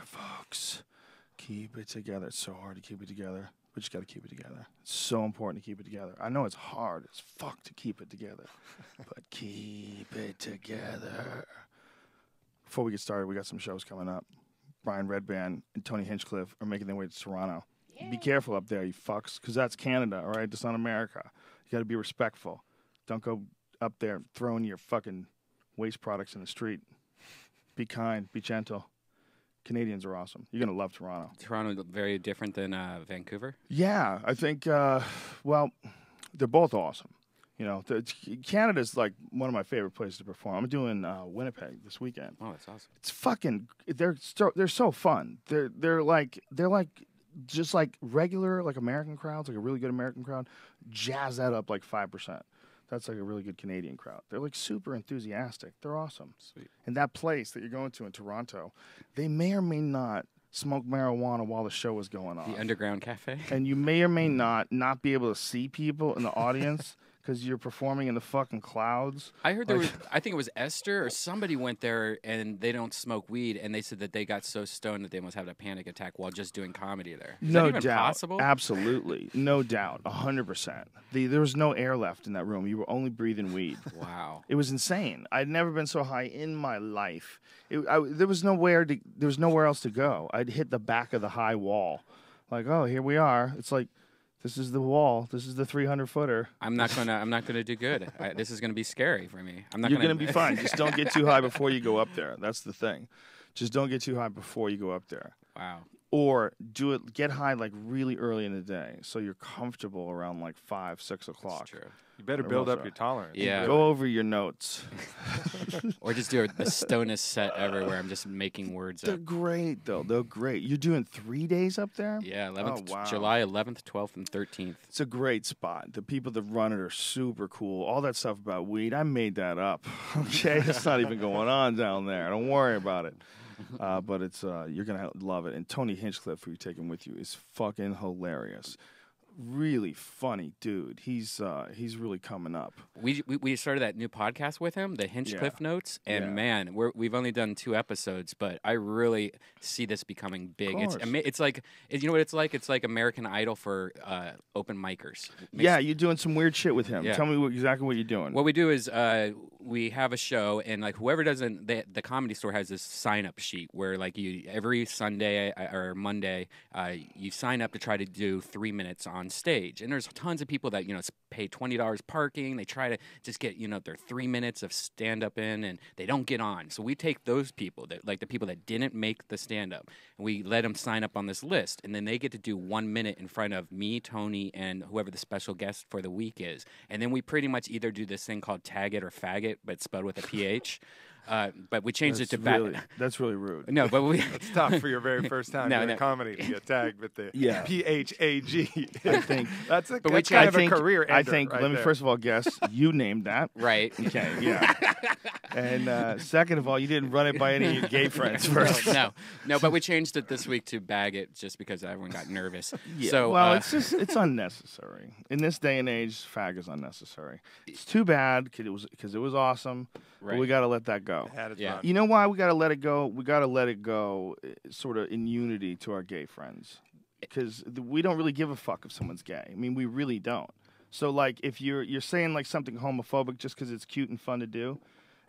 folks. Keep it together. It's so hard to keep it together. We just got to keep it together. It's so important to keep it together. I know it's hard as fuck to keep it together, but keep it together. Before we get started, we got some shows coming up. Brian Redband and Tony Hinchcliffe are making their way to Toronto. Be careful up there, you fucks, because that's Canada, all right? That's not America. You got to be respectful. Don't go up there throwing your fucking waste products in the street. Be kind. Be gentle. Canadians are awesome. You're going to love Toronto. Toronto very different than Vancouver? Yeah, I think, well, they're both awesome. You know, Canada's like one of my favorite places to perform. I'm doing Winnipeg this weekend. Oh, that's awesome. It's fucking, they're so fun. They're like just like regular, like American crowds, like a really good American crowd. Jazz that up like 5%. That's like a really good Canadian crowd. They're like super enthusiastic. They're awesome. Sweet. And that place that you're going to in Toronto, they may or may not smoke marijuana while the show is going on. The Underground Cafe? And you may or may not be able to see people in the audience because you're performing in the fucking clouds. I heard there was, I think it was Esther or somebody went there and they don't smoke weed and they said that they got so stoned that they must have a panic attack while just doing comedy there. Is No that even doubt. possible? Absolutely. No doubt. 100%. There was no air left in that room. You were only breathing weed. Wow. It was insane. I'd never been so high in my life. There was nowhere else to go. I'd hit the back of the high wall. Like, oh, here we are. It's like, this is the wall. This is the 300-footer. I'm not gonna do good. This is gonna be scary for me. You're gonna be fine. Just don't get too high before you go up there. That's the thing. Just don't get too high before you go up there. Wow. Or get high like really early in the day, so you're comfortable around like 5, 6 o'clock. That's true. You better build up your tolerance. Yeah. Go over your notes. Or just do the stonest set ever where I'm just making words They're up. great though. They're great. You're doing 3 days up there? Yeah, 11th, Oh, wow. July 11th, 12th, and 13th. It's a great spot. The people that run it are super cool. All that stuff about weed, I made that up. Okay, it's not even going on down there. Don't worry about it. But it's you're gonna love it. And Tony Hinchcliffe, who you're taking with you, is fucking hilarious. Really funny dude. He's really coming up. We started that new podcast with him, the Hinchcliffe Notes, and man, we've only done 2 episodes, but I really see this becoming big. It's like you know what it's like? It's like American Idol for open micers. You're doing some weird shit with him. Yeah. Tell me exactly what you're doing. What we do is we have a show, and like whoever doesn't, the Comedy Store has this sign-up sheet where like every Sunday or Monday you sign up to try to do 3 minutes on stage, and there's tons of people that pay $20 parking. They try to just get their 3 minutes of stand-up in, and they don't get on. So we take those people the people that didn't make the stand-up, and we let them sign up on this list, and then they get to do 1 minute in front of me, Tony, and whoever the special guest for the week is, and then we pretty much either do this thing called tag it or faggot, but spelled with a PH. But we changed it to That's really rude. No, but we. It's tough for your very first time in comedy to get tagged with the PHAG. I think that's kind of a career ender. I think. Right let me there. first of all guess you named that. Right. Okay. Yeah. And second of all, you didn't run it by any of your gay friends first. No. But we changed it this week to bag it just because everyone got nervous. Yeah. So, well, it's unnecessary in this day and age. Fag is unnecessary. It's too bad because it was awesome. Right. But we got to let that go. Yeah. You know why we got to let it go? We got to let it go sort of in unity to our gay friends. Because we don't really give a fuck if someone's gay. I mean, we really don't. So, like, if you're saying, like, something homophobic just because it's cute and fun to do,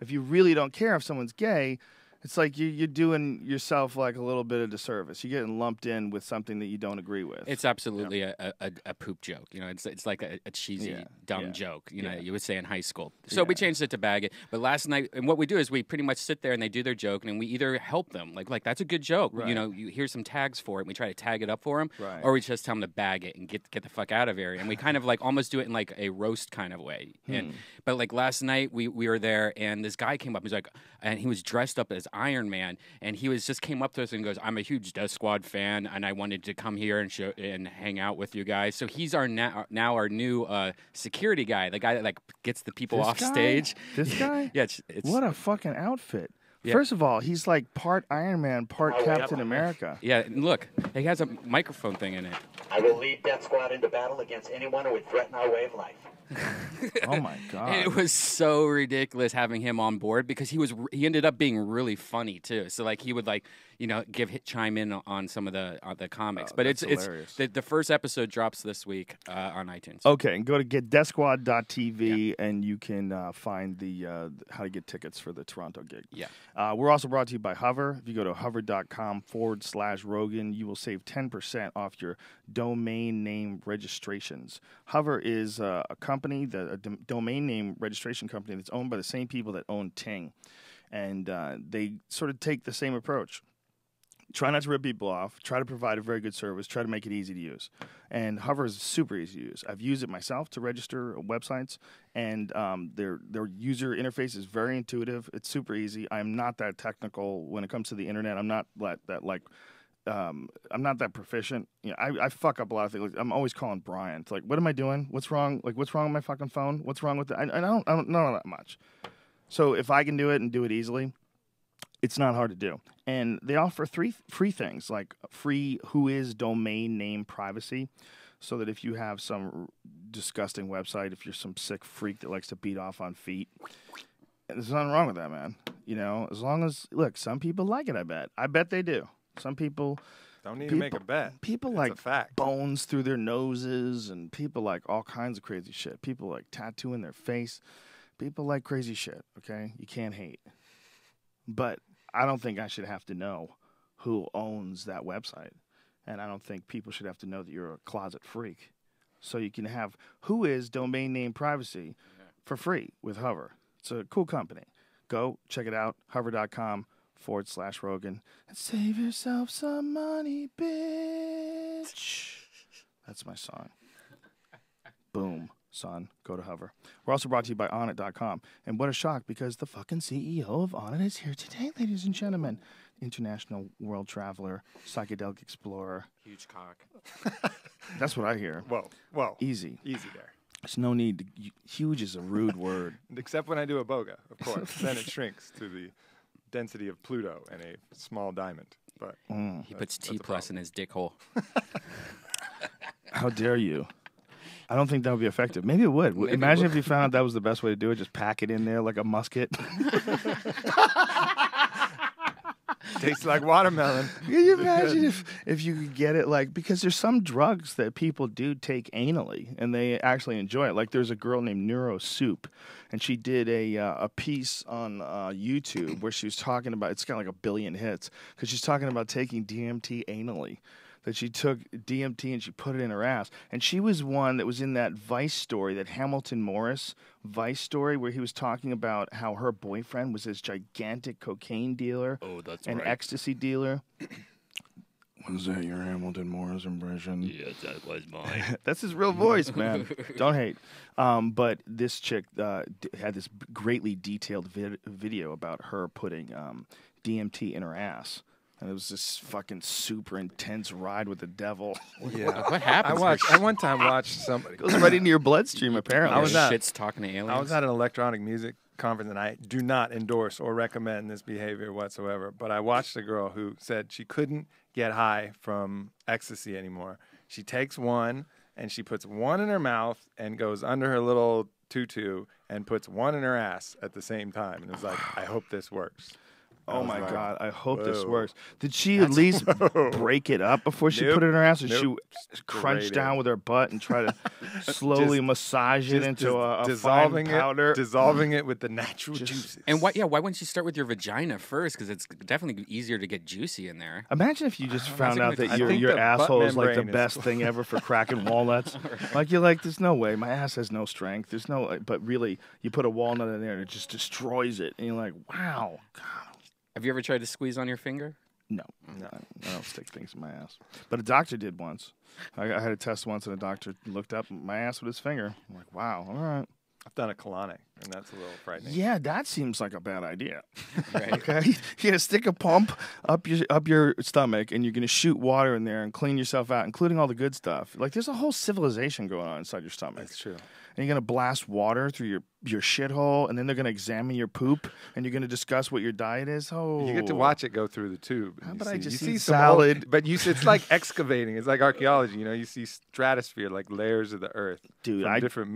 if you really don't care if someone's gay, it's like you're doing yourself, like, a little bit of disservice. You're getting lumped in with something that you don't agree with. It's absolutely a poop joke. It's like a cheesy, dumb joke, you would say in high school. So we changed it to bag it. But last night, and what we do is we pretty much sit there and they do their joke, and we either help them, like that's a good joke. Right. You hear some tags for it, and we try to tag it up for them, right. or we just tell them to bag it and get the fuck out of here. And we kind of like almost do it in like a roast kind of way. But like last night, we were there, and this guy came up. He's like, and he was dressed up as Iron Man, and he just came up to us and goes, "I'm a huge Death Squad fan, and I wanted to come here and hang out with you guys." So he's now our new security guy, the guy that like gets the people off stage. This guy? Yeah, it's what a fucking outfit. Yeah. First of all, he's like part Iron Man, part Captain America. Yeah, and look, he has a microphone thing in it. I will lead Death Squad into battle against anyone who would threaten our way of life. Oh my God! And it was so ridiculous having him on board because he ended up being really funny too. So like he would like chime in on some of the comics. But That's it's hilarious. the first episode drops this week on iTunes. Okay, and go to getdeathsquad.tv and you can find the how to get tickets for the Toronto gig. Yeah. We're also brought to you by Hover. If you go to hover.com/Rogan, you will save 10% off your domain name registrations. Hover is a company, a domain name registration company that's owned by the same people that own Ting. And they sort of take the same approach. Try not to rip people off. Try to provide a very good service. Try to make it easy to use. And Hover is super easy to use. I've used it myself to register websites, and their user interface is very intuitive. It's super easy. I'm not that technical when it comes to the internet. I'm not I'm not that proficient. I fuck up a lot of things. I'm always calling Brian. It's like, what am I doing? What's wrong? Like, what's wrong with my fucking phone? What's wrong with it? I don't know that much. So if I can do it and do it easily, it's not hard to do. And they offer three free things, like free Whois domain name privacy, so that if you have some disgusting website, if you're some sick freak that likes to beat off on feet, there's nothing wrong with that, man. As long as, look, some people like it, I bet they do. Some people... Don't need to make a bet. People it's like a fact. bones through their noses, and people like all kinds of crazy shit. People like tattooing their face. People like crazy shit, okay? You can't hate. But I don't think I should have to know who owns that website. And I don't think people should have to know that you're a closet freak. So you can have Whois domain name privacy for free with Hover. It's a cool company. Go check it out, hover.com/Rogan. And save yourself some money, bitch. That's my song. Boom. Son, go to Hover. We're also brought to you by Onnit.com. And what a shock, because the fucking CEO of Onnit is here today, ladies and gentlemen. International world traveler, psychedelic explorer. Huge cock. That's what I hear. Whoa. Easy. Easy there. There's no need to... Huge is a rude word. Except when I do a boga, of course. Then it shrinks to the density of Pluto and a small diamond. But he puts T+ in his dick hole. How dare you? I don't think that would be effective. Maybe it would. Imagine if you found out that was the best way to do it. Just pack it in there like a musket. Tastes like watermelon. Can you imagine if you could get it because there's some drugs that people do take anally and they actually enjoy it. Like there's a girl named Neuro Soup, and she did a piece on YouTube where she was talking about, it's got like 1 billion hits, because she's talking about taking DMT anally. That she took DMT and she put it in her ass. And she was one that was in that Vice story, that Hamilton Morris Vice story, where he was talking about how her boyfriend was this gigantic cocaine dealer and ecstasy dealer. Was that your Hamilton Morris impression? Yes, that was mine. That's his real voice, man. Don't hate. But this chick had this greatly detailed video about her putting DMT in her ass. And it was this fucking super intense ride with the devil. Yeah. What happened? I one time watched somebody. It goes right into your bloodstream, apparently. Shit's talking to aliens. I was at an electronic music conference, and I do not endorse or recommend this behavior whatsoever. But I watched a girl who said she couldn't get high from ecstasy anymore. She takes one, and she puts one in her mouth and goes under her little tutu and puts one in her ass at the same time. And it was like, I hope this works. Oh my God! I hope this works. Did she at least break it up before she put it in her ass, or she crunch down with her butt and try to slowly massage it into a fine powder? Dissolving it with the natural juices. And why wouldn't you start with your vagina first? Because it's definitely easier to get juicy in there. Imagine if you just found out that your asshole is like the best thing ever for cracking walnuts. Like you're like, there's no way. My ass has no strength. There's no. But really, you put a walnut in there and it just destroys it. And you're like, wow. God. Have you ever tried to squeeze on your finger? No. I don't stick things in my ass. But a doctor did once. I had a test once, and a doctor looked up my ass with his finger. I'm like, wow, all right. I've done a colonic, and that's a little frightening. Yeah, that seems like a bad idea. Right. Okay, you're gonna stick a pump up your stomach, and you're gonna shoot water in there and clean yourself out, including all the good stuff. Like there's a whole civilization going on inside your stomach. That's true. And you're gonna blast water through your shithole, and then they're gonna examine your poop, and you're gonna discuss what your diet is. Oh, you get to watch it go through the tube. How about I just see eat salad? But it's like excavating. It's like archaeology. You see stratosphere, like layers of the earth. Dude, from different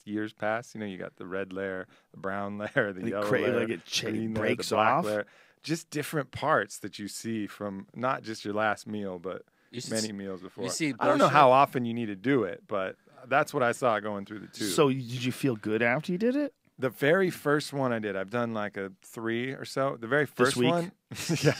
years past. You got the red layer, the brown layer, the yellow layer, like it green breaks layer, the black off. layer. just different parts that you see from not just your last meal, but You should many s- meals before. you see I don't know bullshit- how often you need to do it, but that's what I saw going through the tube. So did you feel good after you did it? The very first one I did, I've done like a 3 or so. The very first week? one, yeah,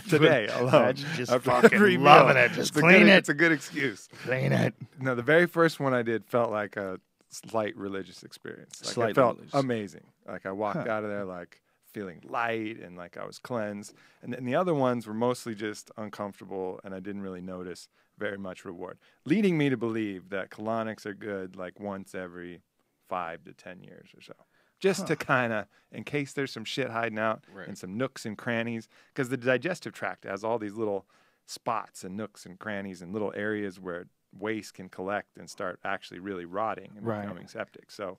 today alone. Imagine just After fucking every meal. loving it. Just It's a clean good- it. It's a good excuse. Clean it. No, the very first one I did felt like a slight religious experience. Like Slight it felt religious. amazing. Like I walked out of there like feeling light and like I was cleansed. And then the other ones were mostly just uncomfortable and I didn't really notice very much reward, leading me to believe that colonics are good like once every 5 to 10 years or so. Just to kind of, in case there's some shit hiding out Right. and some nooks and crannies, because the digestive tract has all these little spots and nooks and crannies and little areas where waste can collect and start actually really rotting and Right. becoming septic. So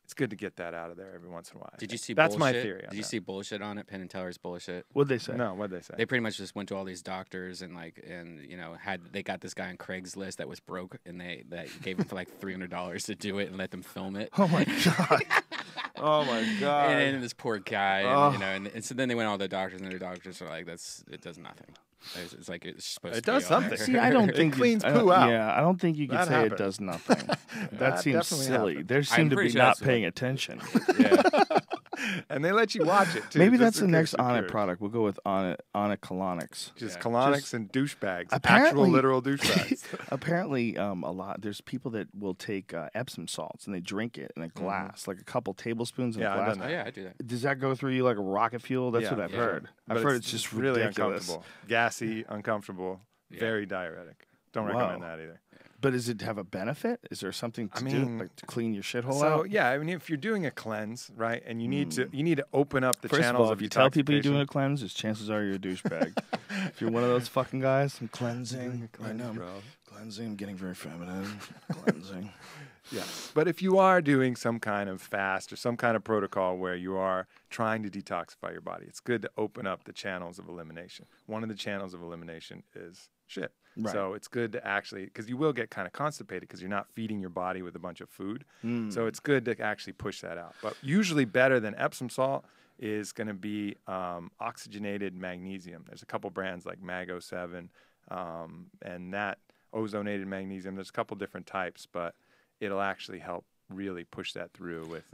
it's good to get that out of there every once in a while. I Did you think. see That's bullshit? my theory. On Did you that. see bullshit on it? Penn and Teller's bullshit. What'd they say? No, what'd they say? They pretty much just went to all these doctors and they got this guy on Craigslist that was broke and they gave him for like $300 to do it and let them film it. Oh my god. Oh my god. And then this poor guy, Oh. and so then they went to all the doctors, and the doctors are like, it does nothing. It's like it's supposed It to. does be on something. there. See, I don't It think cleans I don't- poo out. Yeah, I don't think you could That say happens. it does nothing. That seems definitely silly. happens. They seem to pretty be sure not that's what- paying attention. Yeah. And they let you watch it too. Maybe just that's in the case next you're On It curious. product. We'll go with On It Colonics. Just Yeah. colonics Just- and douchebags. Actual Apparently- literal douchebags. Apparently, a lot. There's people that will take Epsom salts and they drink it in a glass, like a couple tablespoons in Yeah, a I've glass. done Oh yeah, I do that. Does that go through you like a rocket fuel? That's Yeah, what I've yeah. heard. But I've heard it's just really ridiculous. uncomfortable, gassy, uncomfortable, Yeah. very diuretic. Don't Wow. recommend that either. But does it have a benefit? Is there something to I do, mean, like to clean your shithole So out? yeah, I mean, if you're doing a cleanse, right, and you need to open up the First of channels all, of if you tell people you're doing a detoxification. cleanse, chances are you're a douchebag. If you're one of those fucking guys, I'm cleansing. I know, bro. cleansing. I'm getting very feminine. Cleansing. Yeah, but if you are doing some kind of fast or some kind of protocol where you are trying to detoxify your body, it's good to open up the channels of elimination. One of the channels of elimination is shit. Right. So it's good to actually, because you will get kind of constipated because you're not feeding your body with a bunch of food. So it's good to actually push that out. But usually better than Epsom salt is going to be oxygenated magnesium. There's a couple brands like Mago 7 and that ozonated magnesium. There's a couple different types, but it'll actually help really push that through with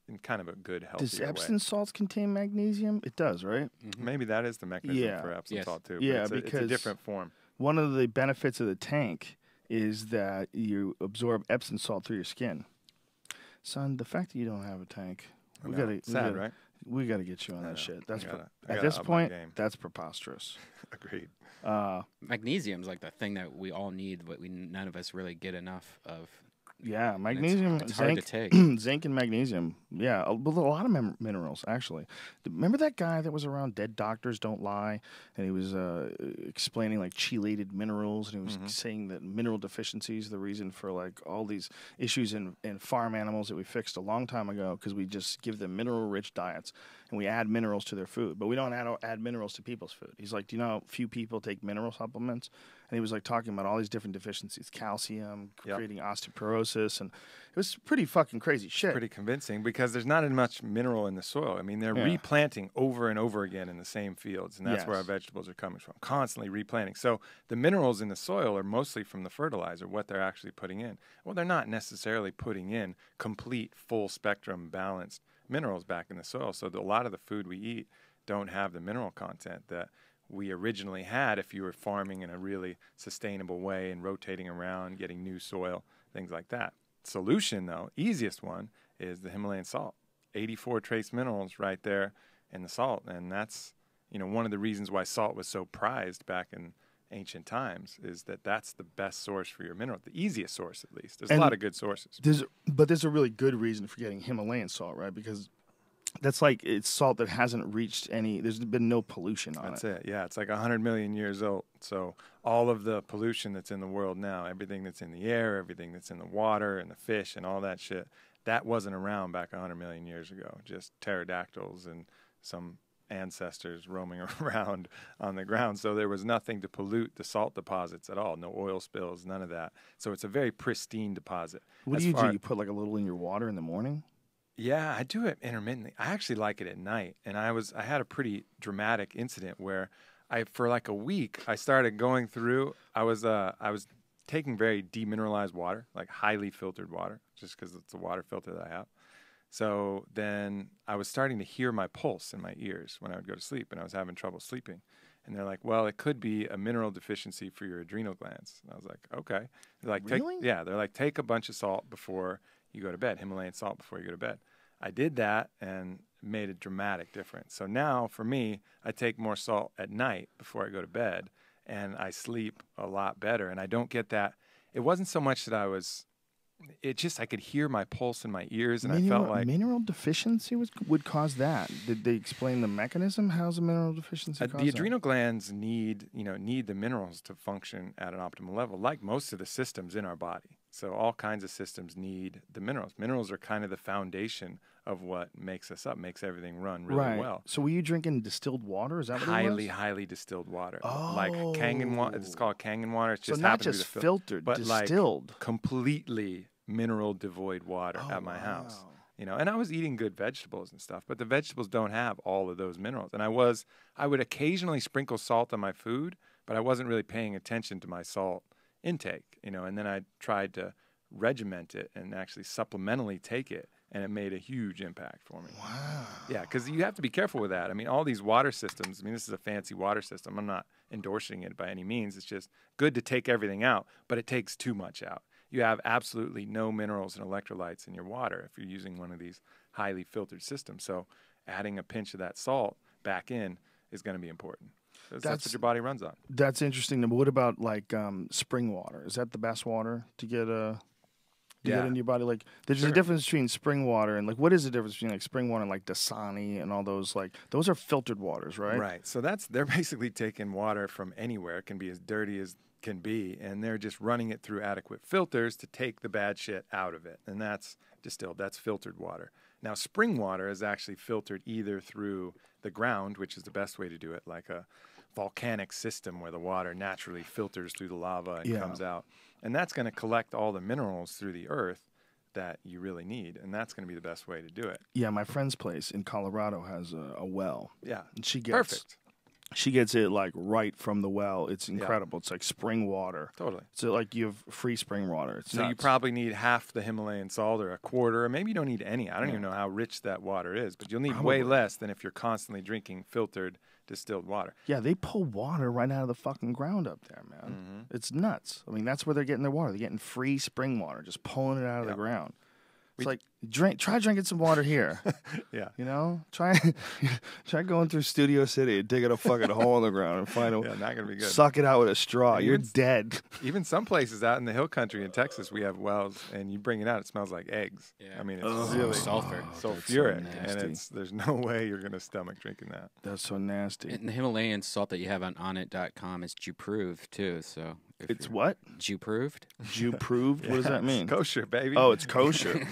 in kind of a good, healthier Does way. Epsom salts contain magnesium? It does, right? Maybe that is the mechanism Yeah. for Epsom Yes. salt too. but Yeah, it's a because- different form. One of the benefits of the tank is that you absorb Epsom salt through your skin. Son, the fact that you don't have a tank, we No, gotta sad, right? We gotta get you on I that know. shit. That's I pre- gotta at this up my point, game. that's preposterous. Agreed. Magnesium's like the thing that we all need, but none of us really get enough of. Yeah, magnesium, it's hard to zinc, take. zinc and magnesium. Yeah, a lot of minerals actually. Remember that guy that was around Dead Doctors Don't Lie, and he was explaining like chelated minerals, and he was saying that mineral deficiencies are the reason for like all these issues in farm animals that we fixed a long time ago because we just give them mineral-rich diets and we add minerals to their food, but we don't add minerals to people's food. He's like, do you know how few people take mineral supplements? And he was like talking about all these different deficiencies, calcium, Yep. creating osteoporosis, and it was pretty fucking crazy shit. Pretty convincing because there's not as much mineral in the soil. I mean, they're Yeah. replanting over and over again in the same fields, and that's where our Yes. vegetables are coming from, constantly replanting. So the minerals in the soil are mostly from the fertilizer, what they're actually putting in. Well, they're not necessarily putting in complete, full spectrum, balanced minerals back in the soil. So a lot of the food we eat don't have the mineral content that we originally had if you were farming in a really sustainable way and rotating around, getting new soil, things like that. Solution, though, easiest one is the Himalayan salt. 84 trace minerals right there in the salt. And that's, one of the reasons why salt was so prized back in ancient times is that that's the best source for your mineral, the easiest source at least. There's And a lot of good sources. There's a really good reason for getting Himalayan salt, right? Because that's like it's salt that hasn't reached any. There's been no pollution on That's it. it. Yeah, it's like 100 million years old. So all of the pollution that's in the world now, everything that's in the air, everything that's in the water and the fish and all that shit, that wasn't around back 100 million years ago. Just pterodactyls and some ancestors roaming around on the ground. So there was nothing to pollute the salt deposits at all. No oil spills, none of that. So it's a very pristine deposit. What As do you do? far- You put like a little in your water in the morning? Yeah, I do it intermittently. I actually like it at night. And I had a pretty dramatic incident where for like a week, I started going through, I was taking very demineralized water, like highly filtered water, just because it's a water filter that I have. So then I was starting to hear my pulse in my ears when I would go to sleep, and I was having trouble sleeping. And they're like, well, it could be a mineral deficiency for your adrenal glands. And I was like, okay. They're like, Really? they're like, take a bunch of salt before you go to bed, Himalayan salt before you go to bed. I did that and made a dramatic difference. So now for me, I take more salt at night before I go to bed, and I sleep a lot better. And I don't get that. It wasn't so much that I could hear my pulse in my ears, and I felt like mineral deficiency would cause that. Did they explain the mechanism? How's a mineral deficiency cause the adrenal glands need the minerals to function at an optimal level, like most of the systems in our body. So all kinds of systems need the minerals. Minerals are kind of the foundation of what makes us up, makes everything run really well. So were you drinking distilled water? Is that what it was? Highly distilled water, like Kangen water. It's called Kangen water. It's just so not happens just to be filtered, but distilled. Like completely mineral devoid water at my house. And I was eating good vegetables and stuff, but the vegetables don't have all of those minerals. And I would occasionally sprinkle salt on my food, but I wasn't really paying attention to my salt intake, and then I tried to regiment it and actually supplementally take it, and it made a huge impact for me. Wow. Yeah, because you have to be careful with that. I mean, all these water systems, this is a fancy water system. I'm not endorsing it by any means. It's just good to take everything out, but it takes too much out. You have absolutely no minerals and electrolytes in your water if you're using one of these highly filtered systems. So adding a pinch of that salt back in is going to be important. That's what your body runs on. That's interesting. But what about like spring water? Is that the best water to get get into your body? Like, there's a difference between spring water and like, what is the difference between like spring water and like Dasani and all those? Like, those are filtered waters, right? Right. So they're basically taking water from anywhere. It can be as dirty as can be, and they're just running it through adequate filters to take the bad shit out of it. And that's distilled. That's filtered water. Now, spring water is actually filtered either through the ground, which is the best way to do it, like a volcanic system where the water naturally filters through the lava and comes out. And that's going to collect all the minerals through the earth that you really need, and that's going to be the best way to do it. Yeah, my friend's place in Colorado has a well. Yeah, and she gets perfect. She gets it like right from the well. It's incredible. It's like spring water. Totally. So like you have free spring water. It's so nuts. You probably need half the Himalayan salt or a quarter, or maybe you don't need any. I don't even know how rich that water is, but you'll need way less than if you're constantly drinking filtered distilled water. Yeah, they pull water right out of the fucking ground up there, man. Mm-hmm. It's nuts. I mean, that's where they're getting their water. They're getting free spring water, just pulling it out of the ground. It's like try drinking some water here. Yeah. Try going through Studio City and digging a fucking hole in the ground and find not gonna be good. Suck it out with a straw. And You're dead. Even some places out in the hill country in Texas, we have wells, and you bring it out, it smells like eggs. Yeah. I mean, it's really sulfuric, and there's no way you're gonna stomach drinking that. That's so nasty. And the Himalayan salt that you have on onnit.com is Jew-proved too. So it's what? Jew-proved. Jew-proved? What does that mean? It's kosher, baby. Oh, it's kosher.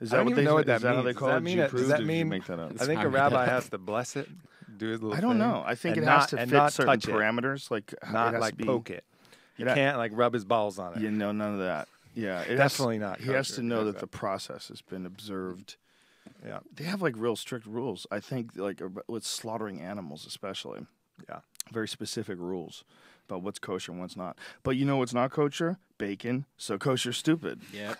Is that I don't even know what that is that means. how they call it? Does that mean? Make that up? I think a rabbi has to bless it, do his little I don't thing, know. I think it and has not- to and fit not certain touch it. parameters. Like not it has like to be, poke it. You It ha- can't like rub his balls on it. You know, none of that. Yeah, it Definitely not He has kosher. to know Knows that that. the process has been observed. Yeah. They have like real strict rules. I think like with slaughtering animals, especially. Yeah. Very specific rules about what's kosher and what's not. But you know what's not kosher? Bacon. So kosher's stupid. Yeah.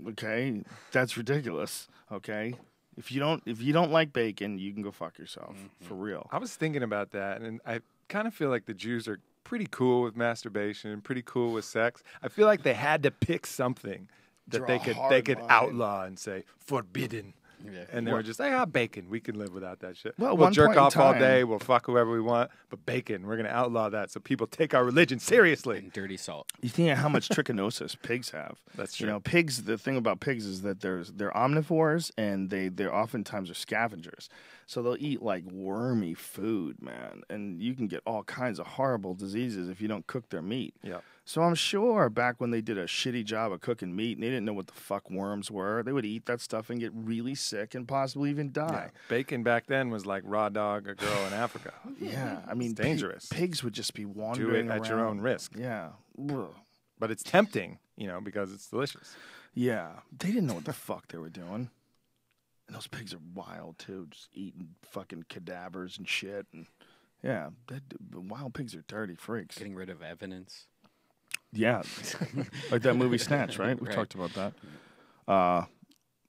Okay, that's ridiculous. Okay, if you don't like bacon, you can go fuck yourself for real. I was thinking about that, and I kind of feel like the Jews are pretty cool with masturbation, pretty cool with sex. I feel like they had to pick something that Draw they a could hard line. outlaw and say forbidden. Yeah. And they were just like, bacon, we can live without that shit. Well, at we'll one jerk point in off all time- day, we'll fuck whoever we want, but bacon, we're going to outlaw that so people take our religion seriously. And dirty salt. You think of how much trichinosis pigs have. That's You true. know, pigs. The thing about pigs is that they're omnivores and they're oftentimes are scavengers. So they'll eat like wormy food, man, and you can get all kinds of horrible diseases if you don't cook their meat. Yeah. So I'm sure back when they did a shitty job of cooking meat and they didn't know what the fuck worms were, they would eat that stuff and get really sick and possibly even die. Bacon back then was like raw dog a girl in Africa. Yeah, I mean, It's dangerous. Pigs would just be Do wandering it at your around. own risk. Yeah. Ugh. But it's tempting, because it's delicious. Yeah, they didn't know what the fuck they were doing. And those pigs are wild too, just eating fucking cadavers and shit. And yeah, wild pigs are dirty freaks. Getting rid of evidence. Yeah, like that movie Snatch, right? We Right. talked about that.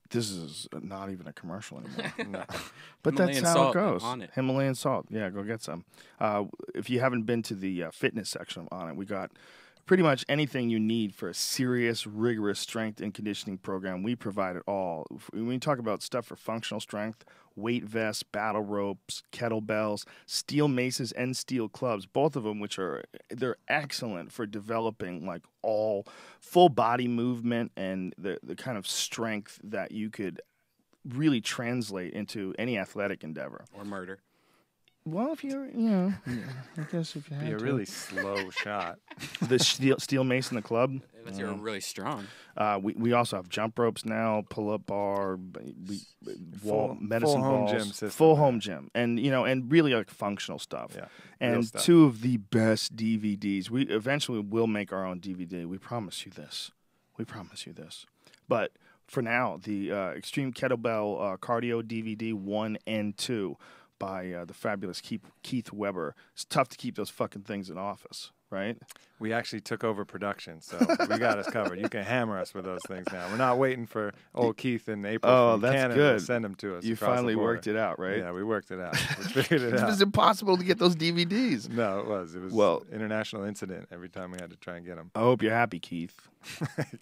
This is not even a commercial anymore. No. But Himalayan that's how it salt goes. on it. Himalayan salt. Yeah, go get some. If you haven't been to the fitness section on it, we got pretty much anything you need for a serious, rigorous strength and conditioning program. We provide it all. When you talk about stuff for functional strength, weight vests, battle ropes, kettlebells, steel maces, and steel clubs, both of them, they're excellent for developing like all full body movement and the kind of strength that you could really translate into any athletic endeavor. Or murder. Well, if you're, I guess if you had Be a to. really slow shot. The steel mace in the club. Unless you're really strong. We also have jump ropes now, pull-up bar, wall, medicine full home balls, gym system, full man. home gym, and and really like functional stuff. Yeah, real and stuff. 2 of the best DVDs. We eventually will make our own DVD. We promise you this. But for now, the Extreme Kettlebell Cardio DVD 1 and 2 by the fabulous Keith Weber. It's tough to keep those fucking things in office, right? We actually took over production, so we got us covered. You can hammer us with those things now. We're not waiting for old Keith in April from that's Canada good. to send them to us. You across the finally border. worked it out, right? Yeah, we worked it out. We figured it It out. was impossible to get those DVDs. No, it was. It was Well- international incident every time we had to try and get them. I hope you're happy, Keith.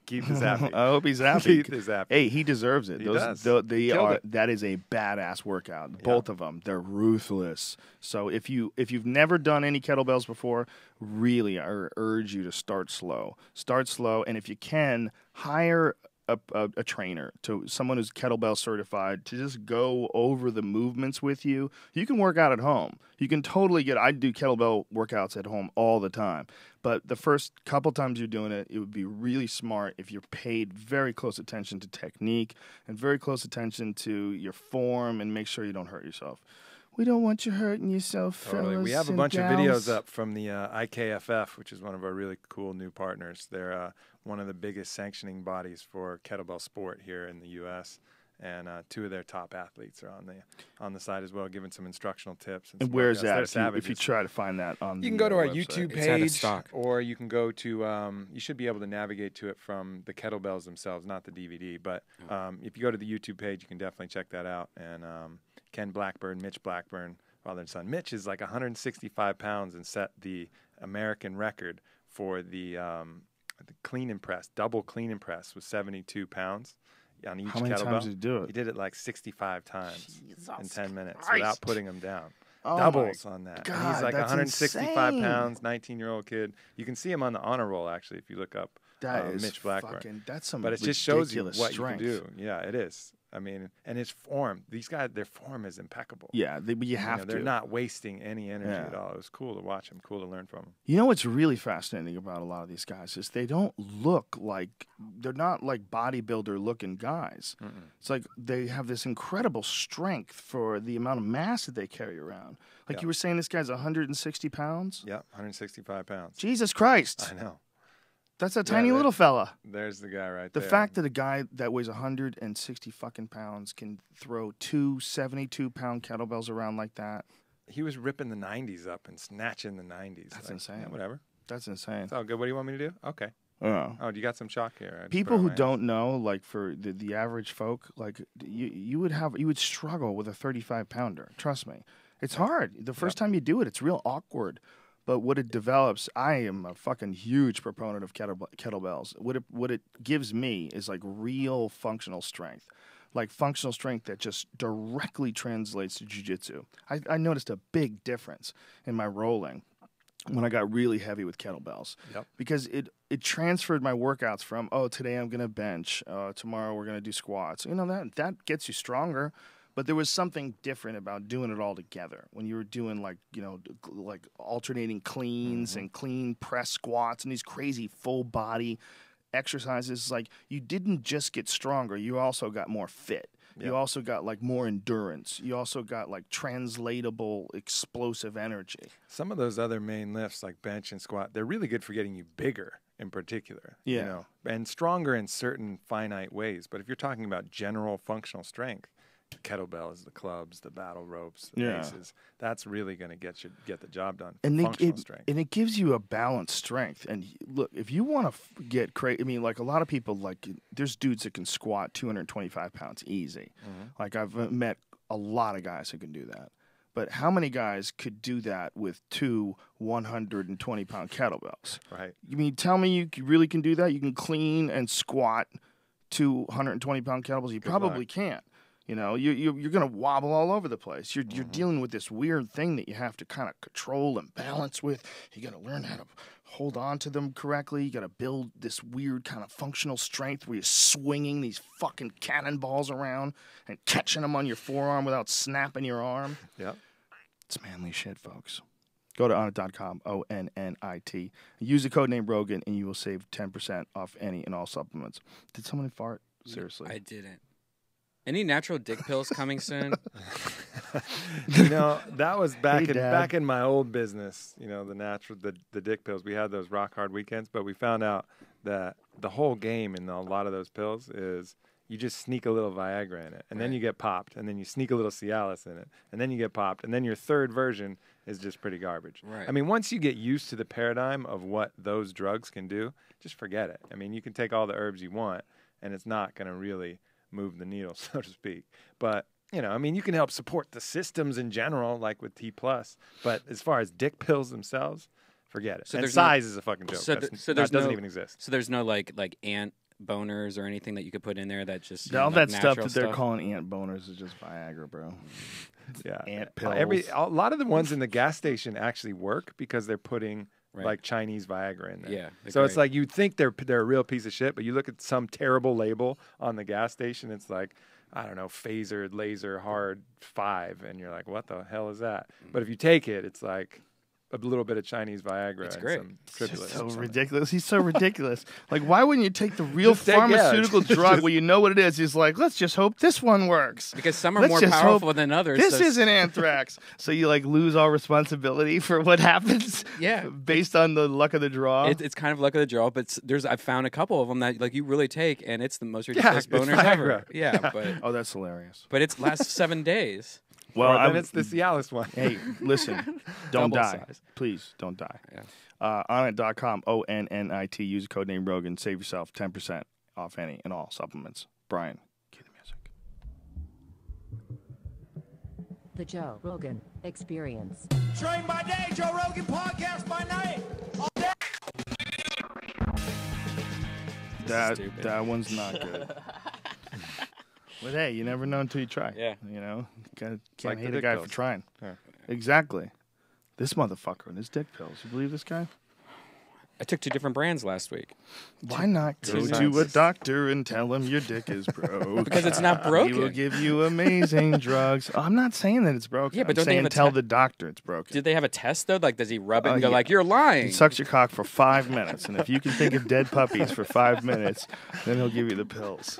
Keith is happy. I hope he's happy. Keith is happy. Hey, he deserves it. He does. Killed it. That is a badass workout. Both of them. They're ruthless. So if you've never done any kettlebells before, really I urge you to start slow. Start slow, and if you can, hire a trainer, to someone who's kettlebell certified, to just go over the movements with you. You can work out at home. You can totally I do kettlebell workouts at home all the time. But the first couple times you're doing it, it would be really smart if you're paid very close attention to technique and very close attention to your form, and make sure you don't hurt yourself. We don't want you hurting yourself, Totally. fellas. We have a and bunch of gals. videos up from the IKFF, which is one of our really cool new partners. They're one of the biggest sanctioning bodies for kettlebell sport here in the U.S., and 2 of their top athletes are on the side as well, giving some instructional tips. And some where's workouts. that? They're If you savages. try to find that on You can the go to our website. YouTube It's out of page, stock. or you can go to, you should be able to navigate to it from the kettlebells themselves, not the DVD. But if you go to the YouTube page, you can definitely check that out. And Ken Blackburn, Mitch Blackburn, father and son. Mitch is like 165 pounds and set the American record for the clean and press. Double clean and press was 72 pounds on each How many kettlebell. times did he do it? He did it like 65 times in 10 minutes Christ. without putting them down. Oh Doubles my on that. And God, he's like that's 165 insane. pounds, 19-year-old kid. You can see him on the honor roll, actually, if you look up That is Mitch Blackburn. fucking. That's some. But it just shows you ridiculous what strength. you can do. Yeah, it is. I mean, and his form. These guys, their form is impeccable. Yeah, but you have to. They're not wasting any energy Yeah. at all. It was cool to watch them. Cool to learn from them. You know what's really fascinating about a lot of these guys is they don't look like, they're not like bodybuilder looking guys. It's like they have this incredible strength for the amount of mass that they carry around. Like Yeah. you were saying, this guy's 160 pounds. Yeah, 165 pounds. Jesus Christ, I know. that's a tiny that- little fella. There's the guy right The there. fact that a guy that weighs 160 fucking pounds can throw 2 72-pound kettlebells around like that, he was ripping the 90s up and snatching the 90s. That's Like, insane. yeah, whatever. that's insane. It's all good. What do you want me to do? Okay. Oh. Oh, you got some chalk here. I just People put it on who my hands. don't know, like for the average folk, like you would struggle with a 35-pounder. Trust me, it's hard. The first time you do it, it's real awkward. But what it develops, I am a fucking huge proponent of kettlebells. What it gives me is like real functional strength, like functional strength that just directly translates to jiu-jitsu. I noticed a big difference in my rolling when I got really heavy with kettlebells. Yep. Because it transferred my workouts from, today I'm going to bench, tomorrow we're going to do squats. You know, that gets you stronger. But there was something different about doing it all together. When you were doing like alternating cleans and clean press squats and these crazy full body exercises, like you didn't just get stronger, you also got more fit. Yep. You also got like more endurance. You also got like translatable, explosive energy. Some of those other main lifts like bench and squat, they're really good for getting you bigger in particular. Yeah. You know, and stronger in certain finite ways. But if you're talking about general functional strength, the kettlebells, the clubs, the battle ropes, the Yeah. maces. That's really going to get the job done. And Functional strength. and it gives you a balanced strength. And look, if you want to get crazy, I mean, like a lot of people, like there's dudes that can squat 225 pounds easy. Like I've met a lot of guys who can do that. But how many guys could do that with two 120-pound kettlebells? Right. You mean tell me you really can do that? You can clean and squat 220-pound kettlebells? You probably can't. You know, you're going to wobble all over the place. You're dealing with this weird thing that you have to kind of control and balance with. You got to learn how to hold on to them correctly. You got to build this weird kind of functional strength where you're swinging these fucking cannonballs around and catching them on your forearm without snapping your arm. Yep. It's manly shit, folks. Go to onnit.com, ONNIT. Use the code name Rogan, and you will save 10% off any and all supplements. Did someone fart? Seriously. I didn't. Any natural dick pills coming soon? You know, that was back Hey, Dad. back in my old business. You know, the dick pills. We had those rock hard weekends, but we found out that the whole game in a lot of those pills is you just sneak a little Viagra in it, and then you get popped, and then you sneak a little Cialis in it, and then you get popped, and then your third version is just pretty garbage. Right. I mean, once you get used to the paradigm of what those drugs can do, just forget it. I mean, you can take all the herbs you want, and it's not going to really move the needle, so to speak. But, you know, I mean, you can help support the systems in general, like with T+, but as far as dick pills themselves, forget it. So and there's size is a fucking joke. So, That there's doesn't no, even exist. So there's no like ant boners or anything that you could put in there that just All like that stuff natural that they're calling ant boners is just Viagra, bro. Yeah. Ant pills. A lot of the ones in the gas station actually work because they're putting Right. like Chinese Viagra in there. Yeah, they're So it's great. like you'd think they're a real piece of shit, but you look at some terrible label on the gas station, it's like, I don't know, phaser, laser, hard 5, and you're like, what the hell is that? But if you take it, it's like a little bit of Chinese Viagra It's and great. some It's tripulus. just or so something. ridiculous. He's so ridiculous. Like, why wouldn't you take the real Just take- pharmaceutical yeah, drug just- where you know what it is? He's like, let's just hope this one works. because some are Let's more just powerful hope than others. This so isn't anthrax. So you like lose all responsibility for what happens. Yeah. Based on the luck of the draw. It's kind of luck of the draw, but I've found a couple of them that like you really take, and it's the most ridiculous it's boners ever. Viagra. Yeah, Oh, that's hilarious. but it lasts 7 days. Well, Or then it's the Cialis one. Hey, listen, don't Double die. size. Please don't die. Yeah. Onnit.com, ONNIT. Use the code name Rogan. Save yourself 10% off any and all supplements. Brian, cue the music. The Joe Rogan Experience. Train by day, Joe Rogan podcast by night. Stupid. That one's not good. But hey, you never know until you try. Yeah. You know, can't like the hate a dick guy pills. for trying. Yeah. Exactly. This motherfucker and his dick pills. You believe this guy? I took 2 different brands last week Why not go two to a sentences. doctor and tell him your dick is broke? because it's not He will broken. give you amazing drugs. Oh, I'm not saying that it's broken. Yeah, but I'm don't they saying have a tell te- the doctor it's broken. Did they have a test though? Like, does he rub it and go yeah. like, "You're lying"? He sucks your cock for 5 minutes, and if you can think of dead puppies for 5 minutes, then he'll give you the pills.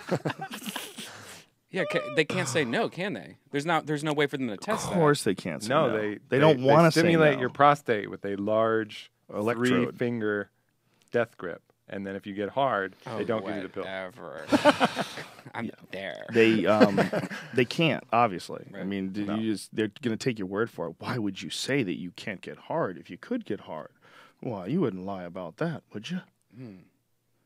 Yeah, they can't say no, can they? There's no way for them to Of test course they can't say No, no. they don't want to say stimulate no. your prostate with a large Electrode. 3-finger death grip, and then if you get hard, that. they don't give you the pill. Whatever. I'm there. They can't, obviously. I Right. mean, they're going to take your word for it. Why would you say that you can't get hard if you could get hard? Well, you wouldn't lie about that, would you?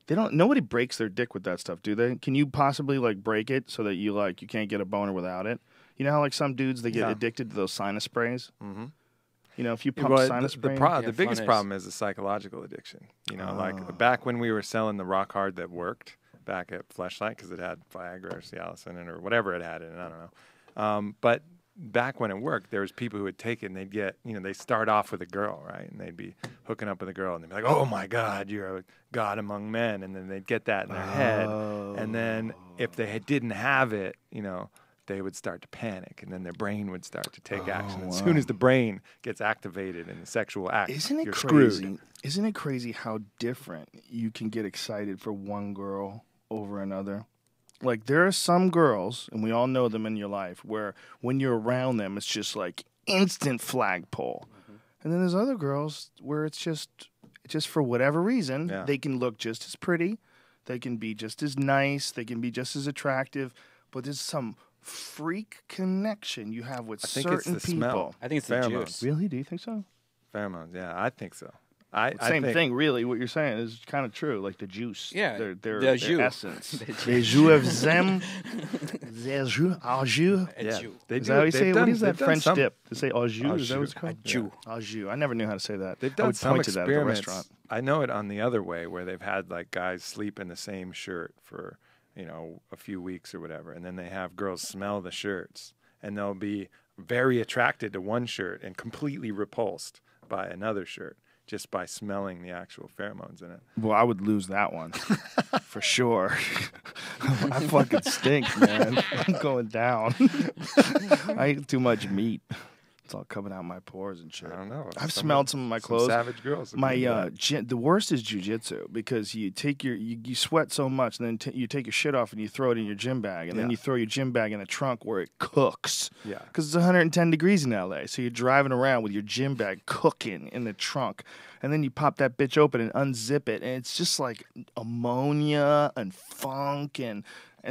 They don't. Nobody breaks their dick with that stuff, do they? Can you possibly like break it so that you can't get a boner without it? You know how like some dudes they get No. addicted to those sinus sprays. Mm-hmm. You know, if you pump Well, sinus the, spray, the biggest fun is- problem is the psychological addiction. You know, like back when we were selling the rock hard that worked back at Fleshlight because it had Viagra or Cialis in it or whatever it had in it. I don't know. But back when it worked, there was people who would take it and they'd get, they start off with a girl, right? And they'd be hooking up with a girl and they'd be like, oh my God, you're a god among men. And then they'd get that in their head. And then if they didn't have it, they would start to panic and then their brain would start to take action. As soon as the brain gets activated in the sexual act, isn't it you're crazy? screwed. Isn't it crazy how different you can get excited for one girl over another? Like there are some girls, and we all know them in your life, where when you're around them, it's just like instant flagpole. And then there's other girls where it's just for whatever reason, Yeah. they can look just as pretty, they can be just as nice, they can be just as attractive, but there's some freak connection you have with I think certain it's the people. smell. I think it's the Pheromones. juice. Really? Do you think so? Pheromones, yeah, I think so. I Same think, thing, really. What you're saying is kind of true. Like the juice. Yeah, Their the jus. essence. Les jus of zem. Les jus. Au jus. Yeah, they Is do. that how you they've say it? done- What is they've that done French some- dip? They say au jus. Au Is that what jus. it's called? Au jus. Au jus. I never knew how to say that. They've I done would some point to that at the experiments. restaurant. I know it on the other way, where they've had like guys sleep in the same shirt for a few weeks or whatever, and then they have girls smell the shirts, and they'll be very attracted to one shirt and completely repulsed by another shirt just by smelling the actual pheromones in it. Well, I would lose that one for sure. I fucking stink, man. I'm going down. I eat too much meat. It's all coming out my pores and shit. I don't know. I've smelled some of my clothes. Savage girls. would My be into that. the worst is jujitsu because you take you sweat so much, and then you take your shit off and you throw it in your gym bag, and then Yeah. you throw your gym bag in a trunk where it cooks. Yeah. Because it's 110 degrees in LA, so you're driving around with your gym bag cooking in the trunk, and then you pop that bitch open and unzip it, and it's just like ammonia and funk and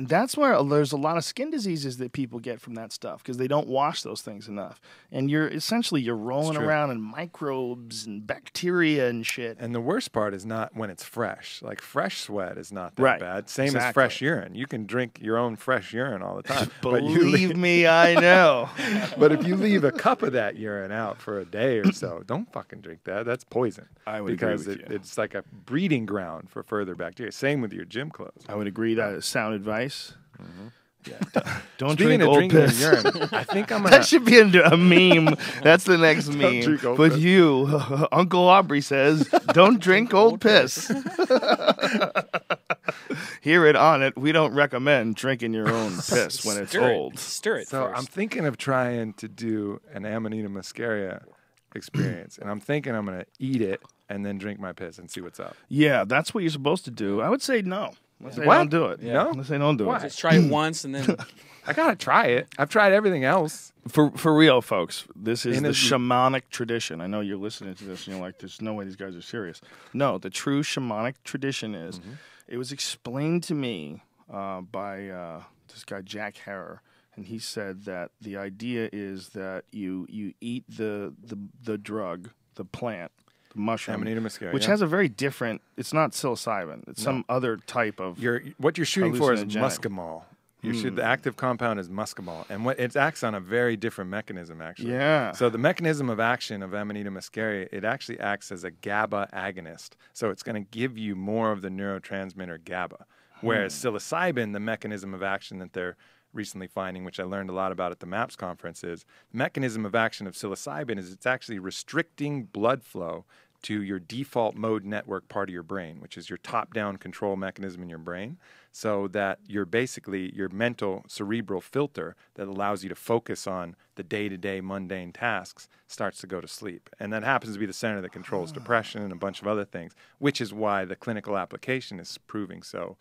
that's where there's a lot of skin diseases that people get from that stuff because they don't wash those things enough. And you're rolling true. around in microbes and bacteria and shit. And the worst part is not when it's fresh. Like fresh sweat is not that Right. bad. Same as Exactly. fresh urine. You can drink your own fresh urine all the time. but Believe me, I know. But if you leave a cup of that urine out for a day or so, don't fucking drink that. That's poison. I would agree because with you. it's like a breeding ground for further bacteria. Same with your gym clothes. I would agree that is sound advice. Yeah. Don't Speaking drink of old drinking piss. urine, I think I'm gonna. That should be a meme. That's the next meme. drink old But piss. you, Uncle Aubrey says, don't drink old piss. Hear it on it. We don't recommend drinking your own piss when it's old. Stir it So first. I'm thinking of trying to do an Amanita muscaria experience, and I'm thinking I'm gonna eat it and then drink my piss and see what's up. Yeah, that's what you're supposed to do. I would say no. Let's say What? don't do it. No? Let's say don't do Why? it. Just try it once and then I gotta try it. I've tried everything else. For real, folks, this is In the a- shamanic tradition. I know you're listening to this and you're like, there's no way these guys are serious. No, the true shamanic tradition is, it was explained to me by this guy, Jack Harrer, and he said that the idea is that you eat the drug, the plant, the mushroom, Amanita muscaria, which yeah. has a very different, it's not psilocybin, it's some other type of, What you're shooting for is Hallucinogenic. muscimol. The active compound is muscimol, and it acts on a very different mechanism, actually. Yeah. So the mechanism of action of Amanita muscaria, it actually acts as a GABA agonist. So it's going to give you more of the neurotransmitter GABA. Whereas psilocybin, the mechanism of action that they're recently finding, which I learned a lot about at the MAPS conference, is the mechanism of action of psilocybin is it's actually restricting blood flow to your default mode network part of your brain, which is your top-down control mechanism in your brain, so that you're basically your mental cerebral filter that allows you to focus on the day-to-day mundane tasks starts to go to sleep. And that happens to be the center that controls depression and a bunch of other things, which is why the clinical application is proving so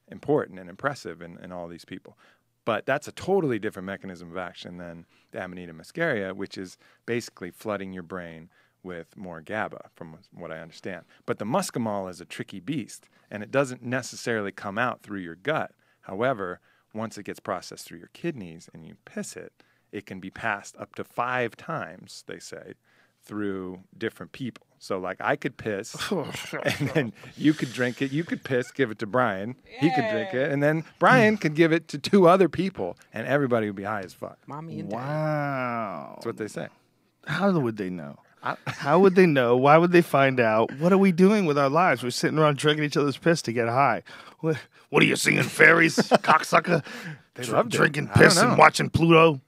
important and impressive in all these people. But that's a totally different mechanism of action than the Amanita muscaria, which is basically flooding your brain with more GABA, from what I understand. But the muscimol is a tricky beast, and it doesn't necessarily come out through your gut. However, once it gets processed through your kidneys and you piss it, it can be passed up to 5 times, they say, through different people. So, like, I could piss, and then you could drink it. You could piss, give it to Brian. He could drink it, and then Brian could give it to 2 other people, and everybody would be high as fuck. mommy and daddy. wow. That's what they say. How would they know? How would they know? Why would they find out? What are we doing with our lives? We're sitting around drinking each other's piss to get high. What are you singing, fairies, cocksucker? They loved it. Drinking I don't piss know. and watching Pluto.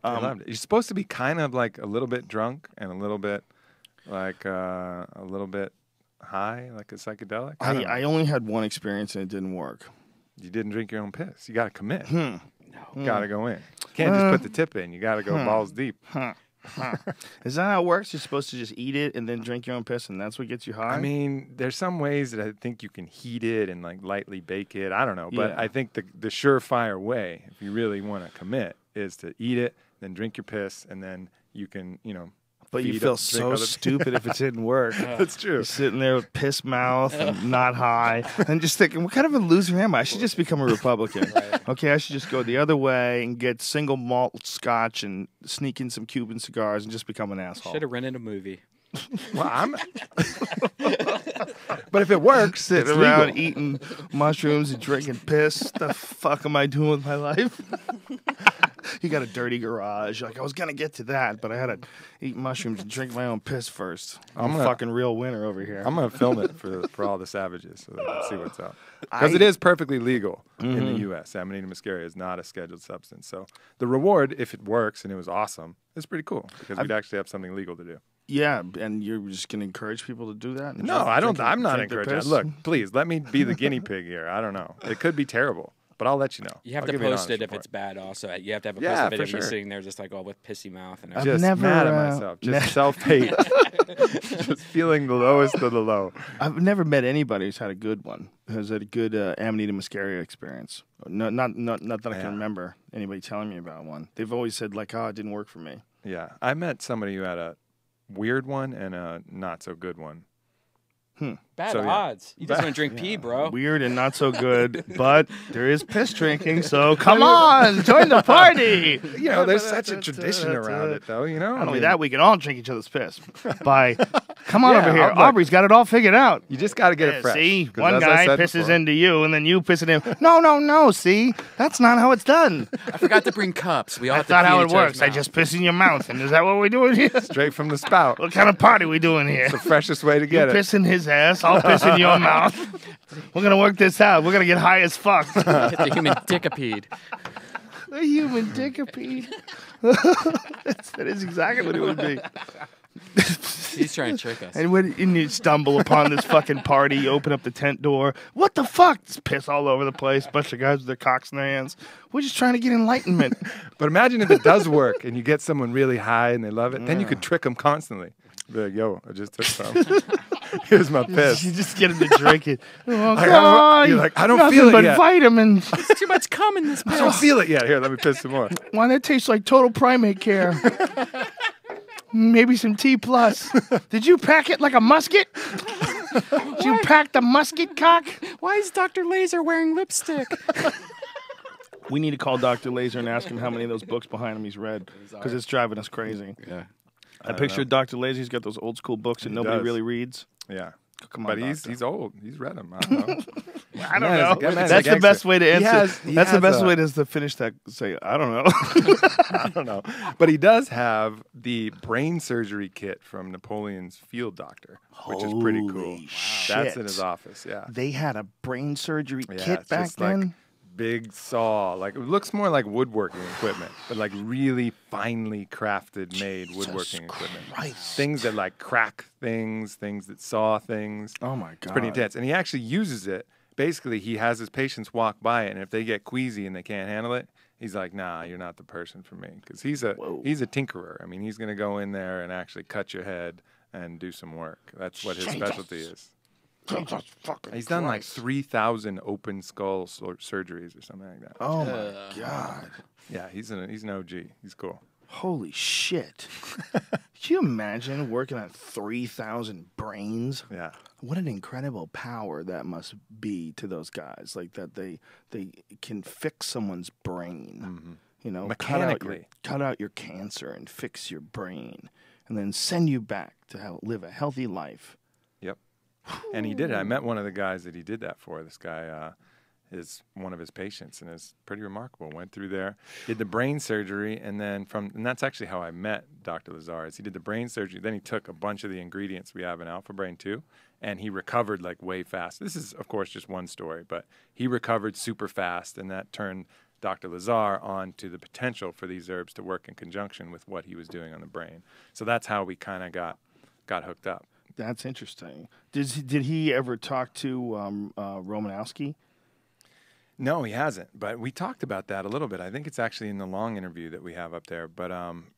They loved it. You're supposed to be kind of like a little bit drunk and a little bit like a little bit high, like a psychedelic. I don't know. I only had one experience and it didn't work. You didn't drink your own piss. You got to commit. You got to go in. You can't just put the tip in. You got to go balls deep. Is that how it works? You're supposed to just eat it and then drink your own piss, and that's what gets you high? I mean, there's some ways that I think you can heat it and like lightly bake it. I don't know, but Yeah. I think the surefire way, if you really want to commit, is to eat it, then drink your piss, and then you can, But you feed feel up- drink so other- stupid if it didn't work. That's true. You're sitting there with piss mouth and not high, and just thinking, what kind of a loser am I? I should just become a Republican. Okay, I should just go the other way and get single malt scotch and sneak in some Cuban cigars and just become an asshole. Should have rented a movie. Well, but if it works, it's Sitting around legal. eating mushrooms and drinking piss. The fuck am I doing with my life? You got a dirty garage. Like, I was gonna get to that, but I had to eat mushrooms and drink my own piss first. I'm a gonna- fucking real winner over here. I'm gonna film it for all the savages so they can see what's up. Because it is perfectly legal in the U.S. Amanita muscaria is not a scheduled substance. So the reward, if it works and it was awesome, is pretty cool because we'd actually have something legal to do. Yeah, and you're just gonna encourage people to do that? And No, drink- I don't. drink- I'm not drink their encouraging. piss? Look, please let me be the guinea pig here. I don't know. It could be terrible, but I'll let you know. You have I'll to give you an post it honest if report. it's bad. Also, you have to have a Yeah, post of it for of you sure. sitting there just like all with pissy mouth and I've everything. Just never, mad at uh, myself. Just self-hate. Just feeling the lowest of the low. I've never met anybody who's had a good one. Who's had a good Amanita muscaria experience. No, not that I Yeah. can remember anybody telling me about one. They've always said like, "Oh, it didn't work for me." Yeah, I met somebody who had a weird one and a not so good one. Bad So, yeah. odds. You just want to drink pee, bro. Weird and not so good, but there is piss drinking, so come on, join the party. You know, there's such a tradition around it, though. You know, Not only that, we can all drink each other's piss. Come on Yeah, over here. look. Aubrey's got it all figured out. you just got to get Yeah, it fresh. see, 'cause one as I guy said pisses before- into you, and then you piss into him. No. See, that's not how it's done. I forgot to bring cups. We all That's have to not pee how in it each other's works. I mouth. just piss in your mouth, and is that what we're doing here? straight from the spout. What kind of party we doing here? The freshest way to You get it. piss in his ass, I'll piss in your mouth. We're gonna work this out. We're gonna get high as fuck. Hit the human dickipede. A human dickipede. That is exactly what it would be. He's trying to trick us. And when you stumble upon this fucking party, you open up the tent door. What the fuck? There's piss all over the place. Bunch of guys with their cocks in their hands. We're just trying to get enlightenment. But imagine if it does work and you get someone really high and they love it, then you could trick them constantly. Be like, yo, I just took some. Here's my piss. You just get them to drink it. Oh, Like, God. you're like, I don't Nothing feel it but yet. vitamins. There's too much cum in this I piss. don't feel it yet. Here, let me piss some more. Why, that tastes like total primate care. Maybe some T+. Did you pack it like a musket? Did you pack the musket cock? Why is Dr. Laser wearing lipstick? We need to call Dr. Laser and ask him how many of those books behind him he's read, because it's driving us crazy. Yeah. I picture Dr. Laser, he's got those old school books that nobody does. really reads. Yeah. Come on, But he's doctor. old. He's read them. I don't know. I don't Man, know. that man's a That's the gangster. best way to He answer. has- he That's the has best a- way to finish that. Say, I don't know. I don't know. But he does have the brain surgery kit from Napoleon's field doctor, which is pretty cool. Holy That's shit. in his office. Yeah. They had a brain surgery Yeah, kit it's back just like then. big saw. Like it looks more like woodworking equipment, but like really finely crafted made woodworking equipment. Christ. Things that like crack things, things that saw things. Oh my god. It's pretty intense. And he actually uses it. Basically, he has his patients walk by it, and if they get queasy and they can't handle it, he's like, "Nah, you're not the person for me." Because he's a tinkerer. I mean, he's gonna go in there and actually cut your head and do some work. That's what his specialty is. Jesus fucking He's done like Christ. 3,000 open skull surgeries or something like that. Oh my god. Yeah, he's an OG. He's cool. Holy shit. Could you imagine working on 3,000 brains? Yeah. What an incredible power that must be to those guys. Like that they can fix someone's brain. You know, Mechanically. cut out your cancer and fix your brain, and then send you back to live a healthy life. Yep. And he did it. I met one of the guys that he did that for. This guy is one of his patients, and it's pretty remarkable. Went through there, did the brain surgery, and that's actually how I met Dr. Lazar. He did the brain surgery, then he took a bunch of the ingredients we have in Alpha Brain 2, and he recovered like way fast. This is, of course, just one story, but he recovered super fast, and that turned Dr. Lazar on to the potential for these herbs to work in conjunction with what he was doing on the brain. So that's how we kind of got hooked up. That's interesting. Did he ever talk to Romanowski? No, he hasn't. But we talked about that a little bit. I think it's actually in the long interview that we have up there. But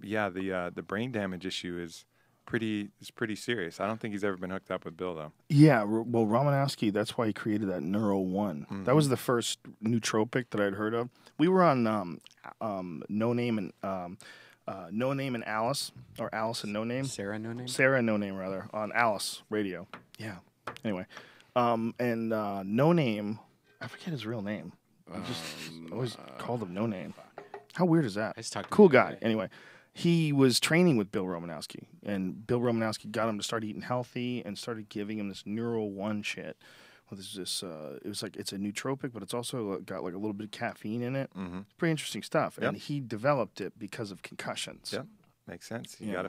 yeah, the brain damage issue is pretty serious. I don't think he's ever been hooked up with Bill though. Yeah, well, Romanowski, that's why he created that Neuro One. That was the first nootropic that I'd heard of. We were on No Name and No Name and Alice, or Alice and No Name. Sarah, no name. Sarah and No Name, rather, on Alice Radio. Yeah. Anyway. And No Name, I forget his real name. I just always called him No Name. How weird is that? I just talked to Cool him the other guy. day. Anyway, he was training with Bill Romanowski, and Bill Romanowski got him to start eating healthy and started giving him this Neural One shit. Well, there's this. It was like it's a nootropic, but it's also got like a little bit of caffeine in it. Mm-hmm. Pretty interesting stuff. Yep. And he developed it because of concussions. Yep, makes sense. You Yeah. got to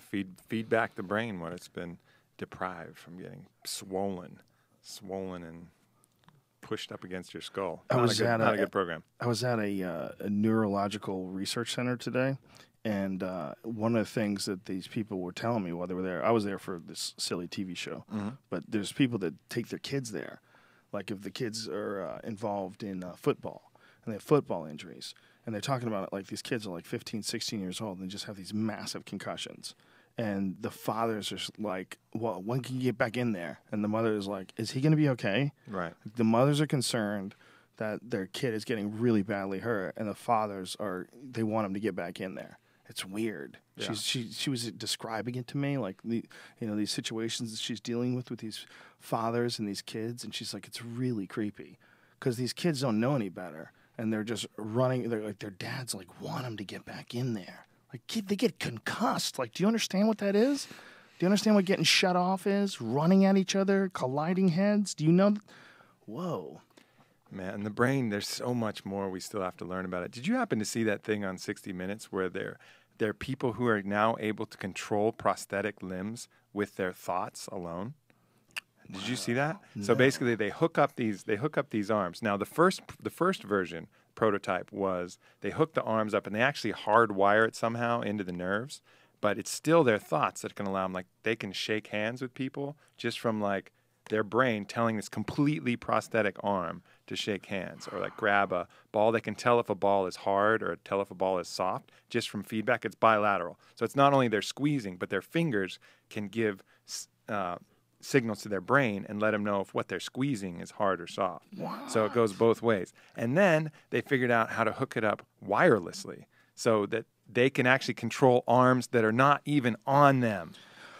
feed back the brain when it's been deprived from getting swollen and pushed up against your skull. Not a good program. I was at a neurological research center today, and one of the things that these people were telling me while they were there, I was there for this silly TV show, but there's people that take their kids there. Like if the kids are involved in football and they have football injuries, and they're talking about it like these kids are like 15, 16 years old and they just have these massive concussions. And the fathers are like, well, when can you get back in there? And the mother is like, is he going to be okay? Right. The mothers are concerned that their kid is getting really badly hurt, and the fathers they want him to get back in there. It's weird. Yeah. She was describing it to me, like these situations that she's dealing with these fathers and these kids, and she's like, it's really creepy because these kids don't know any better, and they're just running. They're like, their dads like want them to get back in there. Like, kid, they get concussed. Like, do you understand what that is? Do you understand what getting shut off is? Running at each other, colliding heads. Do you know? Whoa. Man, the brain, there's so much more we still have to learn about it. Did you happen to see that thing on 60 Minutes where there are people who are now able to control prosthetic limbs with their thoughts alone? Did you see that? No. So basically they hook up these arms. Now the first version prototype was they hook the arms up and they actually hardwire it somehow into the nerves, but it's still their thoughts that can allow them, like they can shake hands with people just from like their brain telling this completely prosthetic arm to shake hands, or like grab a ball. They can tell if a ball is hard or tell if a ball is soft just from feedback. It's bilateral. So it's not only they're squeezing, but their fingers can give signals to their brain and let them know if what they're squeezing is hard or soft. Wow. So it goes both ways. And then they figured out how to hook it up wirelessly so that they can actually control arms that are not even on them.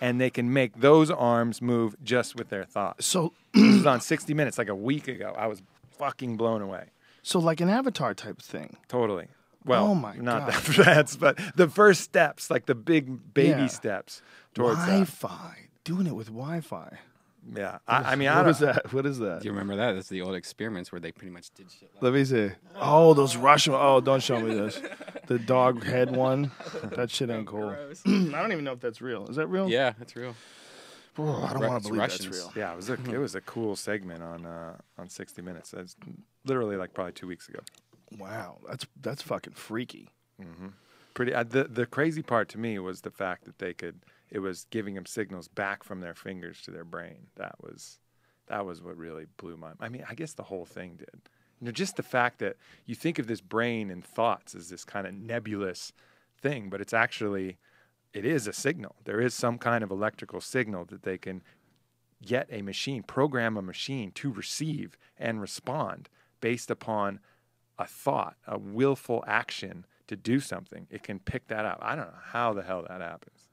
And they can make those arms move just with their thoughts. So this was on 60 Minutes like a week ago. I was fucking blown away. So like an Avatar type thing. Totally. Well, Oh my not God. that's, but the first steps, like the big baby Yeah. steps towards that. Wi-Fi. Doing it with Wi-Fi. Yeah. I mean, I What don't. is that? What is that? Do you remember that? That's the old experiments where they pretty much did shit like Let me see. Oh, those Russian. Oh, don't show me this. The dog head one. That shit ain't cool. gross. I don't even know if that's real. Is that real? Yeah, that's real. Oh, I don't Ru- want it's to believe Russians. that's real. Yeah, it was a cool segment on 60 Minutes. That's literally like probably 2 weeks ago. Wow, that's fucking freaky. Pretty. The crazy part to me was the fact that it was giving them signals back from their fingers to their brain. That was what really blew my. I mean, I guess the whole thing did. You know, just the fact that you think of this brain and thoughts as this kind of nebulous thing, but it is a signal. There is some kind of electrical signal that they can get program a machine to receive and respond based upon a thought, a willful action to do something. It can pick that up. I don't know how the hell that happens.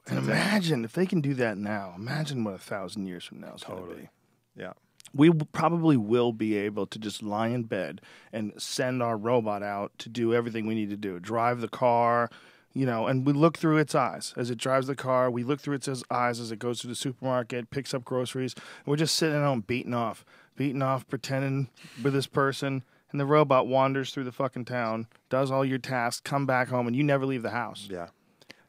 And imagine if they can do that now. Imagine what 1,000 years from now is going to be. Yeah. We probably will be able to just lie in bed and send our robot out to do everything we need to do. Drive the car, and we look through its eyes. As it drives the car, we look through its eyes as it goes to the supermarket, picks up groceries. And we're just sitting at home beating off, pretending we're this person. And the robot wanders through the fucking town, does all your tasks, come back home, and you never leave the house. Yeah.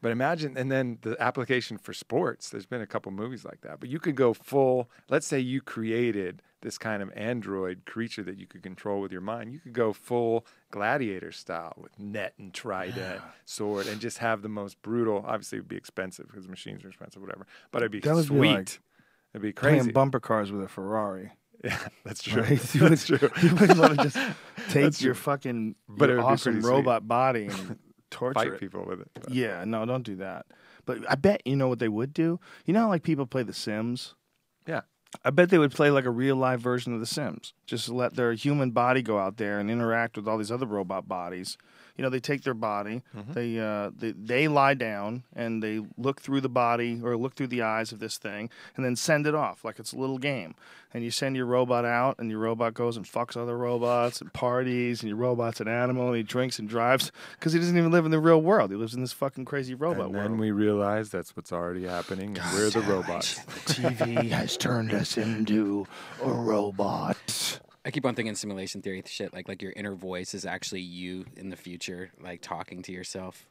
But imagine, and then the application for sports, there's been a couple movies like that, but you could go full, let's say you created this kind of android creature that you could control with your mind. You could go full gladiator style with net and trident, sword, and just have the most brutal, obviously it would be expensive because machines are expensive, whatever, but it'd be That would be sweet. like It'd be Playing crazy. bumper cars with a Ferrari. Yeah, that's true. Right? That's true. You wouldn't want to just take That's your true. fucking But your it would be awesome pretty sweet. robot body and torture Fight it. people with it. But- Yeah, no, don't do that. But I bet you know what they would do? You know how like people play The Sims? Yeah. I bet they would play like a real live version of The Sims. Just let their human body go out there and interact with all these other robot bodies they take their body, they lie down and they look through the body or look through the eyes of this thing and then send it off like it's a little game. And you send your robot out, and your robot goes and fucks other robots and parties, and your robot's an animal, and he drinks and drives because he doesn't even live in the real world. He lives in this fucking crazy robot and world. then we realize that's what's already happening, and we're the robots. The TV has turned us into a robot. I keep on thinking simulation theory shit, like your inner voice is actually you in the future, like talking to yourself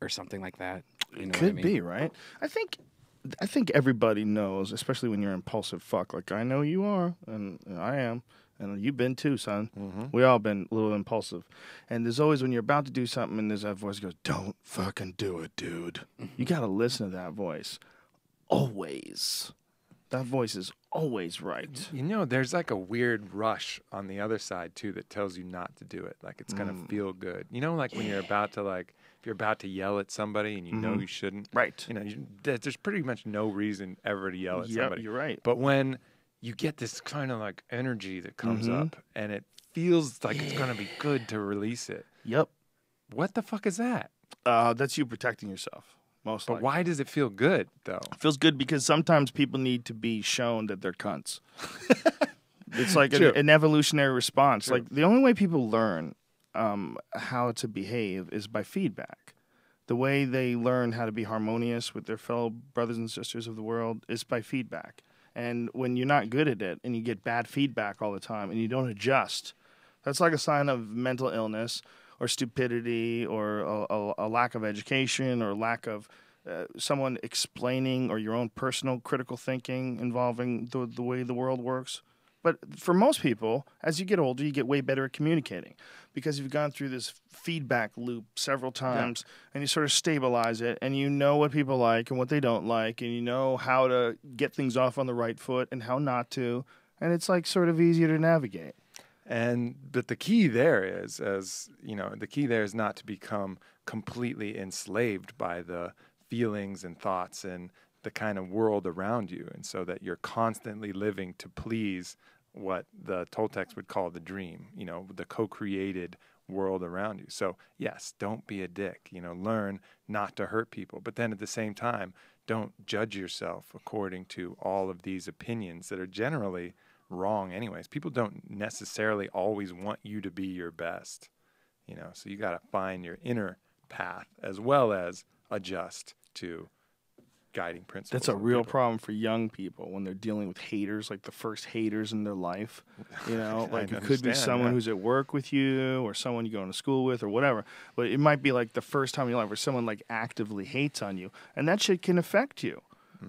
or something like that. You know Could what I mean? be, right? I think everybody knows, especially when you're impulsive fuck. Like, I know you are, and I am, and you've been too, son. We all been a little impulsive. And there's always, when you're about to do something, and there's that voice that goes, don't fucking do it, dude. You got to listen to that voice. Always. That voice is always right. You know, there's like a weird rush on the other side, too, that tells you not to do it. Like, it's going to feel good. You know, like when you're about to, like, if you're about to yell at somebody and you know you shouldn't. Right. You know, there's pretty much no reason ever to yell at somebody. You're right. But when you get this kind of like energy that comes up and it feels like it's going to be good to release it. Yep. What the fuck is that? That's you protecting yourself, most But likely. why does it feel good, though? It feels good because sometimes people need to be shown that they're cunts. It's like True. an evolutionary response. True. Like, the only way people learn how to behave is by feedback. The way they learn how to be harmonious with their fellow brothers and sisters of the world is by feedback. And when you're not good at it and you get bad feedback all the time and you don't adjust, that's like a sign of mental illness or stupidity or a lack of education or lack of someone explaining or your own personal critical thinking involving the way the world works. But for most people, as you get older, you get way better at communicating because you've gone through this feedback loop several times and you sort of stabilize it and you know what people like and what they don't like and you know how to get things off on the right foot and how not to. And it's like sort of easier to navigate. But the key there is, the key there is not to become completely enslaved by the feelings and thoughts and the kind of world around you, and so that you're constantly living to please what the Toltecs would call the dream, the co-created world around you. So yes, don't be a dick, learn not to hurt people, but then at the same time, don't judge yourself according to all of these opinions that are generally wrong anyways. People don't necessarily always want you to be your best, so you got to find your inner path as well as adjust to guiding principles. That's a real problem for young people when they're dealing with haters, like the first haters in their life. Like it could be someone who's at work with you or someone you go to school with or whatever. But it might be like the first time in your life where someone like actively hates on you, and that shit can affect you.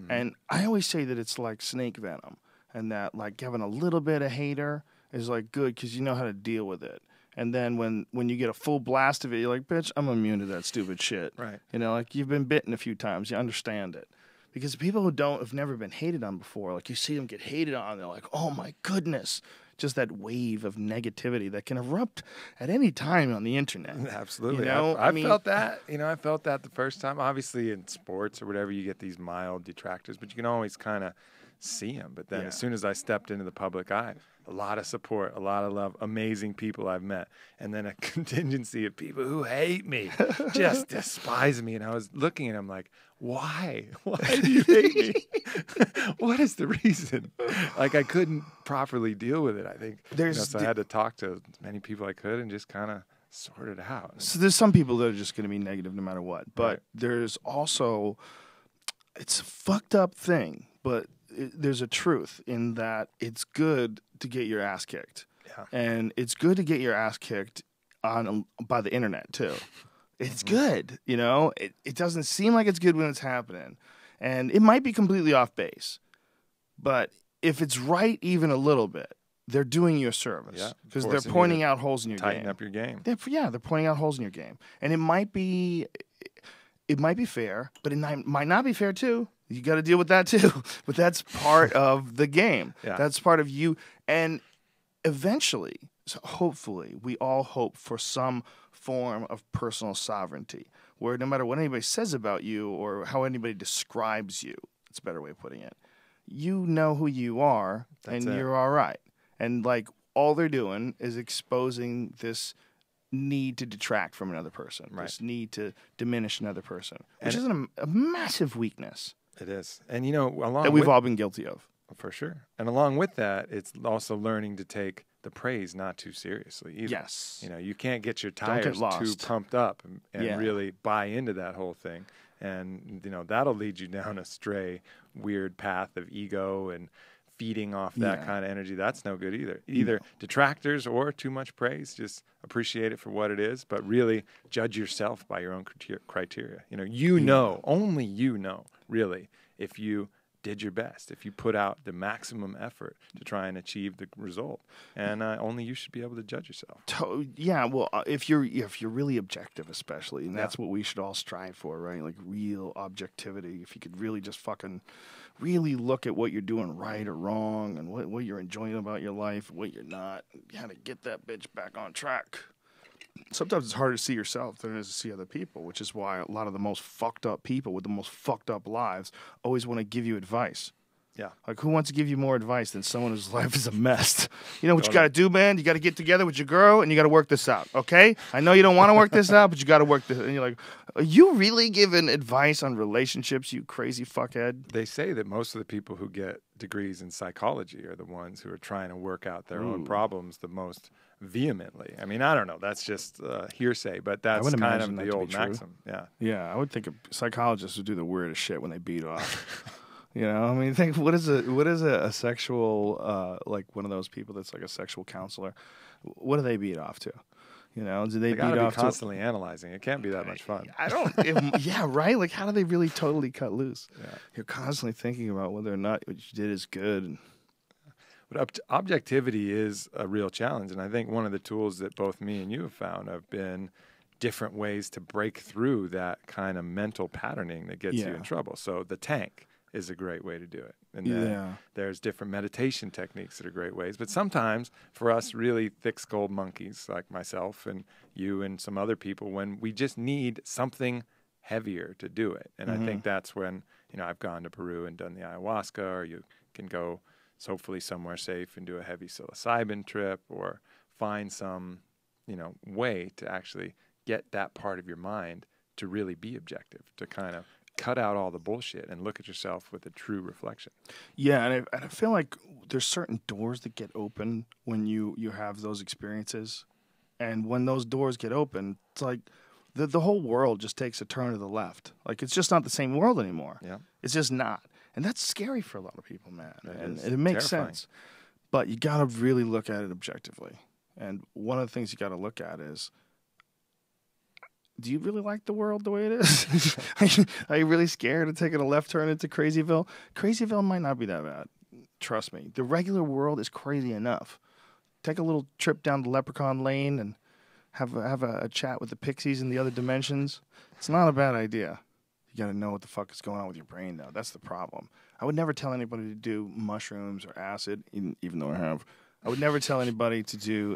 And I always say that it's like snake venom, and that like having a little bit of hater is like good because you know how to deal with it. And then when you get a full blast of it, you're like, bitch, I'm immune to that stupid shit. Right. Like you've been bitten a few times. You understand it. Because people who have never been hated on before, like you see them get hated on, they're like, oh my goodness. Just that wave of negativity that can erupt at any time on the internet. Absolutely. I felt that. I felt that the first time. Obviously in sports or whatever, you get these mild detractors, but you can always kind of see them. But then as soon as I stepped into the public eye, a lot of support, a lot of love, amazing people I've met, and then a contingency of people who hate me, just despise me. And I was looking at them like, why? Why do you hate me? What is the reason? Like I couldn't properly deal with it, I think. So I had to talk to as many people I could and just kind of sort it out. So there's some people that are just going to be negative no matter what. But there's also, it's a fucked up thing, but there's a truth in that it's good to get your ass kicked. Yeah. And it's good to get your ass kicked by the internet too. It's good, It doesn't seem like it's good when it's happening. And it might be completely off base. But if it's right even a little bit, they're doing you a service. Because they're pointing out holes in your game. Tighten up your game. They're pointing out holes in your game. And it might be fair, but it might not be fair too. You got to deal with that too. But that's part of the game. Yeah. That's part of you. And eventually, so hopefully, we all hope for some form of personal sovereignty where no matter what anybody says about you or how anybody describes you, it's a better way of putting it, you know who you are and you're all right. And like all they're doing is exposing this need to detract from another person, Right. this need to diminish another person, which is a massive weakness It is. And, you know, along that we've with, all been guilty of. for sure. And along with that, it's also learning to take the praise not too seriously either. Yes. You know, you can't get your Don't get tires too lost. pumped up and Yeah. really buy into that whole thing. And, you know, that'll lead you down a stray, weird path of ego and feeding off that Yeah. kind of energy. That's no good either. Either detractors or too much praise. Just appreciate it for what it is, but really judge yourself by your own criteria. You know, only you know, really, if you did your best, if you put out the maximum effort to try and achieve the result, and only you should be able to judge yourself. Yeah, well, if you're really objective, especially, and that's what we should all strive for, right? Like real objectivity. If you could really just fucking really look at what you're doing right or wrong, and what you're enjoying about your life, what you're not, you how to get that bitch back on track. Sometimes it's harder to see yourself than it is to see other people, which is why a lot of the most fucked up people with the most fucked up lives always want to give you advice. Yeah. Like, who wants to give you more advice than someone whose life is a mess? You know what you got to do, man? You got to get together with your girl, and you got to work this out, okay? I know you don't want to work this out, but you got to work this. And you're like, are you really giving advice on relationships, you crazy fuckhead? They say that most of the people who get degrees in psychology are the ones who are trying to work out their own problems the most vehemently. I mean, I don't know. That's just hearsay, but that's would kind imagine of that the to be old true. maxim. Yeah. Yeah, I would think psychologists would do the weirdest shit when they beat off. You know, I mean, think what is a sexual like one of those people that's like a sexual counselor? What do they beat off to? You know, do they They beat got to off be constantly analyzing. It can't be that much fun. I don't. Yeah, right. Like, how do they really totally cut loose? Yeah. You're constantly thinking about whether or not what you did is good. But objectivity is a real challenge, and I think one of the tools that both me and you have found have been different ways to break through that kind of mental patterning that gets you in trouble. So the tank is a great way to do it. And then there's different meditation techniques that are great ways. But sometimes for us really thick-skulled monkeys like myself and you and some other people, when we just need something heavier to do it. And I think that's when, you know, I've gone to Peru and done the ayahuasca, or you can go hopefully somewhere safe and do a heavy psilocybin trip, or find some, you know, way to actually get that part of your mind to really be objective, to kind of cut out all the bullshit and look at yourself with a true reflection. Yeah, and I feel like there's certain doors that get open when you have those experiences. And when those doors get open, it's like the whole world just takes a turn to the left. Like, it's just not the same world anymore. Yeah. It's just not. And that's scary for a lot of people, man. And is it makes terrifying. sense. But you got to really look at it objectively. And one of the things you got to look at is, do you really like the world the way it is? Are you really scared of taking a left turn into Crazyville? Crazyville might not be that bad. Trust me. The regular world is crazy enough. Take a little trip down the Leprechaun Lane and have a chat with the pixies in the other dimensions. It's not a bad idea. You got to know what the fuck is going on with your brain, though. That's the problem. I would never tell anybody to do mushrooms or acid, even though I have. I would never tell anybody to do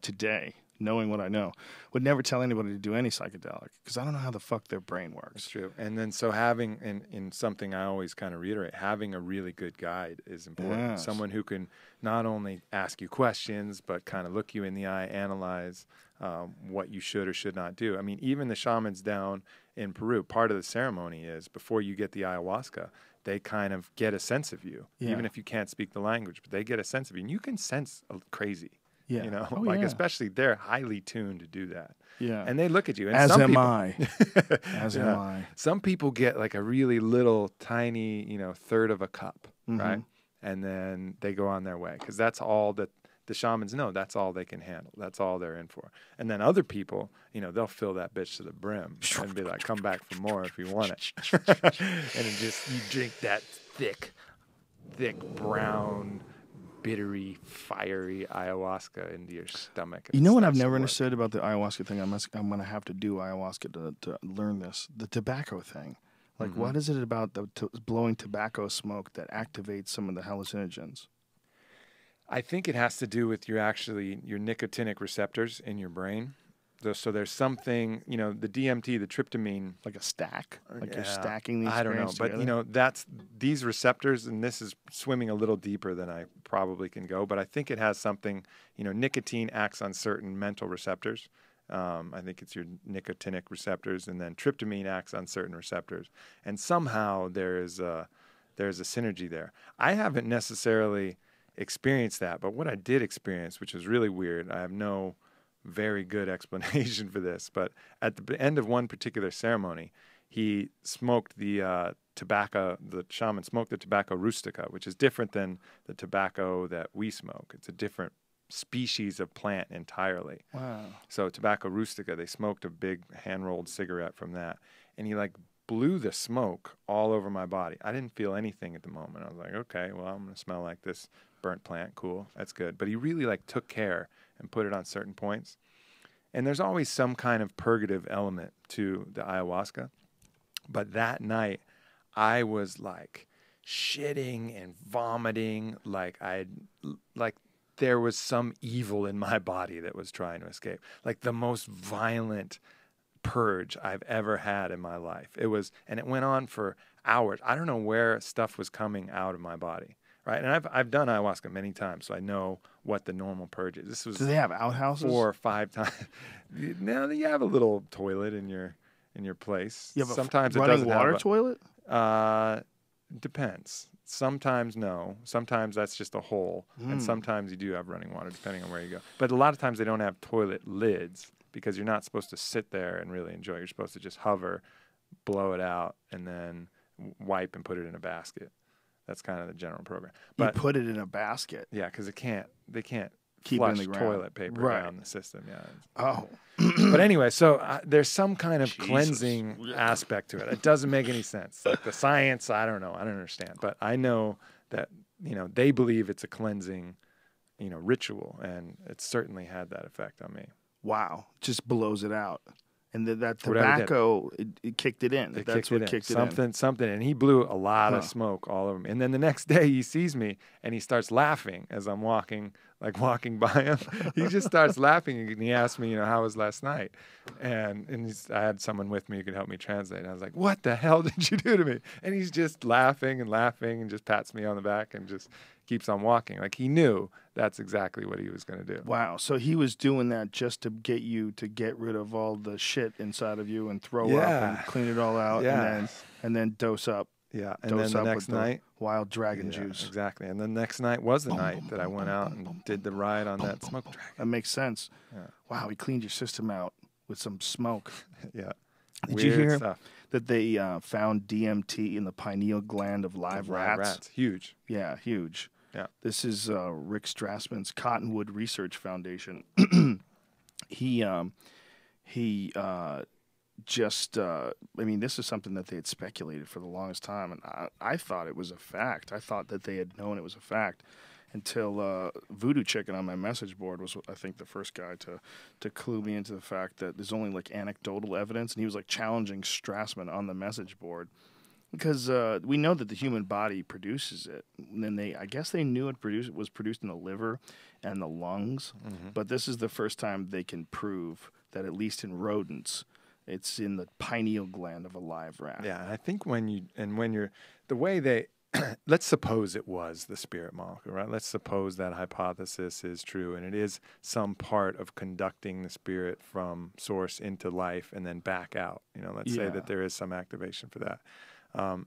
today, knowing what I know, would never tell anybody to do any psychedelic, because I don't know how the fuck their brain works. It's true. And then so having, in something I always kind of reiterate, having a really good guide is important. Yes. Someone who can not only ask you questions, but kind of look you in the eye, analyze what you should or should not do. I mean, even the shamans down in Peru, part of the ceremony is before you get the ayahuasca, they kind of get a sense of you, even if you can't speak the language, but they get a sense of you. And you can sense crazy. Yeah. You know, Oh, yeah. especially they're highly tuned to do that. Yeah. And they look at you. And As some am people, I. As am I. Some people get like a really little, tiny, third of a cup, Mm-hmm. right? And then they go on their way because that's all that the shamans know. That's all they can handle. That's all they're in for. And then other people, they'll fill that bitch to the brim and be like, come back for more if you want it. And it just, you drink that thick, brown, bittery, fiery ayahuasca into your stomach. You know what I've never understood about the ayahuasca thing? I'm going to have to do ayahuasca to learn this. The tobacco thing. Like, what is it about the blowing tobacco smoke that activates some of the hallucinogens? I think it has to do with your nicotinic receptors in your brain. So there's something, the DMT, the tryptamine. Like a stack? Like you're stacking these I don't know. together? But, that's these receptors, and this is swimming a little deeper than I probably can go, but I think it has something, nicotine acts on certain mental receptors, I think it's your nicotinic receptors, and then tryptamine acts on certain receptors. And somehow there's a synergy there. I haven't necessarily experienced that, but what I did experience, which was really weird, I have no very good explanation for this, but at the end of one particular ceremony, he smoked the tobacco, the shaman smoked the tobacco rustica, which is different than the tobacco that we smoke. It's a different species of plant entirely. Wow. So tobacco rustica, they smoked a big hand-rolled cigarette from that, and he like blew the smoke all over my body. I didn't feel anything at the moment. I was like, okay, well, I'm going to smell like this burnt plant. Cool. That's good. But he really like took care and put it on certain points. And there's always some kind of purgative element to the ayahuasca. But that night, I was like shitting and vomiting, like there was some evil in my body that was trying to escape. Like the most violent purge I've ever had in my life. And it went on for hours. I don't know where stuff was coming out of my body, right? And I've done ayahuasca many times, so I know what the normal purge is. This was Do they have outhouses? 4 or 5 times. Now you have a little toilet in your place. You have Sometimes a it running doesn't water have toilet? Depends. Sometimes no. Sometimes that's just a hole. And sometimes you do have running water, depending on where you go. But a lot of times they don't have toilet lids because you're not supposed to sit there and really enjoy it. You're supposed to just hover, blow it out, and then wipe and put it in a basket. That's kind of the general program. But You put it in a basket. yeah, because they can't Keep it in flush the ground. toilet paper Right. down the system. Yeah. Oh. But anyway, so there's some kind of Jesus. cleansing aspect to it. It doesn't make any sense. Like the science, I don't know. I don't understand. But I know that, they believe it's a cleansing, ritual. And it certainly had that effect on me. Wow. Just blows it out. And that Whatever it did. tobacco, it kicked it in. It That's what kicked it in. Something. And he blew a lot of smoke all over me. And then the next day he sees me and he starts laughing as I'm walking by him. He just starts laughing and he asks me, how was last night? And I had someone with me who could help me translate. And I was like, what the hell did you do to me? And he's just laughing and just pats me on the back and just keeps on walking. Like he knew that's exactly what he was going to do. Wow. So he was doing that just to get you to get rid of all the shit inside of you and throw up and clean it all out and then dose up. Yeah. And Dose then up the with next night. wild dragon Yeah, juice. exactly. And the next night was the night that I went out and did the ride on that smoke dragon. That makes sense. Yeah. Wow, he cleaned your system out with some smoke. Yeah. Did you hear stuff. that they found DMT in the pineal gland of live rats? Huge. Yeah, huge. Yeah. This is Rick Strassman's Cottonwood Research Foundation. He this is something that they had speculated for the longest time, and I thought it was a fact. I thought that they had known it was a fact until Voodoo Chicken on my message board was, I think, the first guy to clue me into the fact that there's only like anecdotal evidence, and he was like challenging Strassman on the message board because we know that the human body produces it. And then I guess they knew it was produced in the liver and the lungs, but this is the first time they can prove that at least in rodents, it's in the pineal gland of a live rat. Yeah, and I think the way they, let's suppose it was the spirit molecule, right? Let's suppose that hypothesis is true, and it is some part of conducting the spirit from source into life and then back out. Let's say that there is some activation for that.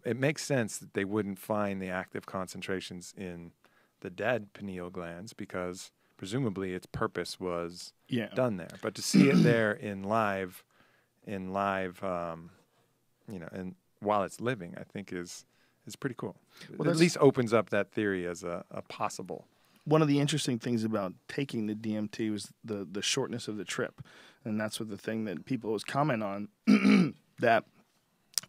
It makes sense that they wouldn't find the active concentrations in the dead pineal glands because presumably its purpose was done there. But to see it there in live, and while it's living, I think is pretty cool. Well, it at least opens up that theory as a possible. One of the interesting things about taking the DMT was the shortness of the trip, and that's what the thing that people always comment on that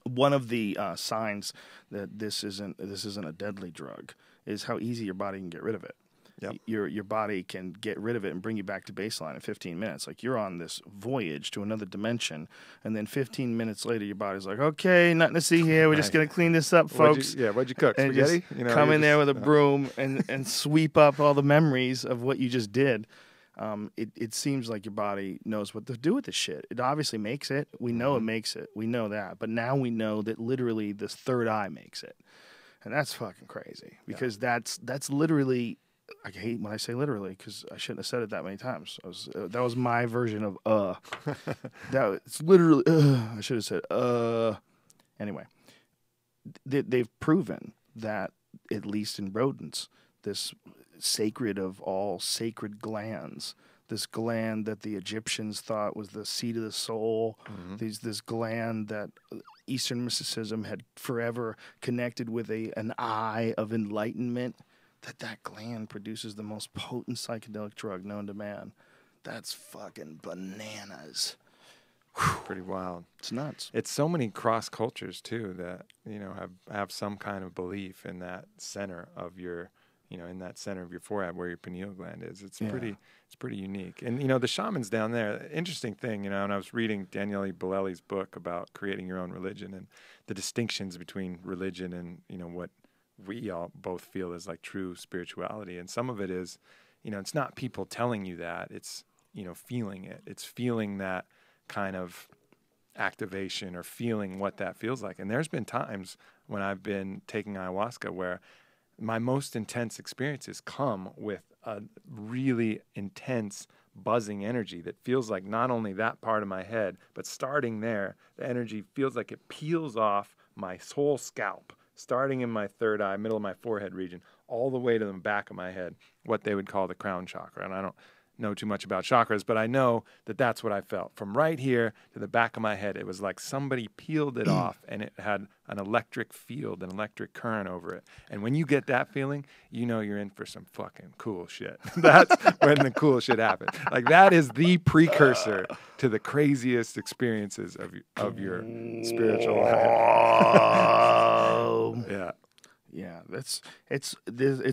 one of the signs that this isn't a deadly drug is how easy your body can get rid of it. Yep. Your body can get rid of it and bring you back to baseline in 15 minutes. Like you're on this voyage to another dimension, and then 15 minutes later, your body's like, okay, nothing to see here. We're just going to clean this up, folks. What'd you cook? And Spaghetti? Just come in there with a broom and sweep up all the memories of what you just did. It seems like your body knows what to do with this shit. It obviously makes it. We know it makes it. We know that. But now we know that literally this third eye makes it. And that's fucking crazy because that's literally I hate when I say literally because I shouldn't have said it that many times. That was my version of it's literally I should have said Anyway, they've proven that, at least in rodents, this sacred of all sacred glands, this gland that the Egyptians thought was the seat of the soul, this gland that Eastern mysticism had forever connected with an eye of enlightenment, that gland produces the most potent psychedelic drug known to man. That's fucking bananas. Pretty wild. It's nuts. It's so many cross cultures too that, you know, have some kind of belief in that center of your, you know, in that center of your forehead where your pineal gland is. It's pretty unique. And, you know, the shamans down there, interesting thing, you know, and I was reading Daniele Bolelli's book about creating your own religion and the distinctions between religion and, you know, what we all both feel is like true spirituality. And some of it is, you know, it's not people telling you that, it's, you know, feeling it. It's feeling that kind of activation or feeling what that feels like. And there's been times when I've been taking ayahuasca where my most intense experiences come with a really intense buzzing energy that feels like not only that part of my head, but starting there, the energy feels like it peels off my whole scalp, starting in my third eye, middle of my forehead region, all the way to the back of my head, what they would call the crown chakra. And I don't know too much about chakras, but I know that that's what I felt. From right here to the back of my head, it was like somebody peeled it off and it had an electric field, an electric current over it. And when you get that feeling, you know you're in for some fucking cool shit. That's when the cool shit happens. Like that is the precursor to the craziest experiences of your spiritual life. Yeah. Yeah, it's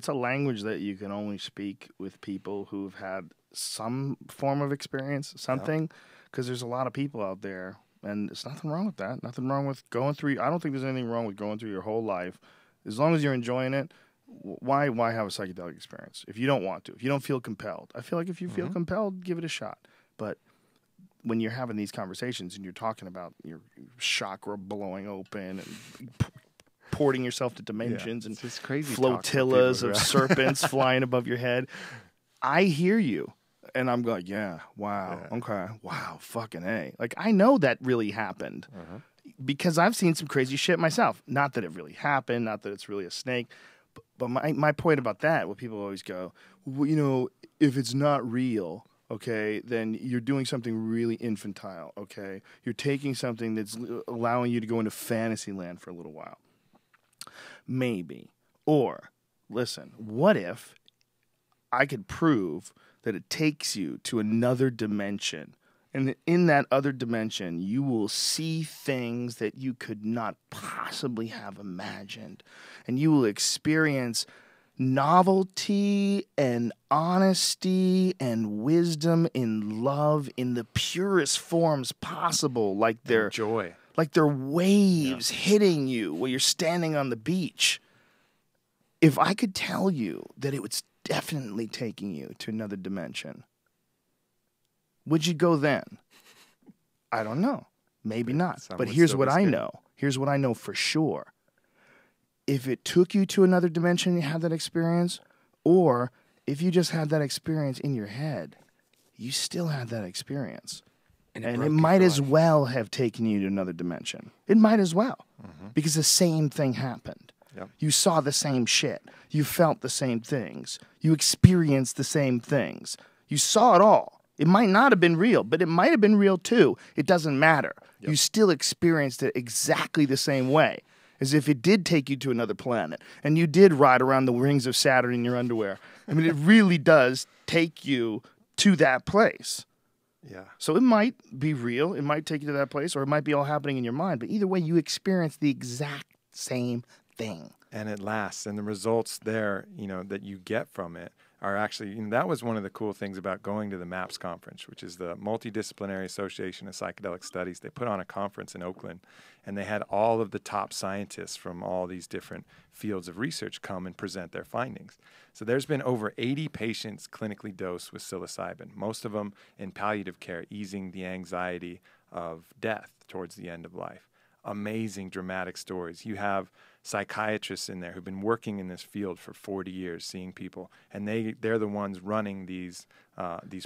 a language that you can only speak with people who've had some form of experience, something, because there's a lot of people out there, and there's nothing wrong with that. Nothing wrong with going through. I don't think there's anything wrong with going through your whole life, as long as you're enjoying it. Why have a psychedelic experience if you don't want to? If you don't feel compelled, I feel like if you feel compelled, give it a shot. But when you're having these conversations and you're talking about your chakra blowing open and porting yourself to dimensions and just crazy flotillas of serpents flying above your head, I hear you. And I'm like, yeah, wow, okay, wow, fucking A. Like, I know that really happened because I've seen some crazy shit myself. Not that it really happened, not that it's really a snake. But my point about that, what people always go, well, you know, if it's not real, okay, then you're doing something really infantile, okay? You're taking something that's allowing you to go into fantasy land for a little while. Maybe. Or, listen, what if I could prove that it takes you to another dimension, and in that other dimension you will see things that you could not possibly have imagined, and you will experience novelty and honesty and wisdom in love in the purest forms possible, like they're joy. Like they're waves hitting you while you're standing on the beach. If I could tell you that it was definitely taking you to another dimension, would you go then? I don't know. Maybe not. But here's what I know. Here's what I know for sure. If it took you to another dimension and you had that experience, or if you just had that experience in your head, you still had that experience. And it might as well have taken you to another dimension. It might as well. Because the same thing happened. Yep. You saw the same shit. You felt the same things. You experienced the same things. You saw it all. It might not have been real, but it might have been real too. It doesn't matter. Yep. You still experienced it exactly the same way, as if it did take you to another planet, and you did ride around the rings of Saturn in your underwear. I mean, it really does take you to that place. Yeah. So it might be real. It might take you to that place, or it might be all happening in your mind. But either way, you experience the exact same thing. And it lasts. And the results there, you know, that you get from it are actually, you know, that was one of the cool things about going to the MAPS conference, which is the Multidisciplinary Association of Psychedelic Studies. They put on a conference in Oakland, and they had all of the top scientists from all these different fields of research come and present their findings. So there's been over 80 patients clinically dosed with psilocybin, most of them in palliative care, easing the anxiety of death towards the end of life. amazing dramatic stories. You have psychiatrists in there who've been working in this field for 40 years, seeing people, and they're the ones running these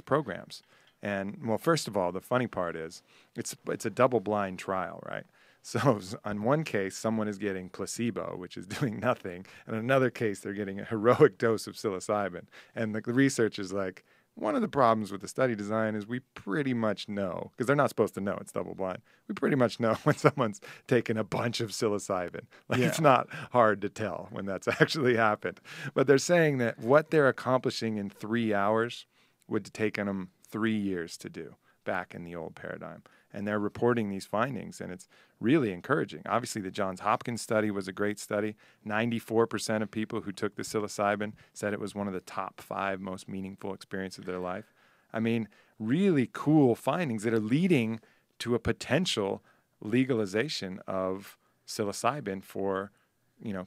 programs. And well, first of all, the funny part is it's a double-blind trial, right? So on one case, someone is getting placebo, which is doing nothing, and in another case, they're getting a heroic dose of psilocybin. And the research is like, one of the problems with the study design is we pretty much know, because they're not supposed to know, it's double blind. We pretty much know when someone's taken a bunch of psilocybin. Like It's not hard to tell when that's actually happened. But they're saying that what they're accomplishing in 3 hours would have taken them 3 years to do back in the old paradigm. And they're reporting these findings, and it's really encouraging. Obviously, the Johns Hopkins study was a great study. 94% of people who took the psilocybin said it was one of the top 5 most meaningful experiences of their life. I mean, really cool findings that are leading to a potential legalization of psilocybin for,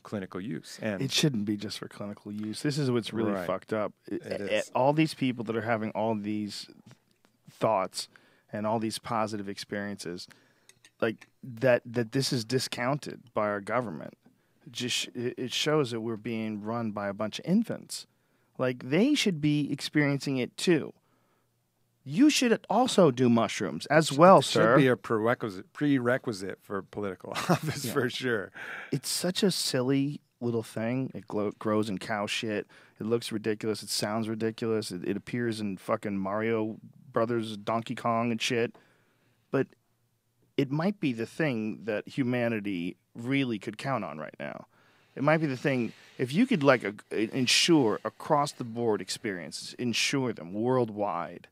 clinical use. And it shouldn't be just for clinical use. This is what's really fucked up. It is. All these people that are having all these thoughts and all these positive experiences, like that this is discounted by our government. It shows that we're being run by a bunch of infants. Like, they should be experiencing it too. You should also do mushrooms as well, sir. Should be a prerequisite for political office for sure. It's such a silly little thing. It grows in cow shit. It looks ridiculous. It sounds ridiculous. It appears in fucking Mario Brothers, Donkey Kong and shit. But it might be the thing that humanity really could count on right now. It might be the thing, if you could ensure across the board experiences, ensure them worldwide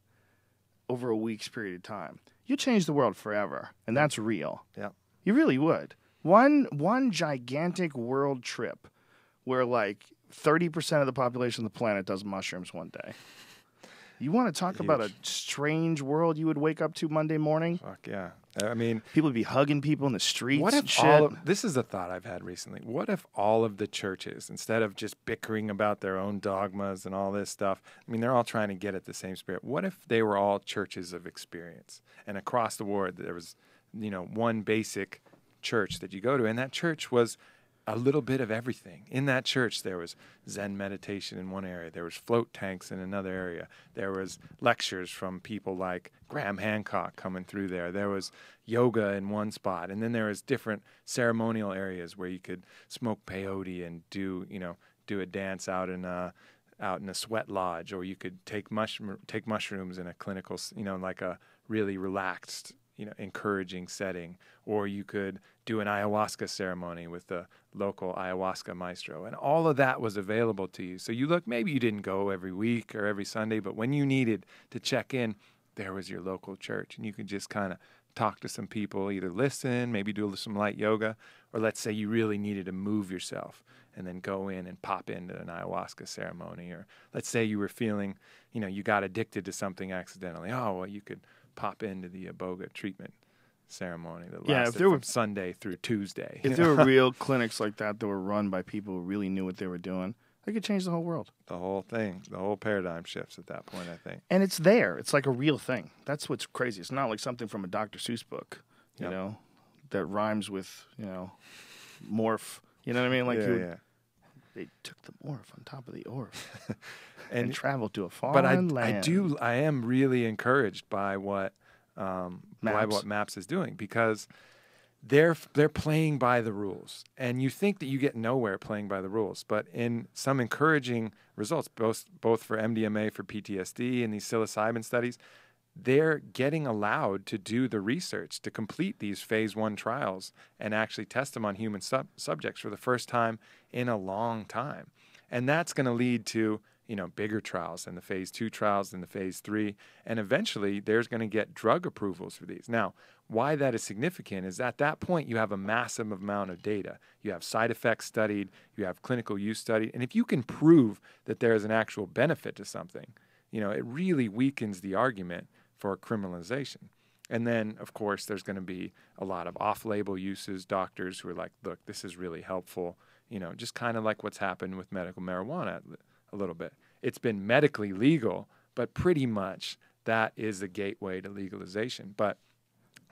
over a week's period of time, you change the world forever. And that's real. Yeah. You really would. One gigantic world trip where 30% of the population of the planet does mushrooms one day. You want to talk about a strange world you would wake up to Monday morning? Fuck yeah. I mean, people would be hugging people in the streets. What if and shit. This is a thought I've had recently. What if all of the churches, instead of just bickering about their own dogmas and all this stuff, I mean, they're all trying to get at the same spirit. What if they were all churches of experience, and across the board there was, one basic church that you go to, and that church was a little bit of everything. In that church, there was Zen meditation in one area. There was float tanks in another area. There was lectures from people like Graham Hancock coming through there. There was yoga in one spot. And then there was different ceremonial areas where you could smoke peyote and do a dance out in a sweat lodge, or you could take mushrooms in a clinical, like a really relaxed, encouraging setting, or you could do an ayahuasca ceremony with the local ayahuasca maestro. And all of that was available to you. So maybe you didn't go every week or every Sunday, but when you needed to check in, there was your local church. And you could just kind of talk to some people, either listen, maybe do some light yoga, or let's say you really needed to move yourself and then go in and pop into an ayahuasca ceremony. Or let's say you were feeling, you got addicted to something accidentally. Oh, well, you could pop into the iboga treatment ceremony that lasted from Sunday through Tuesday. If there were real clinics like that were run by people who really knew what they were doing, they could change the whole world. The whole thing, the whole paradigm shifts at that point, I think. And it's there. It's like a real thing. That's what's crazy. It's not like something from a Dr. Seuss book, you know, that rhymes with, morph. You know what I mean? They took the morph on top of the orph and traveled to a foreign land. I am really encouraged by what MAPS is doing, because they're playing by the rules. And you think that you get nowhere playing by the rules, but in some encouraging results, both for MDMA, for PTSD, and these psilocybin studies, they're getting allowed to do the research to complete these phase 1 trials and actually test them on human subjects for the first time in a long time. And that's going to lead to bigger trials and the phase 2 trials and the phase 3. And eventually there's going to get drug approvals for these. Now, why that is significant is at that point you have a massive amount of data. You have side effects studied, you have clinical use studied. And if you can prove that there is an actual benefit to something, it really weakens the argument for criminalization. And then, of course, there's going to be a lot of off-label uses, doctors who are like, look, this is really helpful, just kind of like what's happened with medical marijuana a little bit. It's been medically legal, but pretty much that is the gateway to legalization. But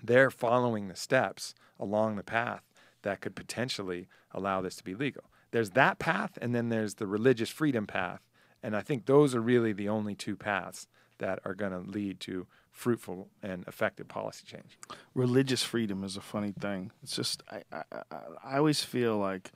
they're following the steps along the path that could potentially allow this to be legal. There's that path, and then there's the religious freedom path. And I think those are really the only two paths that are going to lead to fruitful and effective policy change. Religious freedom is a funny thing. It's just, I always feel like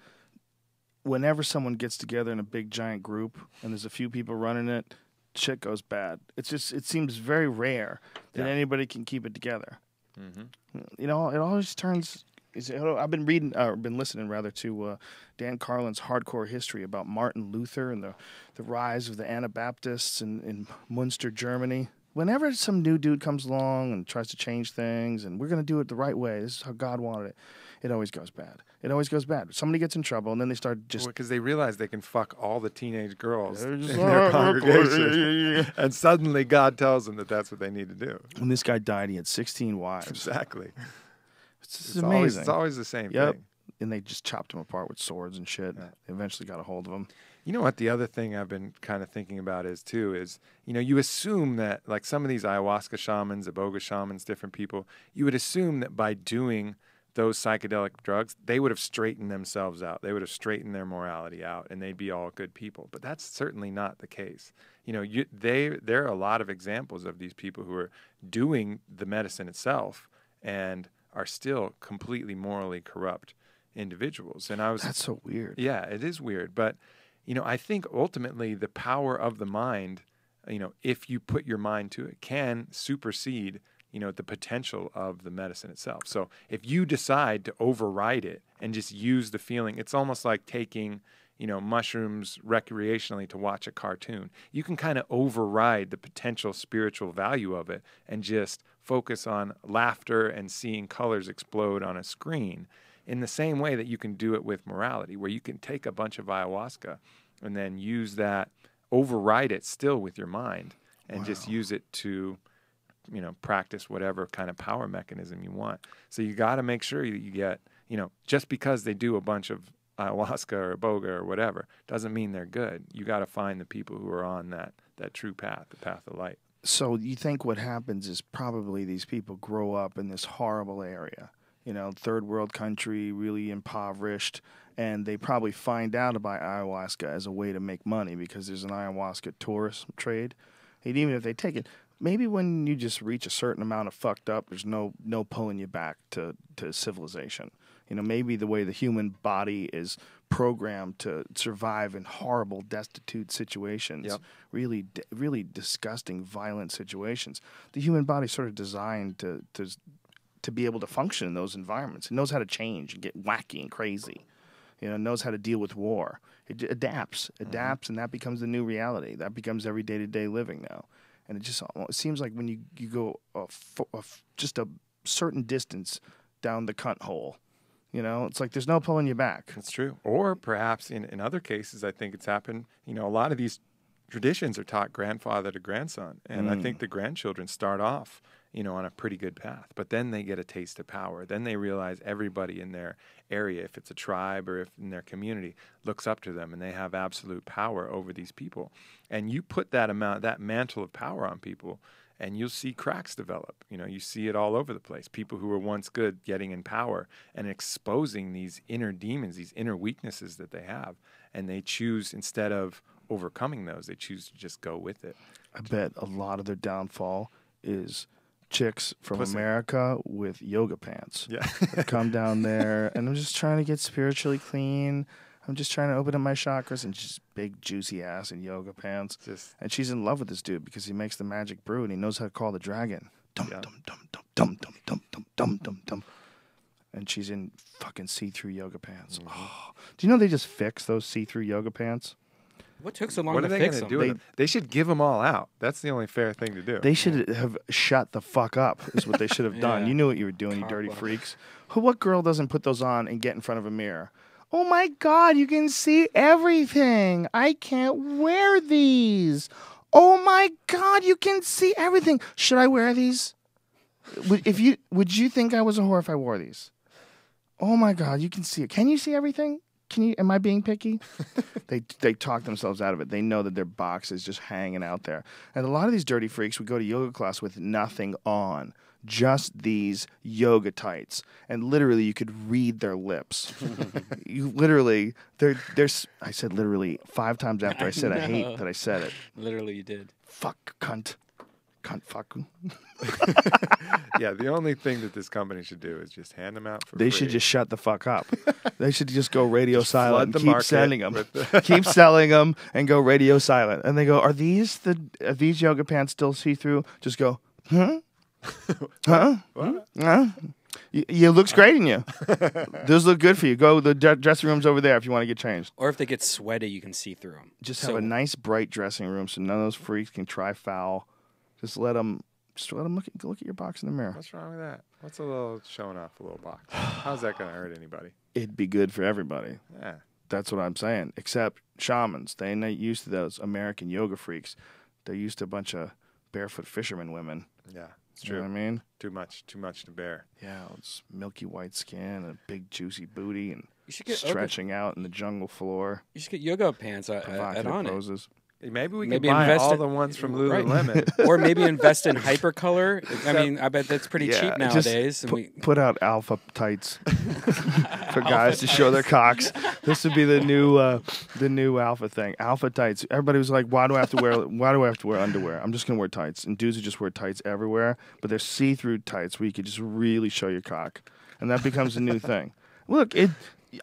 whenever someone gets together in a big giant group and there's a few people running it, shit goes bad. It's just, it seems very rare that anybody can keep it together. Mm-hmm. You know, it always turns. I've been reading, or been listening rather, to Dan Carlin's Hardcore History about Martin Luther and the rise of the Anabaptists in Munster, Germany. Whenever some new dude comes along and tries to change things, and we're going to do it the right way, this is how God wanted it, it always goes bad. It always goes bad. Somebody gets in trouble, and then they start just... Because they realize they can fuck all the teenage girls in their congregation. And suddenly God tells them that that's what they need to do. When this guy died, he had 16 wives. Exactly. It's amazing. It's always the same thing. And they just chopped him apart with swords and shit. Yeah. They eventually got a hold of him. You know what the other thing I've been kind of thinking about is, you know, you assume that, like some of these ayahuasca shamans, iboga shamans, different people, you would assume that by doing those psychedelic drugs, they would have straightened themselves out. They would have straightened their morality out, and they'd be all good people. But that's certainly not the case. You know, there are a lot of examples of these people who are doing the medicine itself and are still completely morally corrupt individuals. And that's so weird. Yeah, it is weird. But, you know, I think ultimately the power of the mind, you know, if you put your mind to it, can supersede, you know, the potential of the medicine itself. So if you decide to override it and just use the feeling, it's almost like taking, you know, mushrooms recreationally to watch a cartoon. You can kind of override the potential spiritual value of it and just focus on laughter and seeing colors explode on a screen, in the same way that you can do it with morality, where you can take a bunch of ayahuasca and then use that, override it still with your mind, and just use it to, you know, practice whatever kind of power mechanism you want. So you got to make sure that you get, you know, just because they do a bunch of ayahuasca or iboga or whatever doesn't mean they're good. You got to find the people who are on that true path, the path of light. So you think what happens is probably these people grow up in this horrible area, you know, third world country, really impoverished, and they probably find out about ayahuasca as a way to make money because there's an ayahuasca tourism trade. And even if they take it, maybe when you just reach a certain amount of fucked up, there's no pulling you back to civilization. You know, maybe the way the human body is programmed to survive in horrible, destitute situations, really disgusting, violent situations. The human body's sort of designed to be able to function in those environments. It knows how to change and get wacky and crazy. You know, it knows how to deal with war. It adapts, and that becomes the new reality. That becomes every day-to-day living now. And it seems like when you go just a certain distance down the cunt hole, you know, it's like there's no pulling you back. That's true. Or perhaps in other cases, I think it's happened, you know, a lot of these traditions are taught grandfather to grandson. And I think the grandchildren start off, you know, on a pretty good path. But then they get a taste of power. Then they realize everybody in their area, if it's a tribe or if in their community, looks up to them and they have absolute power over these people. And you put that mantle of power on people, and you'll see cracks develop. You know, you see it all over the place. People who were once good getting in power and exposing these inner demons, these inner weaknesses that they have. And they choose, instead of overcoming those, they choose to just go with it. I bet a lot of their downfall is chicks from America with yoga pants. Yeah. Come down there, and I'm just trying to get spiritually clean. I'm just trying to open up my chakras, and just big juicy ass in yoga pants. And she's in love with this dude because he makes the magic brew and he knows how to call the dragon. Dum dum dum dum dum dum dum dum dum dum dum. And she's in fucking see-through yoga pants. Oh. Do you know they just fixed those see-through yoga pants? What took so long to fix them? What are they going to do with them? They should give them all out. That's the only fair thing to do. They should have shut the fuck up is what they should have done. You knew what you were doing, you dirty freaks. What girl doesn't put those on and get in front of a mirror? Oh my God, you can see everything. I can't wear these. Oh my God, you can see everything. Should I wear these? Would you think I was a whore if I wore these? Oh my God, you can see it. Can you see everything? Am I being picky? They talk themselves out of it. They know that their box is just hanging out there. And a lot of these dirty freaks would go to yoga class with nothing on. just these yoga tights, and literally you could read their lips. You literally, there's. I said literally 5 times after I said I hate that I said it. Literally, you did. Fuck, cunt, fuck. Yeah, the only thing that this company should do is just hand them out for They free. should just shut the fuck up. They should just go radio flood silent the and keep market sending them. with Keep selling them and go radio silent. And they go, are these yoga pants still see-through? Just go, huh? Huh? What? Huh? You looks great in you. Those look good for you. Go, the dressing room's over there if you want to get changed. Or if they get sweaty, you can see through them. Just have a nice bright dressing room so none of those freaks can try foul. Just let them look at your box in the mirror. What's wrong with that? What's a little showing off a little box? How's that going to hurt anybody? It'd be good for everybody. Yeah. That's what I'm saying. Except shamans. They're not used to those American yoga freaks. They're used to a bunch of barefoot fisherman women. Yeah, it's You know true. what I mean? Too much to bear. Yeah, it's milky white skin and a big juicy booty and You should get stretching out in the jungle floor. You should get yoga pants at Provocative On It. poses. Maybe we can Maybe buy invest all in- the ones from Right. Lululemon. Or maybe invest in hypercolor. I mean, I bet that's pretty Yeah, cheap just nowadays. And Put out alpha tights for guys to show their cocks. This would be the new alpha thing. Alpha tights. Everybody was like, "Why do I have to wear underwear? I'm just gonna wear tights." And dudes would just wear tights everywhere, but they're see-through tights where you could just really show your cock, and that becomes a new thing. Look,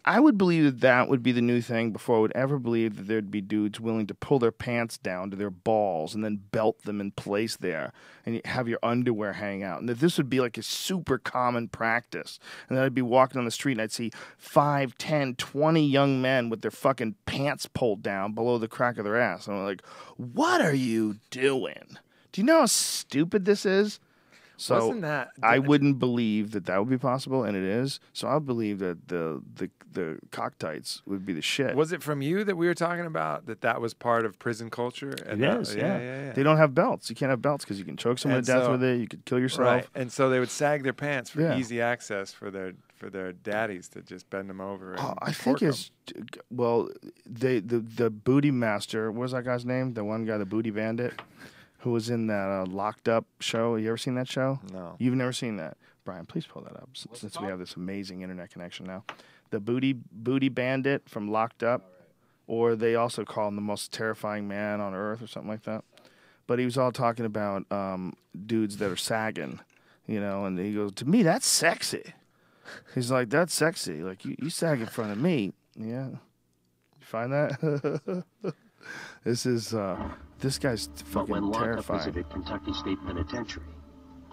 I would believe that would be the new thing before I would ever believe that there'd be dudes willing to pull their pants down to their balls and then belt them in place there and have your underwear hang out. And that this would be like a super common practice. And then I'd be walking on the street and I'd see 5, 10, 20 young men with their fucking pants pulled down below the crack of their ass. And I'm like, what are you doing? Do you know how stupid this is? So Wasn't that- I wouldn't believe that would be possible, and it is. So I believe that the cock tights would be the shit. Was it from you that we were talking about that was part of prison culture? It is, yeah. They don't have belts. You can't have belts because you can choke someone And to death so- with it. You could kill yourself. Right, and so they would sag their pants for Yeah. easy access for their daddies to just bend them over. And I think torque the booty master. What was that guy's name? The one guy, the booty bandit, who was in that Locked Up show. You ever seen that show? No. You've never seen that, Brian? Please pull that up since we have this amazing internet connection now. The booty bandit from Locked Up, or they also call him the most terrifying man on earth, or something like that. But he was all talking about dudes that are sagging, and he goes, to me, that's sexy. He's like, that's sexy. Like, you sag in front of me. Yeah. You find that? This guy's But when fucking Lockup terrifying. visited Kentucky State Penitentiary,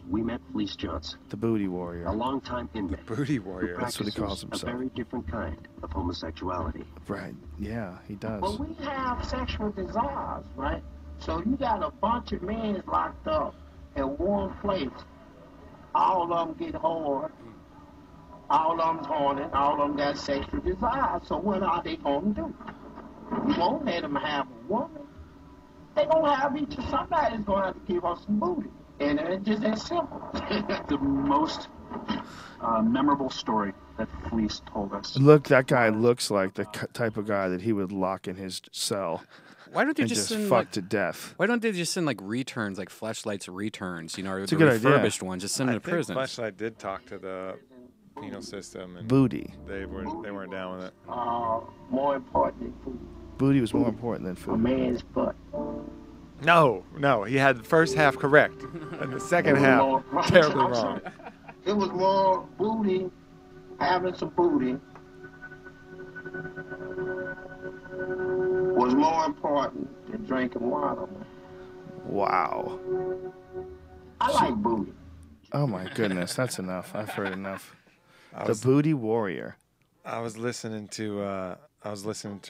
we met Fleece Johnson, The booty warrior. a longtime inmate Booty who warrior. That's what he calls practices himself. a very different kind of homosexuality. Right. Yeah, he does. Well, we have sexual desires, right? So you got a bunch of men locked up in one place. All of them get hard. All of them's horny. All of them got sexual desires. So what are they going to do? You won't let them have a woman. They going to have each. Somebody's going to have to give us some booty. And it's just that simple. The most memorable story that Fleece told us. Look, that guy looks like the type of guy that he would lock in his cell Why don't they and just just send fuck to death. Why don't they just send like returns, like Fleshlight's returns? Or It's a the good idea. refurbished ones. Just send them I to think prison. Fleshlight did talk to the penal system, and Booty. they weren't down with it. More important than food. Booty was more important than A food. man's butt. No, he had the first half correct, and the second half terribly wrong. It was more booty, having some booty, was more important than drinking water. Wow. I like booty. Oh my goodness, that's enough. I've heard enough. I The was, booty warrior. I was listening to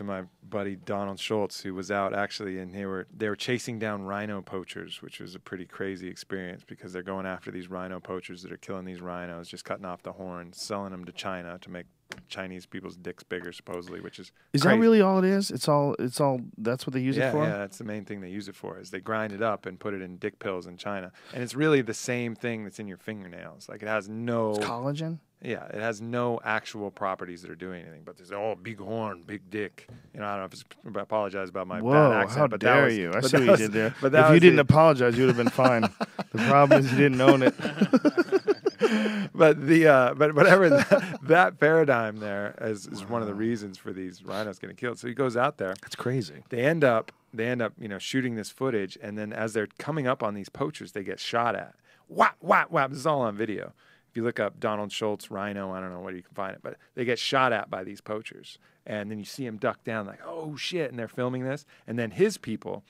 my buddy Donald Schultz, who was out actually, and they were chasing down rhino poachers, which was a pretty crazy experience because they're going after these rhino poachers that are killing these rhinos, just cutting off the horns, selling them to China to make Chinese people's dicks bigger, supposedly, which is Is crazy. that really all it is? It's all. That's what they use Yeah, it for. yeah, that's the main thing they use it for. Is they grind it up and put it in dick pills in China, and it's really the same thing that's in your fingernails. Like it has no. It's collagen. Yeah, it has no actual properties that are doing anything. But there's big horn, big dick. I don't know if it's. I apologize about my bad accent. How but dare that was, you? I but see that what was- you did there. But that If you was didn't the- apologize, you would have been fine. The problem is you didn't own it. But but whatever that paradigm there is one of the reasons for these rhinos getting killed. So he goes out there. That's crazy. They end up shooting this footage, and then as they're coming up on these poachers, they get shot at. Whap, whap, whap. This is all on video. If you look up Donald Schultz rhino, I don't know where you can find it, but they get shot at by these poachers, and then you see him duck down like, oh shit, and they're filming this, and then his people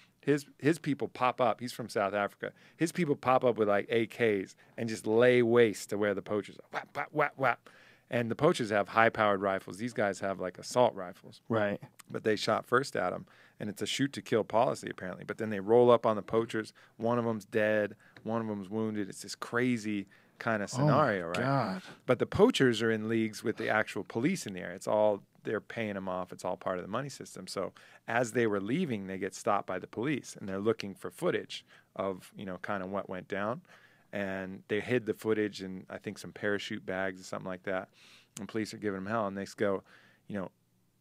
pop up. He's from South Africa. His people pop up with like AKs and just lay waste to where the poachers are. Whap, whap, whap, whap. And the poachers have high-powered rifles. These guys have like assault rifles. Right. But they shot first at him, and it's a shoot-to-kill policy apparently. But then they roll up on the poachers. One of them's dead. One of them's wounded. It's this crazy kind of scenario, right? God. But the poachers are in leagues with the actual police in the area. It's all, they're paying them off. It's all part of the money system. So as they were leaving, they get stopped by the police, and they're looking for footage of, kind of what went down. And they hid the footage in, I think, some parachute bags or something like that. And police are giving them hell. And they go,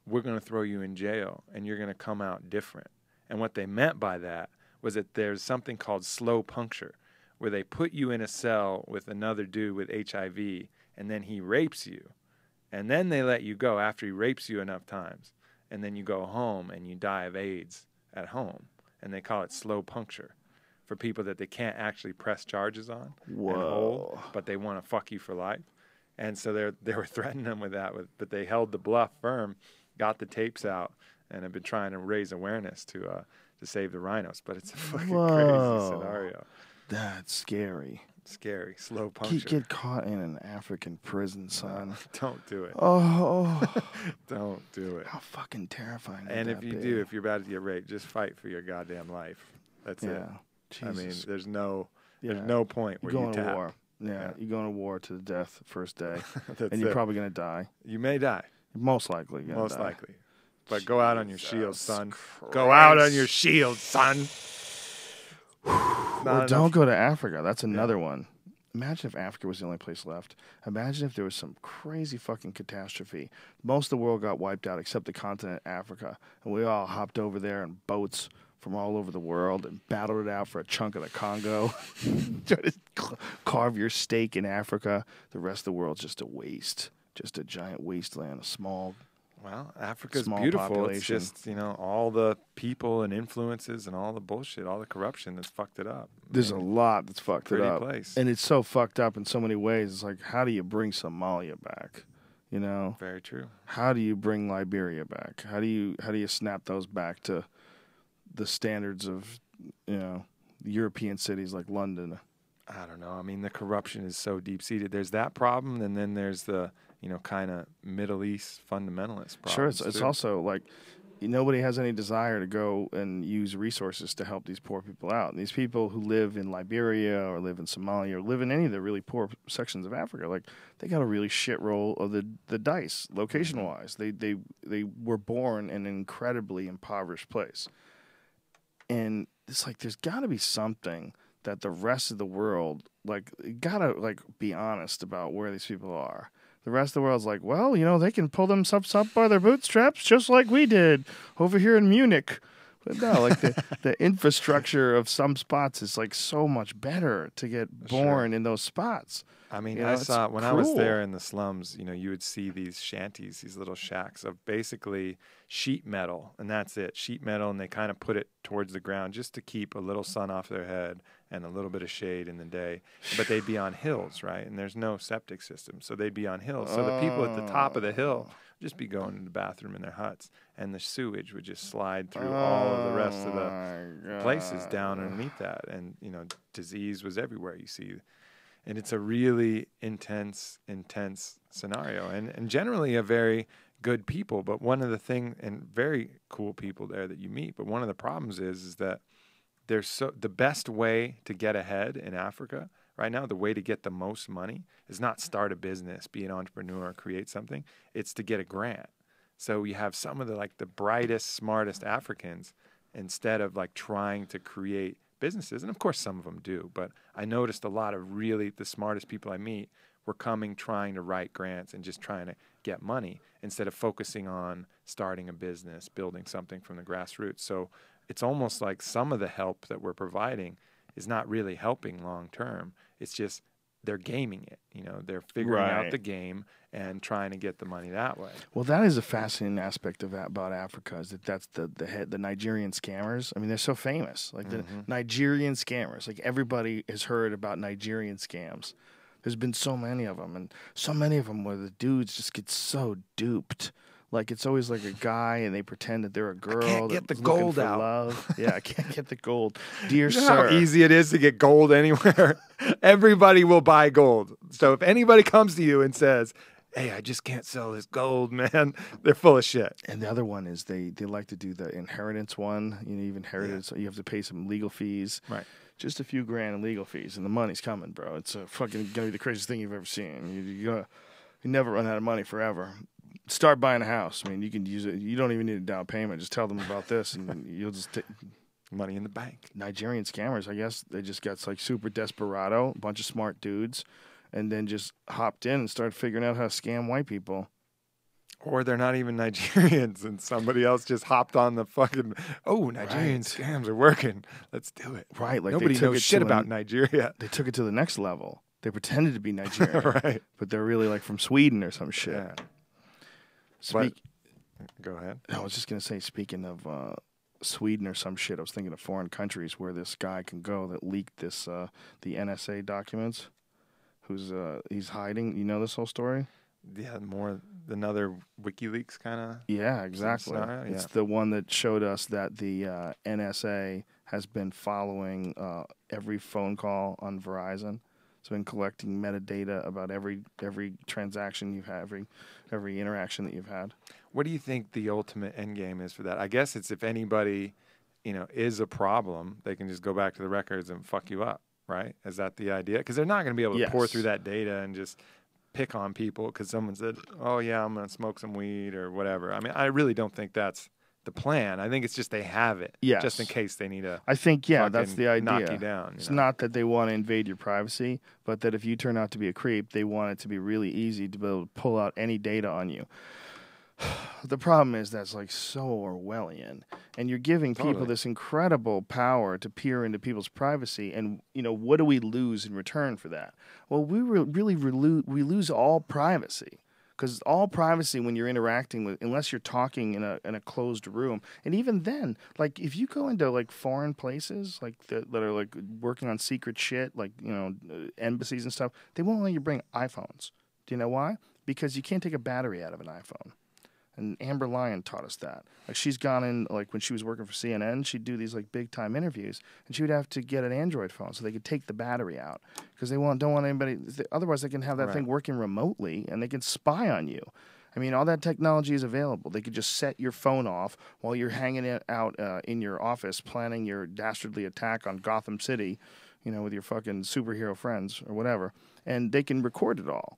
we're going to throw you in jail, and you're going to come out different. And what they meant by that was that there's something called slow puncture, where they put you in a cell with another dude with HIV, and then he rapes you. And then they let you go after he rapes you enough times. And then you go home and you die of AIDS at home. And they call it slow puncture for people that they can't actually press charges on and hold, but they want to fuck you for life. And so they were threatening them with that, but they held the bluff firm, got the tapes out, and have been trying to raise awareness to save the rhinos. But it's a fucking crazy scenario. That's scary. Scary. Slow puncture. Get caught in an African prison, son. Don't do it. Oh. Don't do it. How fucking terrifying would And that if you be? do, if you're about to get raped, just fight for your goddamn life. That's it. Jesus. I mean, there's no point You're where going you to tap. war. Yeah, you're going to war to the death first day. That's and you're it. probably going to die. You may die. Most likely. Most die. likely. But go out on your shield, Jesus son. Christ. Go out on your shield, son. Or don't go to Africa. That's another one. Imagine if Africa was the only place left. Imagine if there was some crazy fucking catastrophe. Most of the world got wiped out except the continent Africa. And we all hopped over there in boats from all over the world and battled it out for a chunk of the Congo. Try to carve your steak in Africa. The rest of the world's just a waste. Just a giant wasteland, a small... Well, Africa's small beautiful. population. It's just, all the people and influences and all the bullshit, all the corruption that's fucked it up. There's a lot that's fucked it Pretty up. place. And it's so fucked up in so many ways. It's like, how do you bring Somalia back? Very true. How do you bring Liberia back? How do you snap those back to the standards of, European cities like London? I don't know. I mean, the corruption is so deep-seated. There's that problem, and then there's the, kind of Middle East fundamentalist problem. Sure, it's also like nobody has any desire to go and use resources to help these poor people out. And these people who live in Liberia or live in Somalia or live in any of the really poor sections of Africa, like they got a really shit roll of the dice, location-wise. They were born in an incredibly impoverished place. And it's like there's got to be something that the rest of the world, gotta be honest about where these people are. The rest of the world's like, well, they can pull themselves up by their bootstraps just like we did over here in Munich. But no, the infrastructure of some spots is so much better to get born in those spots. I mean, I saw when I was there in the slums, you would see these shanties, these little shacks of basically sheet metal, and that's it, sheet metal, and they kind of put it towards the ground just to keep a little sun off their head and a little bit of shade in the day. But they'd be on hills, right? And there's no septic system, so they'd be on hills. So the people at the top of the hill would just be going to the bathroom in their huts, and the sewage would just slide through all of the rest of the places down underneath that. And, disease was everywhere, you see. And it's a really intense scenario, and generally a very good people. But one of the things, and very cool people there that you meet. But one of the problems is that the best way to get ahead in Africa right now, the way to get the most money is not start a business, be an entrepreneur, create something. It's to get a grant. So you have some of the brightest, smartest Africans, instead of trying to create businesses, and of course some of them do, but I noticed a lot of really the smartest people I meet were coming trying to write grants and just trying to get money instead of focusing on starting a business, building something from the grassroots. So it's almost like some of the help that we're providing is not really helping long term. It's just they're gaming it. You know, they're figuring out the game and trying to get the money that way. Well, that is a fascinating aspect of about Africa, is that's the Nigerian scammers. I mean, they're so famous. Like the Nigerian scammers. Like everybody has heard about Nigerian scams. There's been so many of them, and so many of them where the dudes just get so duped. Like it's always like a guy, and they pretend that they're a girl. I can't get the that's looking gold for out. Love. Yeah, I can't get the gold. Dear You know sir, how easy it is to get gold anywhere? Everybody will buy gold. So if anybody comes to you and says, hey, I just can't sell this gold, man, they're full of shit. And the other one is they like to do the inheritance one. You know, you've inherited, so you have to pay some legal fees. Right. Just a few grand in legal fees, and the money's coming, bro. It's fucking gonna be the craziest thing you've ever seen. You never run out of money forever. Start buying a house. I mean, you can use it. You don't even need a down payment. Just tell them about this, and you'll just take money in the bank. Nigerian scammers, I guess, they just got like super desperado, a bunch of smart dudes, and then just hopped in and started figuring out how to scam white people. Or they're not even Nigerians, and somebody else just hopped on the fucking, Nigerian scams are working. Let's do it. Right. Like nobody knows shit about Nigeria. They took it to the next level. They pretended to be Nigerian, right? But they're really like from Sweden or some shit. Yeah. Go ahead. I was just gonna say, speaking of Sweden or some shit, I was thinking of foreign countries where this guy can go that leaked this the NSA documents. He's hiding. You know this whole story? Yeah, more another WikiLeaks kind of. Yeah, exactly. It's the one that showed us that the NSA has been following every phone call on Verizon. It's been collecting metadata about every transaction you've had, every interaction that you've had. What do you think the ultimate end game is for that? I guess it's if anybody, is a problem, they can just go back to the records and fuck you up, right? Is that the idea? Because they're not going to be able to pour through that data and just pick on people because someone said, oh, yeah, I'm going to smoke some weed or whatever. I mean, I really don't think that's the plan. I think it's just they have it just in case they need to. I think, that's the idea. Knock you down. It's not that they want to invade your privacy, but that if you turn out to be a creep, they want it to be really easy to be able to pull out any data on you. The problem is that's like so Orwellian, and you're giving people this incredible power to peer into people's privacy, and what do we lose in return for that? Well, we lose all privacy, because all privacy when you're interacting with, unless you're talking in a closed room, and even then, like if you go into like foreign places like that are like working on secret shit, like embassies and stuff, they won't let you bring iPhones. Do you know why? Because you can't take a battery out of an iPhone. And Amber Lyon taught us that. Like she's gone in, like when she was working for CNN, she'd do these like big time interviews, and she would have to get an Android phone so they could take the battery out because they don't want anybody. Otherwise, they can have that thing working remotely, and they can spy on you. I mean, all that technology is available. They could just set your phone off while you're hanging it out in your office, planning your dastardly attack on Gotham City, with your fucking superhero friends or whatever, and they can record it all.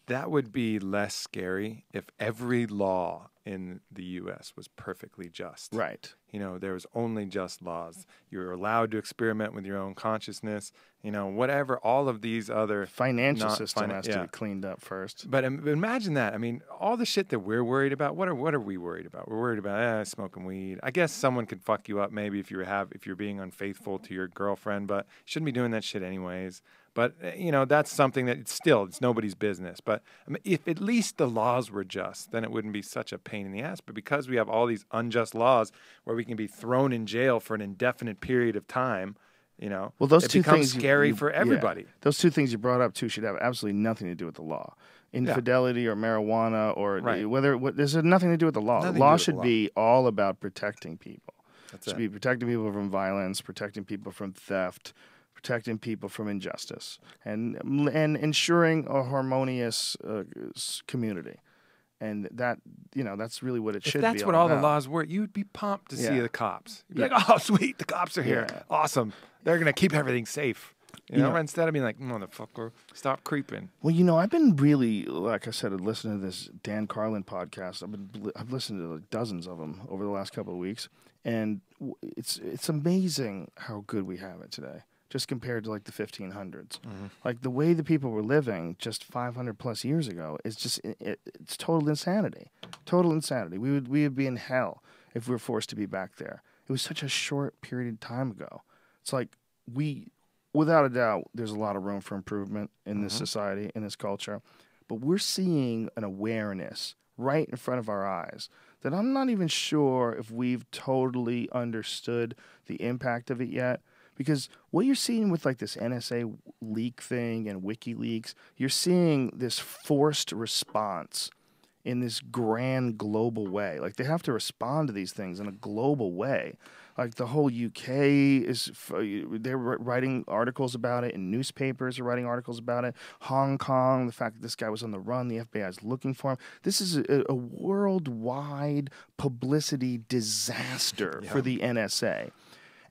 That would be less scary if every law in the U.S. was perfectly just. Right. There was only just laws. You're allowed to experiment with your own consciousness, whatever, all of these other... Financial system has to be cleaned up first. But imagine that. I mean, all the shit that we're worried about, what are we worried about? We're worried about smoking weed. I guess someone could fuck you up maybe if you're being unfaithful to your girlfriend, but you shouldn't be doing that shit anyways. But, that's something that it's nobody's business. But I mean, if at least the laws were just, then it wouldn't be such a pain in the ass. But because we have all these unjust laws where we can be thrown in jail for an indefinite period of time, well, those it two becomes things scary for everybody. Yeah. Those two things you brought up, too, should have absolutely nothing to do with the law. Infidelity or marijuana or there's nothing to do with the law. The law should be all about protecting people. It should be protecting people from violence, protecting people from theft, protecting people from injustice, and ensuring a harmonious community. And that, that's really what it should be. If that's what all the laws were, you'd be pumped to see the cops. You'd be like, oh, sweet, the cops are here. Awesome. They're going to keep everything safe. Instead of being like, motherfucker, stop creeping. Well, I've been really, like I said, listening to this Dan Carlin podcast. I've listened to like dozens of them over the last couple of weeks, and it's amazing how good we have it today. just compared to like the 1500s. Like the way the people were living just 500 plus years ago is just it's total insanity. Total insanity. We would be in hell if we were forced to be back there. It was such a short period of time ago. It's like without a doubt, there's a lot of room for improvement in this society, in this culture, but we're seeing an awareness right in front of our eyes that I'm not even sure if we've totally understood the impact of it yet. Because what you're seeing with like this NSA leak thing and WikiLeaks, you're seeing this forced response in this grand global way. Like they have to respond to these things in a global way. Like the whole UK they're writing articles about it, and newspapers are writing articles about it. Hong Kong, the fact that this guy was on the run, the FBI is looking for him. This is a worldwide publicity disaster for the NSA.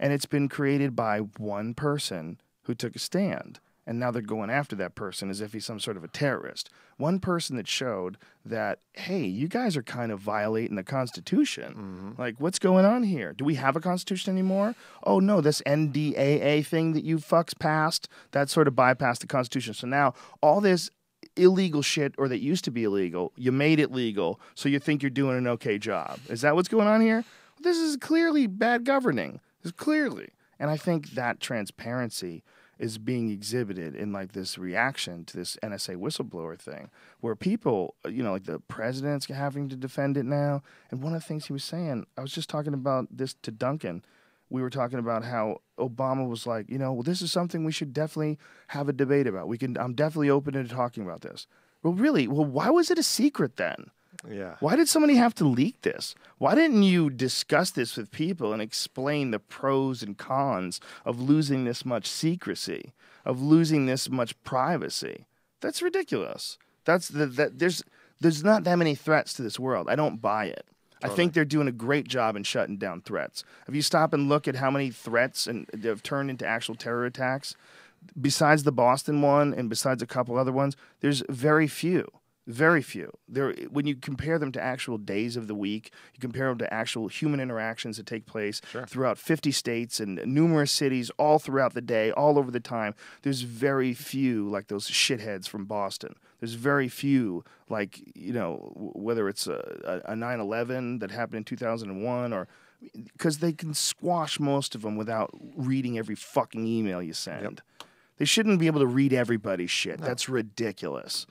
And it's been created by one person who took a stand. And now they're going after that person as if he's some sort of a terrorist. One person that showed that, hey, you guys are kind of violating the Constitution. Like, what's going on here? Do we have a Constitution anymore? Oh, no, this NDAA thing that you fucks passed, that sort of bypassed the Constitution. So now all this illegal shit, or that used to be illegal, you made it legal, so you think you're doing an okay job. Is that what's going on here? This is clearly bad governing. Clearly. And I think that transparency is being exhibited in like this reaction to this NSA whistleblower thing, where people, like the president's having to defend it now. And one of the things he was saying, I was just talking about this to Duncan. We were talking about how Obama was like, well, this is something we should definitely have a debate about. I'm definitely open to talking about this. Well, really? Well, why was it a secret then? Yeah. Why did somebody have to leak this? Why didn't you discuss this with people and explain the pros and cons of losing this much secrecy, of losing this much privacy? That's ridiculous. There's not that many threats to this world. I don't buy it. Totally. I think they're doing a great job in shutting down threats. If you stop and look at how many threats have turned into actual terror attacks, besides the Boston one and besides a couple other ones, there's very few. Very few. When you compare them to actual days of the week, you compare them to actual human interactions that take place throughout 50 states and numerous cities all throughout the day, all over the time. There's very few like those shitheads from Boston. There's very few like, whether it's a 9/11 that happened in 2001 or because they can squash most of them without reading every fucking email you send. They shouldn't be able to read everybody's shit. No. That's ridiculous.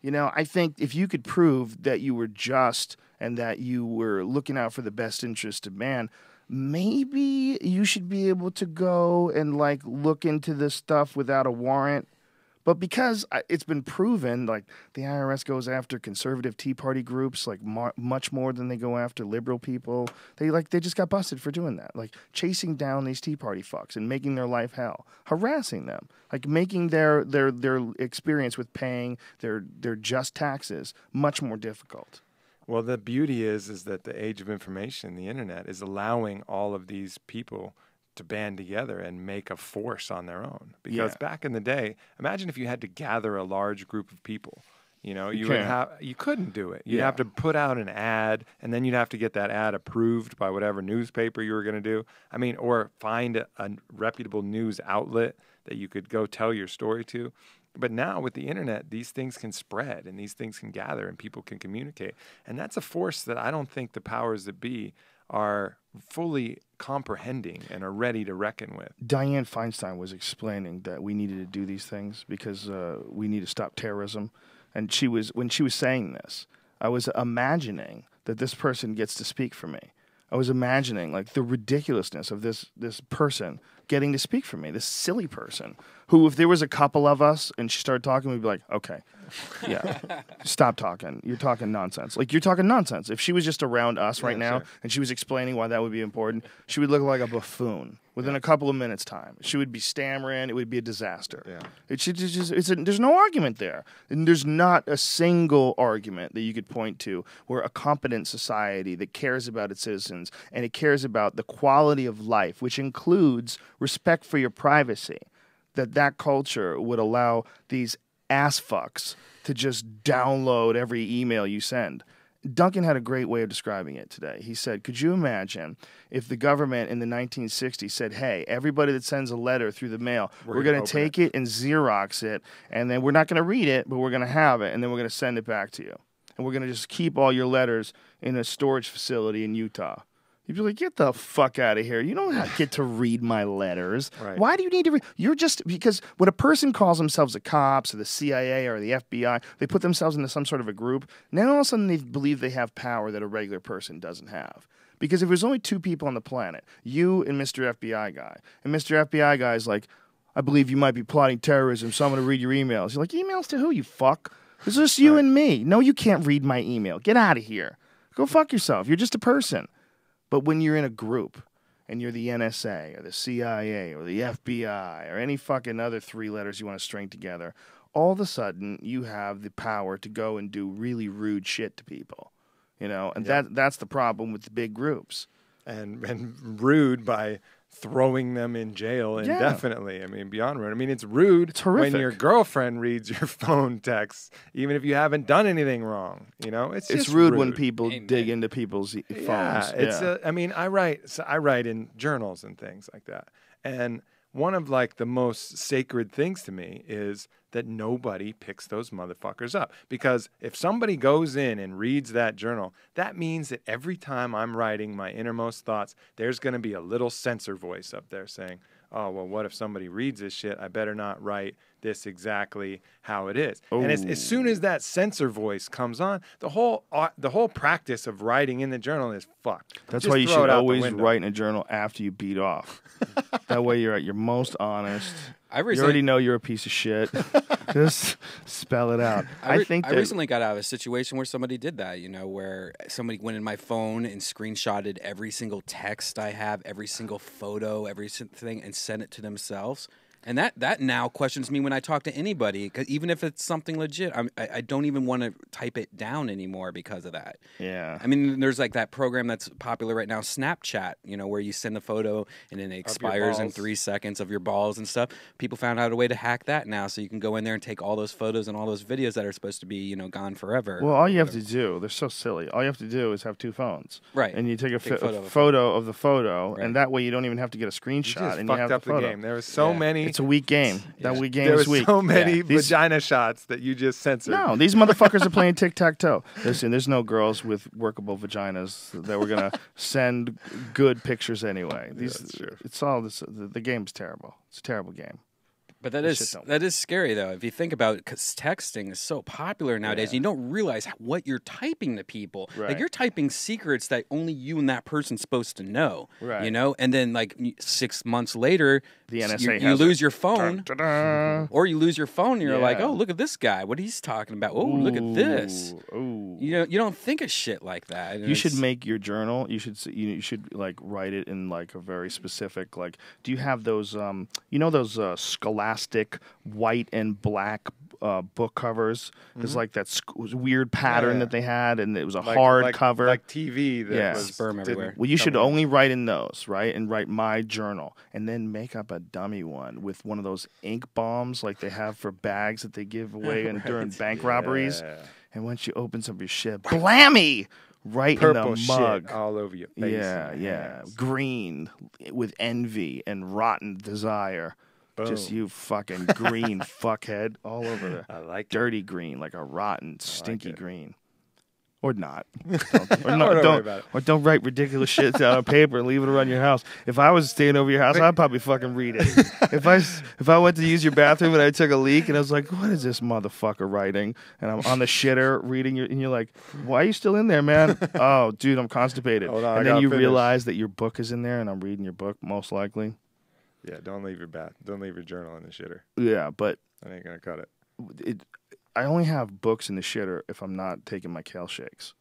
I think if you could prove that you were just and that you were looking out for the best interest of man, maybe you should be able to go and like look into this stuff without a warrant. But because it's been proven, like the IRS goes after conservative Tea Party groups like much more than they go after liberal people. They just got busted for doing that, like chasing down these Tea Party fucks and making their life hell, harassing them, like making their experience with paying their just taxes much more difficult. Well, the beauty is that the age of information, the internet, is allowing all of these people to band together and make a force on their own. Because back in the day, imagine if you had to gather a large group of people. You couldn't do it. You'd have to put out an ad, and then you'd have to get that ad approved by whatever newspaper you were going to do. Or find a reputable news outlet that you could go tell your story to. But now with the internet, these things can spread and these things can gather and people can communicate. And that's a force that I don't think the powers that be are fully comprehending and are ready to reckon with. Dianne Feinstein was explaining that we needed to do these things because we need to stop terrorism. And when she was saying this, I was imagining that this person gets to speak for me. I was imagining like the ridiculousness of this person getting to speak for me, this silly person who, if there was a couple of us and she started talking, we'd be like, okay, yeah, stop talking. You're talking nonsense. Like, you're talking nonsense. If she was just around us right now and she was explaining why that would be important, she would look like a buffoon within a couple of minutes' time. She would be stammering. It would be a disaster. Yeah. There's no argument there. And there's not a single argument that you could point to where a competent society that cares about its citizens and it cares about the quality of life, which includes respect for your privacy, that culture would allow these ass fucks to just download every email you send. Duncan had a great way of describing it today. He said, could you imagine if the government in the 1960s said, hey, everybody that sends a letter through the mail, we're going to take it and Xerox it, and then we're not going to read it, but we're going to have it, and then we're going to send it back to you. And we're going to just keep all your letters in a storage facility in Utah. You'd be like, get the fuck out of here. You don't get to read my letters. Right. Why do you need to read? You're just, because when a person calls themselves the cops or the CIA or the FBI, they put themselves into some sort of a group. Now all of a sudden they believe they have power that a regular person doesn't have. Because if there's only two people on the planet, you and Mr. FBI guy, and Mr. FBI guy is like, I believe you might be plotting terrorism, so I'm going to read your emails. You're like, emails to who, you fuck? It's just you and me. No, you can't read my email. Get out of here. Go fuck yourself. You're just a person. But when you're in a group and you're the NSA or the CIA or the FBI or any fucking other three letters you want to string together, all of a sudden you have the power to go and do really rude shit to people. You know, and that's the problem with the big groups. And rude by throwing them in jail indefinitely. I mean, beyond rude. I mean, it's rude when your girlfriend reads your phone texts, even if you haven't done anything wrong. You know, it's just rude when people dig into people's phones. I mean, I write in journals and things like that, and one of like the most sacred things to me is that nobody picks those motherfuckers up. Because if somebody goes in and reads that journal, that means that every time I'm writing my innermost thoughts, there's going to be a little censor voice up there saying, oh, well, what if somebody reads this shit? I better not write this exactly how it is. Ooh. And as soon as that censor voice comes on, the whole practice of writing in the journal is fucked. That's why you should always write in a journal after you beat off. That way you're at your most honest. You already know you're a piece of shit. Just spell it out. I recently got out of a situation where somebody did that, you know, where somebody went in my phone and screenshotted every single text I have, every single photo, every thing, and sent it to themselves. And that now questions me when I talk to anybody, 'cause even if it's something legit, I don't even want to type it down anymore because of that. Yeah. I mean, there's like that program that's popular right now, Snapchat, you know, where you send a photo and then it expires in 3 seconds of your balls and stuff. People found out a way to hack that now, so you can go in there and take all those photos and all those videos that are supposed to be, you know, gone forever. Well, all you have to do, they're so silly. All you have to do is have two phones. Right. And you take a photo of the photo, right. And that way you don't even have to get a screenshot. You have the photo. Game. There were so many. It's a weak game. That weak game is weak. There were so many vagina shots that you just censored. No, these motherfuckers are playing tic-tac-toe. Listen, there's no girls with workable vaginas that we're going to send good pictures anyway. That's true. It's all this. The game's terrible. It's a terrible game. But that is scary, though, if you think about it, because texting is so popular nowadays. You don't realize what you're typing to people. Right. Like, you're typing secrets that only you and that person's supposed to know. Right. You know? And then, like, 6 months later, the NSA you lose your phone. Dun, dun, dun. Or you lose your phone, and you're like, oh, look at this guy. What he's talking about. Oh, look at this. Ooh. You know, you don't think of shit like that. And you should make your journal. You should like write it in like a very specific, like, do you have those those Scholastic white and black book covers? It's like that weird pattern that they had, and it was a hard cover, like TV. That was sperm everywhere. Well, you should only write in those, right? And write my journal, and then make up a dummy one with one of those ink bombs like they have for bags that they give away during bank robberies. And once you open some of your shit, blammy! Right Purple in the mug. Shit all over your face. Yeah. Green with envy and rotten desire. Boom. Just you fucking green fuckhead all over there. I like dirty green, like a rotten, stinky green. Or not. Don't write ridiculous shit down on paper and leave it around your house. If I was staying over your house, I'd probably fucking read it. If I went to use your bathroom and I took a leak and I was like, what is this motherfucker writing? And I'm on the shitter reading and you're like, why are you still in there, man? Oh, dude, I'm constipated. Hold on, and then you realize that your book is in there and I'm reading your book, most likely. Yeah, don't leave your journal in the shitter. Yeah, but that ain't gonna cut it. I only have books in the shitter if I'm not taking my kale shakes.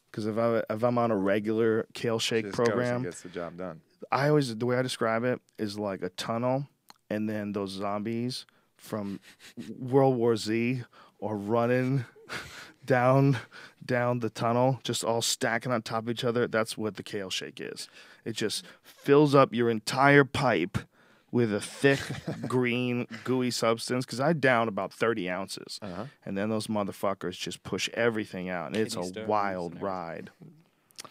Because if I'm on a regular kale shake program, gets the job done. The way I describe it is like a tunnel, and then those zombies from World War Z are running down the tunnel, just all stacking on top of each other. That's what the kale shake is. It just fills up your entire pipe with a thick green gooey substance, because I down about 30 ounces, and then those motherfuckers just push everything out, and it's a stones wild and ride.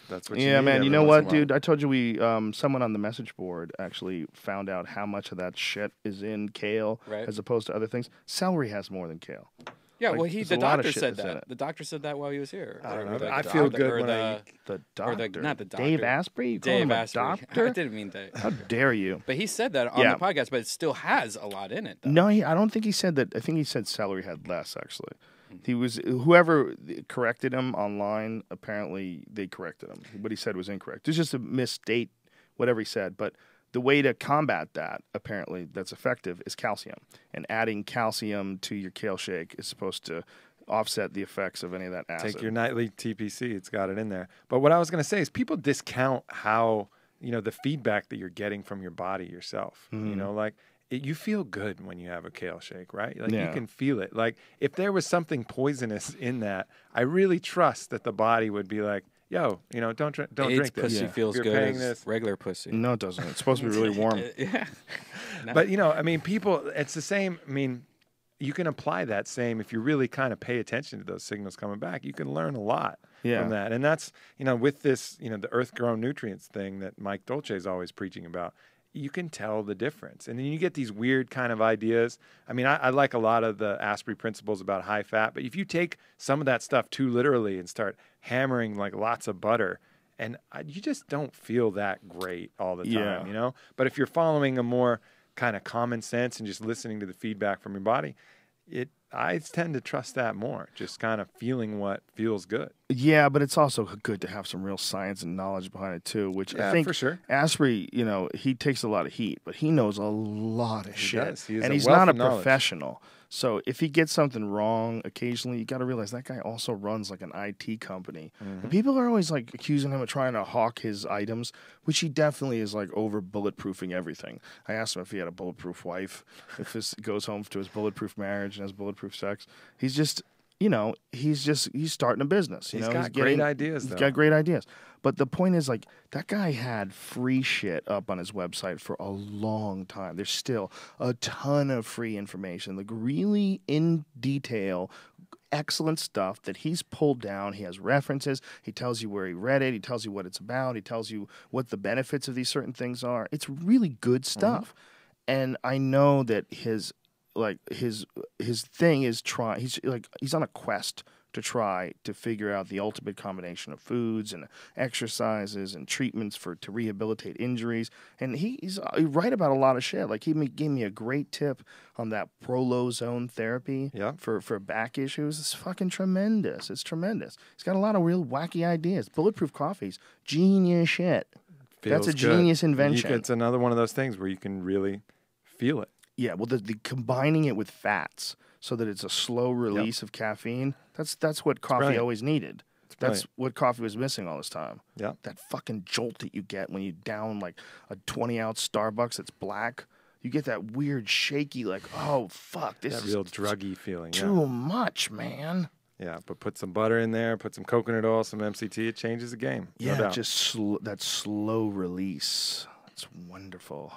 That's what you Yeah, need man. every You know once what, in a while. dude? I told you we someone on the message board actually found out how much of that shit is in kale Right. as opposed to other things. Celery has more than kale. Yeah, Like, well, there's the a lot of doctor shit said that's in that. it. The doctor said that while he was here. I don't Or know. the I feel doctor- good or when I The or doctor, not the doctor. Dave Asprey. You call Dave him a Asprey. doctor? I didn't mean that. How dare you? But he said that on Yeah. the podcast, but it still has a lot in it. Though. No, I don't think he said that. I think he said celery had less, actually. He was whoever corrected him online. Apparently, they corrected him. What he said was incorrect. It's just a misstate whatever he said. But the way to combat that, apparently, that's effective is calcium. And adding calcium to your kale shake is supposed to offset the effects of any of that acid. Take your nightly TPC. It's got it in there. But what I was going to say is people discount how, the feedback that you're getting from your body yourself. Like you feel good when you have a kale shake, right? Like you can feel it. Like if there was something poisonous in that, I really trust that the body would be like, yo, don't drink AIDS this. pussy feels You're good paying as this. regular pussy. No, it doesn't. It's supposed to be really warm. Yeah. But, people, it's the same. I mean, you can apply that same if you really kind of pay attention to those signals coming back. You can learn a lot from that. And that's, with this, the earth-grown nutrients thing that Mike Dolce is always preaching about, you can tell the difference. And then you get these weird kind of ideas. I mean, I like a lot of the Asprey principles about high fat, but if you take some of that stuff too literally and start hammering like lots of butter, and you just don't feel that great all the time, But if you're following a more kind of common sense and just listening to the feedback from your body, I tend to trust that more, just kind of feeling what feels good. Yeah, but it's also good to have some real science and knowledge behind it too, which I think for sure. Asprey, he takes a lot of heat, but he knows a lot of shit. Does. He is and a he's wealth not a of knowledge. professional. So if he gets something wrong occasionally, you got to realize that guy also runs like an IT company. And people are always like accusing him of trying to hawk his items, which he definitely is like over bulletproofing everything. I asked him if he had a bulletproof wife, if this goes home to his bulletproof marriage and has bulletproof sex. He's just, he's starting a business. He's got great ideas, He's though. got great ideas. But the point is, like, that guy had free shit up on his website for a long time. There's still a ton of free information, like really in detail, excellent stuff that he's pulled down. He has references. He tells you where he read it. He tells you what it's about. He tells you what the benefits of these certain things are. It's really good stuff. And I know that his thing is he's on a quest to try to figure out the ultimate combination of foods and exercises and treatments to rehabilitate injuries. And he's right about a lot of shit. Like he gave me a great tip on that prolozone therapy for back issues. It's fucking tremendous. It's tremendous. He's got a lot of real wacky ideas. Bulletproof coffees, genius shit. That's a genius invention. It's another one of those things where you can really feel it. Yeah, well, the combining it with fats so that it's a slow release of caffeine, that's what coffee brilliant. always needed. That's brilliant. what coffee was missing all this time. Yeah. That fucking jolt that you get when you down like a 20-ounce Starbucks that's black. You get that weird shaky, like, oh, fuck, this That is real druggy feeling. too much, man. Yeah, but put some butter in there, put some coconut oil, some MCT, it changes the game. No Yeah, doubt. just that slow release. It's wonderful.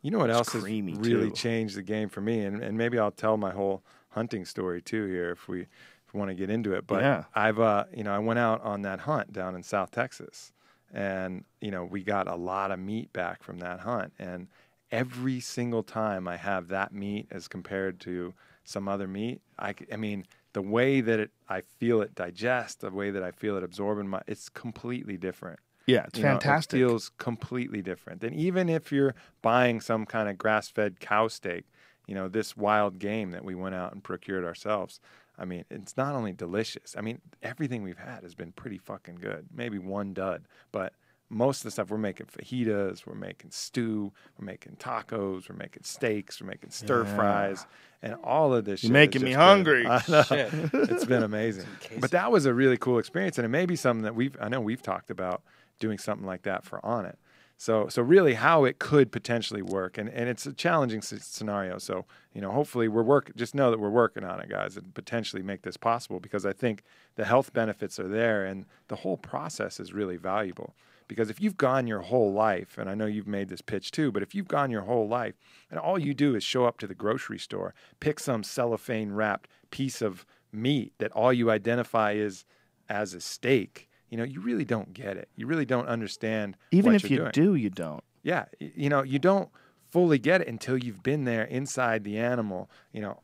You know what It's else has creamy, really too. changed the game for me, and maybe I'll tell my whole hunting story too here if we want to get into it. But Yeah. I've I went out on that hunt down in South Texas, and we got a lot of meat back from that hunt, and every single time I have that meat as compared to some other meat, I mean the way that I feel it digest, the way that I feel it absorb it's completely different. Yeah, it's fantastic. It feels completely different. And even if you're buying some kind of grass-fed cow steak, this wild game that we went out and procured ourselves, I mean, it's not only delicious. I mean, everything we've had has been pretty fucking good. Maybe one dud, but most of the stuff we're making fajitas, we're making stew, we're making tacos, we're making steaks, we're making stir fries, and all of this shit. You're making me has hungry. I know. It's been amazing. But that was a really cool experience, and it may be something that I know we've talked about doing something like that for On It. So really how it could potentially work, and it's a challenging scenario. So, hopefully just know that we're working on it, guys, and potentially make this possible, because I think the health benefits are there and the whole process is really valuable. Because if you've gone your whole life, and I know you've made this pitch too, but if you've gone your whole life and all you do is show up to the grocery store, pick some cellophane wrapped piece of meat that all you identify is as a steak, you really don't get it. You really don't understand Even what if you're you doing. do, you don't. Yeah, you don't fully get it until you've been there inside the animal,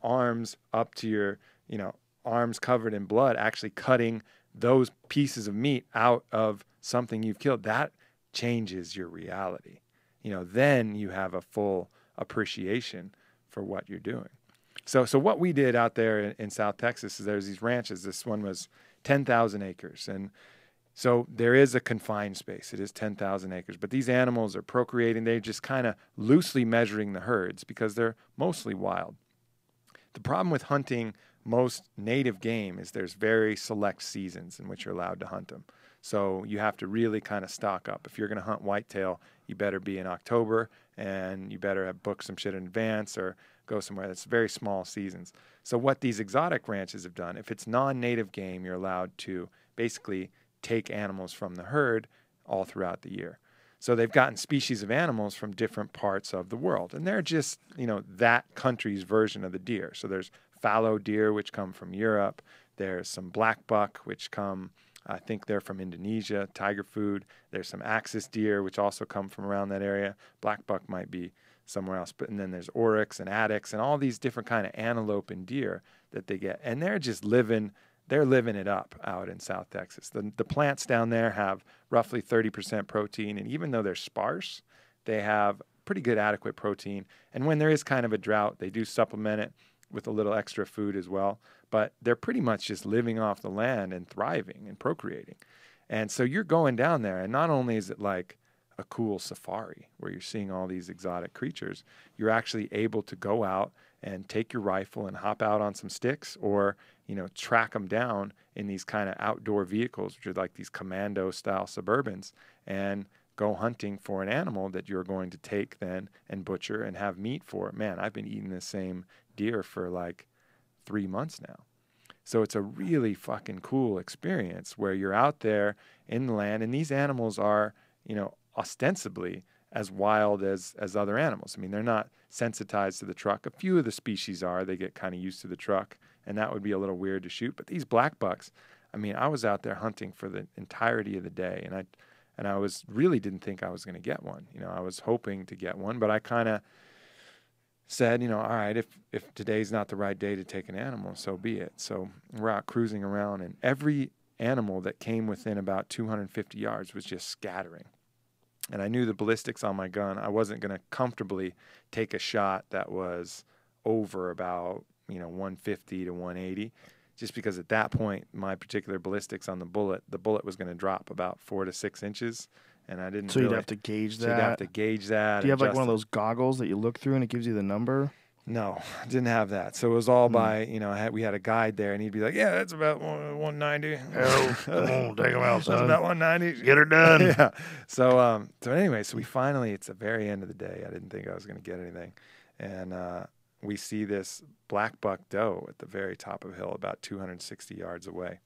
arms up to your, arms covered in blood, actually cutting those pieces of meat out of something you've killed. That changes your reality. Then you have a full appreciation for what you're doing. So what we did out there in South Texas is there's these ranches. This one was 10,000 acres. And so there is a confined space. It is 10,000 acres. But these animals are procreating. They're just kind of loosely measuring the herds because they're mostly wild. The problem with hunting most native game is there's very select seasons in which you're allowed to hunt them. So you have to really kind of stock up. If you're going to hunt whitetail, you better be in October, and you better have booked some shit in advance or go somewhere that's very small seasons. So what these exotic ranches have done, if it's non-native game, you're allowed to basically take animals from the herd all throughout the year. So they've gotten species of animals from different parts of the world, and they're just, that country's version of the deer. So there's fallow deer, which come from Europe. There's some black buck, which come, I think they're from Indonesia, tiger food. There's some axis deer, which also come from around that area. Black buck might be somewhere else. And then there's oryx and addax and all these different kind of antelope and deer that they get. And they're just living it up out in South Texas. The plants down there have roughly 30% protein. And even though they're sparse, they have pretty good adequate protein. And when there is kind of a drought, they do supplement it with a little extra food as well. But they're pretty much just living off the land and thriving and procreating. And so you're going down there, and not only is it like a cool safari where you're seeing all these exotic creatures, you're actually able to go out and take your rifle and hop out on some sticks or, track them down in these kind of outdoor vehicles, which are like these commando style Suburbans, and go hunting for an animal that you're going to take then and butcher and have meat for. Man, I've been eating the same deer for like 3 months now. So it's a really fucking cool experience where you're out there in the land, and these animals are, ostensibly as wild as other animals. I mean, they're not sensitized to the truck. A few of the species are. They get kind of used to the truck, and that would be a little weird to shoot. But these black bucks, I mean, I was out there hunting for the entirety of the day, and I was really didn't think I was going to get one. I was hoping to get one, but I kind of said, all right, if today's not the right day to take an animal, so be it. So we're out cruising around, and every animal that came within about 250 yards was just scattering. And I knew the ballistics on my gun, I wasn't going to comfortably take a shot that was over about, 150 to 180, just because at that point, my particular ballistics on the bullet was going to drop about 4 to 6 inches. And I didn't. So you'd have to gauge that. So you'd have to gauge that. Do you have like one of those goggles that you look through and it gives you the number? No, I didn't have that. So it was all by, we had a guide there, and he'd be like, yeah, that's about 190. Oh, come on, take them out, son. That's about 190. Get her done. Yeah. So anyway, we finally, it's the very end of the day. I didn't think I was going to get anything. And we see this black buck doe at the very top of a hill about 260 yards away.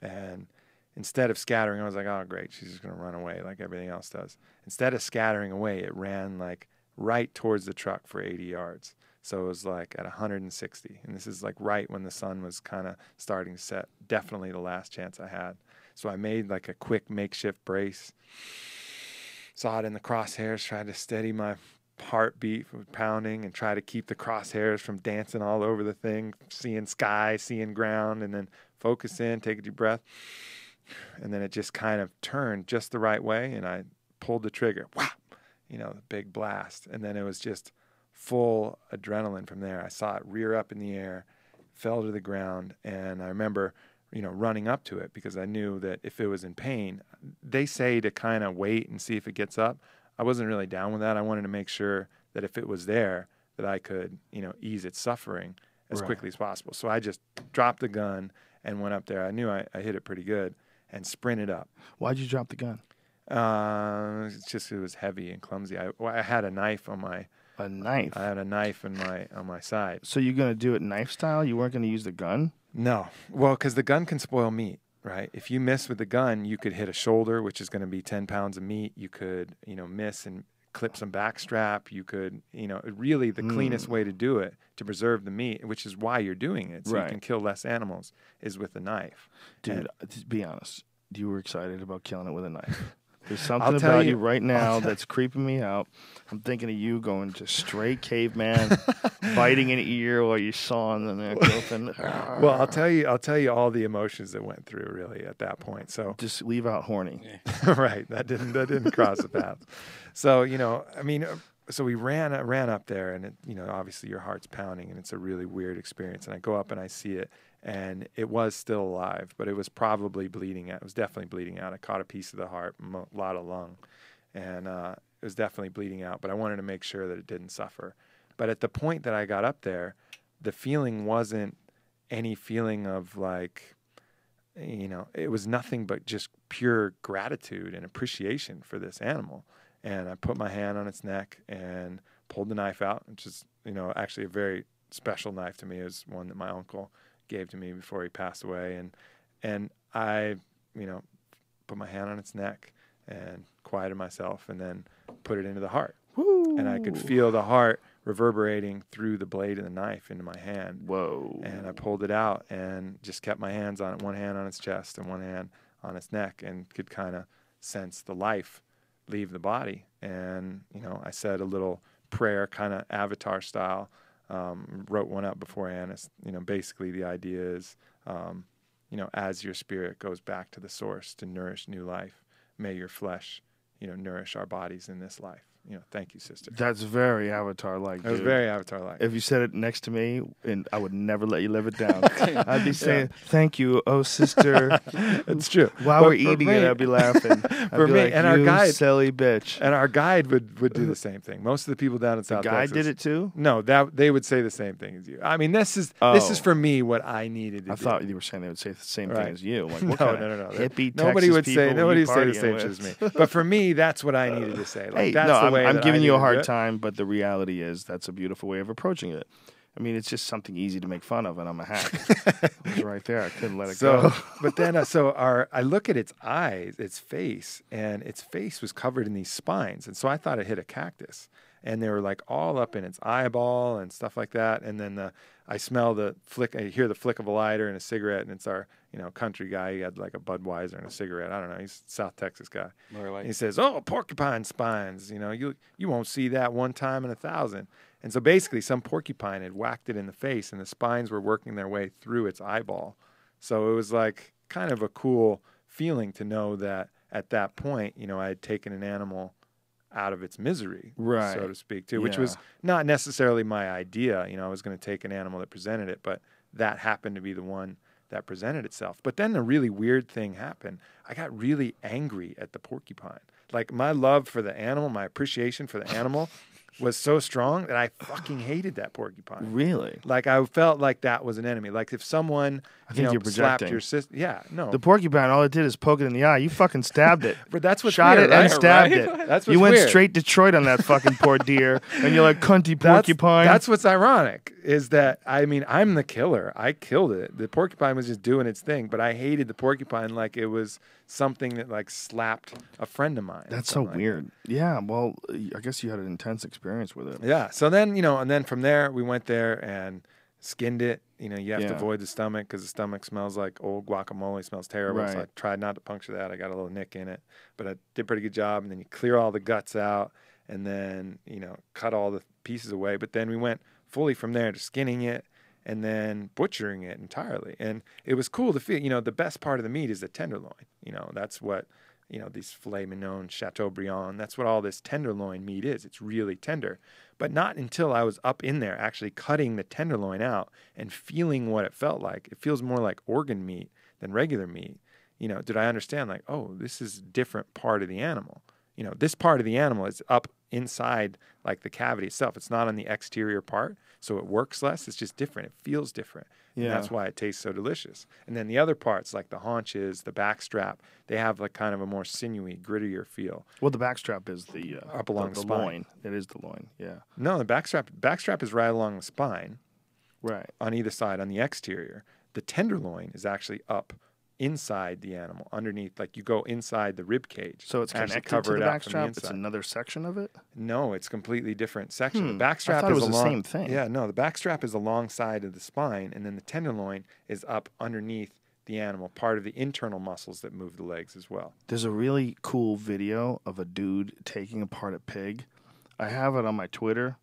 And instead of scattering, I was like, oh, great, she's just going to run away like everything else does. Instead of scattering away, it ran like right towards the truck for 80 yards. So it was like at 160. And this is like right when the sun was kind of starting to set. Definitely the last chance I had. So I made like a quick makeshift brace. Saw it in the crosshairs, tried to steady my heartbeat from pounding and try to keep the crosshairs from dancing all over the thing, seeing sky, seeing ground, and then focus in, take a deep breath. And then it just kind of turned just the right way, and I pulled the trigger. Wow! The big blast. And then it was just full adrenaline from there. I saw it rear up in the air, fell to the ground, and I remember, running up to it because I knew that if it was in pain, they say to kind of wait and see if it gets up. I wasn't really down with that. I wanted to make sure that if it was there, that I could, ease its suffering as quickly as possible. So I just dropped the gun and went up there. I knew I hit it pretty good and sprinted up. Why'd you drop the gun? It's just it was heavy and clumsy. I had a knife on my. A knife? I had a knife on my side. So you're going to do it knife style? You weren't going to use the gun? No. Well, because the gun can spoil meat. right? If you miss with the gun, you could hit a shoulder, which is going to be 10 pounds of meat. You could, miss and clip some backstrap. You could, really the cleanest way to do it to preserve the meat, which is why you're doing it, so you can kill less animals, is with a knife. Dude, to be honest, you were excited about killing it with a knife. There's something about you right now that's creeping me out. I'm thinking of you going to straight caveman, biting an ear while you're sawing the neck open. Well, I'll tell you all the emotions that went through really at that point. So just leave out horny. Right. That didn't cross the path. So, so we ran up there, and obviously your heart's pounding, and it's a really weird experience. And I go up and I see it, and it was still alive, but it was probably bleeding out. It was definitely bleeding out. I caught a piece of the heart, a lot of lung, and it was definitely bleeding out. But I wanted to make sure that it didn't suffer. But at the point that I got up there, the feeling wasn't any feeling of like, it was nothing but just pure gratitude and appreciation for this animal. And I put my hand on its neck and pulled the knife out, which is, actually a very special knife to me. It was one that my uncle gave to me before he passed away. And I, put my hand on its neck and quieted myself, and then put it into the heart. Woo. And I could feel the heart reverberating through the blade of the knife into my hand. Whoa. And I pulled it out and just kept my hands on it, one hand on its chest and one hand on its neck, and could kind of sense the life leave the body. And, I said a little prayer, kind of Avatar style, wrote one up beforehand. It's, basically the idea is, as your spirit goes back to the source to nourish new life, may your flesh, nourish our bodies in this life. Thank you, sister. That's very Avatar-like, It was dude. very Avatar-like. If you said it next to me, and I would never let you live it down. I'd be saying, thank you, oh, sister. It's true. While we're eating it, I'd be laughing. For me, like, and our guide, silly bitch. And our guide would do the same thing. Most of the people down in South Texas. The guide did it too? No, they would say the same thing as you. I mean, this is for me what I needed to do. I thought you were saying they would say the same thing as you. Like, what no, kind no. of hippie nobody Texas would say people the you same partying shit as me. But for me, that's what I needed to say. Like, hey, that's no, the way I'm that giving I you a needed to do hard it. time, but the reality is that's a beautiful way of approaching it. I mean, it's just something easy to make fun of, and I'm a hack. It was right there. I couldn't let it go. But then, I look at its eyes, its face, and its face was covered in these spines. And so I thought it hit a cactus. And they were like all up in its eyeball and stuff like that. And then I smell the flick, I hear the flick of a lighter and a cigarette, and it's our, country guy. He had like a Budweiser and a cigarette. I don't know. He's a South Texas guy. And he says, "Oh, porcupine spines. You won't see that one time in 1,000." And so basically some porcupine had whacked it in the face, and the spines were working their way through its eyeball. So it was like kind of a cool feeling to know that at that point, I had taken an animal out of its misery, right, so to speak, too, which was not necessarily my idea. I was going to take an animal that presented it, but that happened to be the one that presented itself. But then a really weird thing happened. I got really angry at the porcupine. Like, my love for the animal, my appreciation for the animal was so strong that I fucking hated that porcupine. Really? Like, I felt like that was an enemy. Like, if someone, I think you're slapped projecting. your sister. Yeah, no. The porcupine, all it did is poke it in the eye. You fucking stabbed it. But that's what's Shot weird, it and right? stabbed Right? it. That's what's you went weird. straight Detroit on that fucking poor deer, and you're like, cunty porcupine. That's what's ironic, is that, I'm the killer. I killed it. The porcupine was just doing its thing, but I hated the porcupine like it was something that, like, slapped a friend of mine. That's so weird. Yeah, well, I guess you had an intense experience with it. Yeah, so then, and then from there, we went there and skinned it. You have to avoid the stomach because the stomach smells like old guacamole, smells terrible. Right. So I tried not to puncture that. I got a little nick in it, but I did a pretty good job. And then you clear all the guts out and then, cut all the pieces away. But then we went fully from there to skinning it and then butchering it entirely. And it was cool to feel, the best part of the meat is the tenderloin. That's what, these filet mignon, Chateaubriand, that's what all this tenderloin meat is. It's really tender. But not until I was up in there actually cutting the tenderloin out and feeling what it felt like. It feels more like organ meat than regular meat. Did I understand, like, oh, this is a different part of the animal. This part of the animal is up inside, like, the cavity itself. It's not on the exterior part, so it works less. It's just different. It feels different. Yeah. And that's why it tastes so delicious. And then the other parts, like the haunches, the backstrap, they have, like, kind of a more sinewy, grittier feel. Well, the backstrap is the up along the spine. Loin. It is the loin, yeah. No, the backstrap is right along the spine. Right. On either side, on the exterior. The tenderloin is actually up inside the animal, underneath. Like you go inside the rib cage. So it's actually connected to the out from backstrap. inside. It's another section of it. No, it's completely different section. The I backstrap thought it is was the along, same thing. Yeah, no, the backstrap is alongside of the spine, and then the tenderloin is up underneath the animal, part of the internal muscles that move the legs as well. There's a really cool video of a dude taking apart a pig. I have it on my Twitter.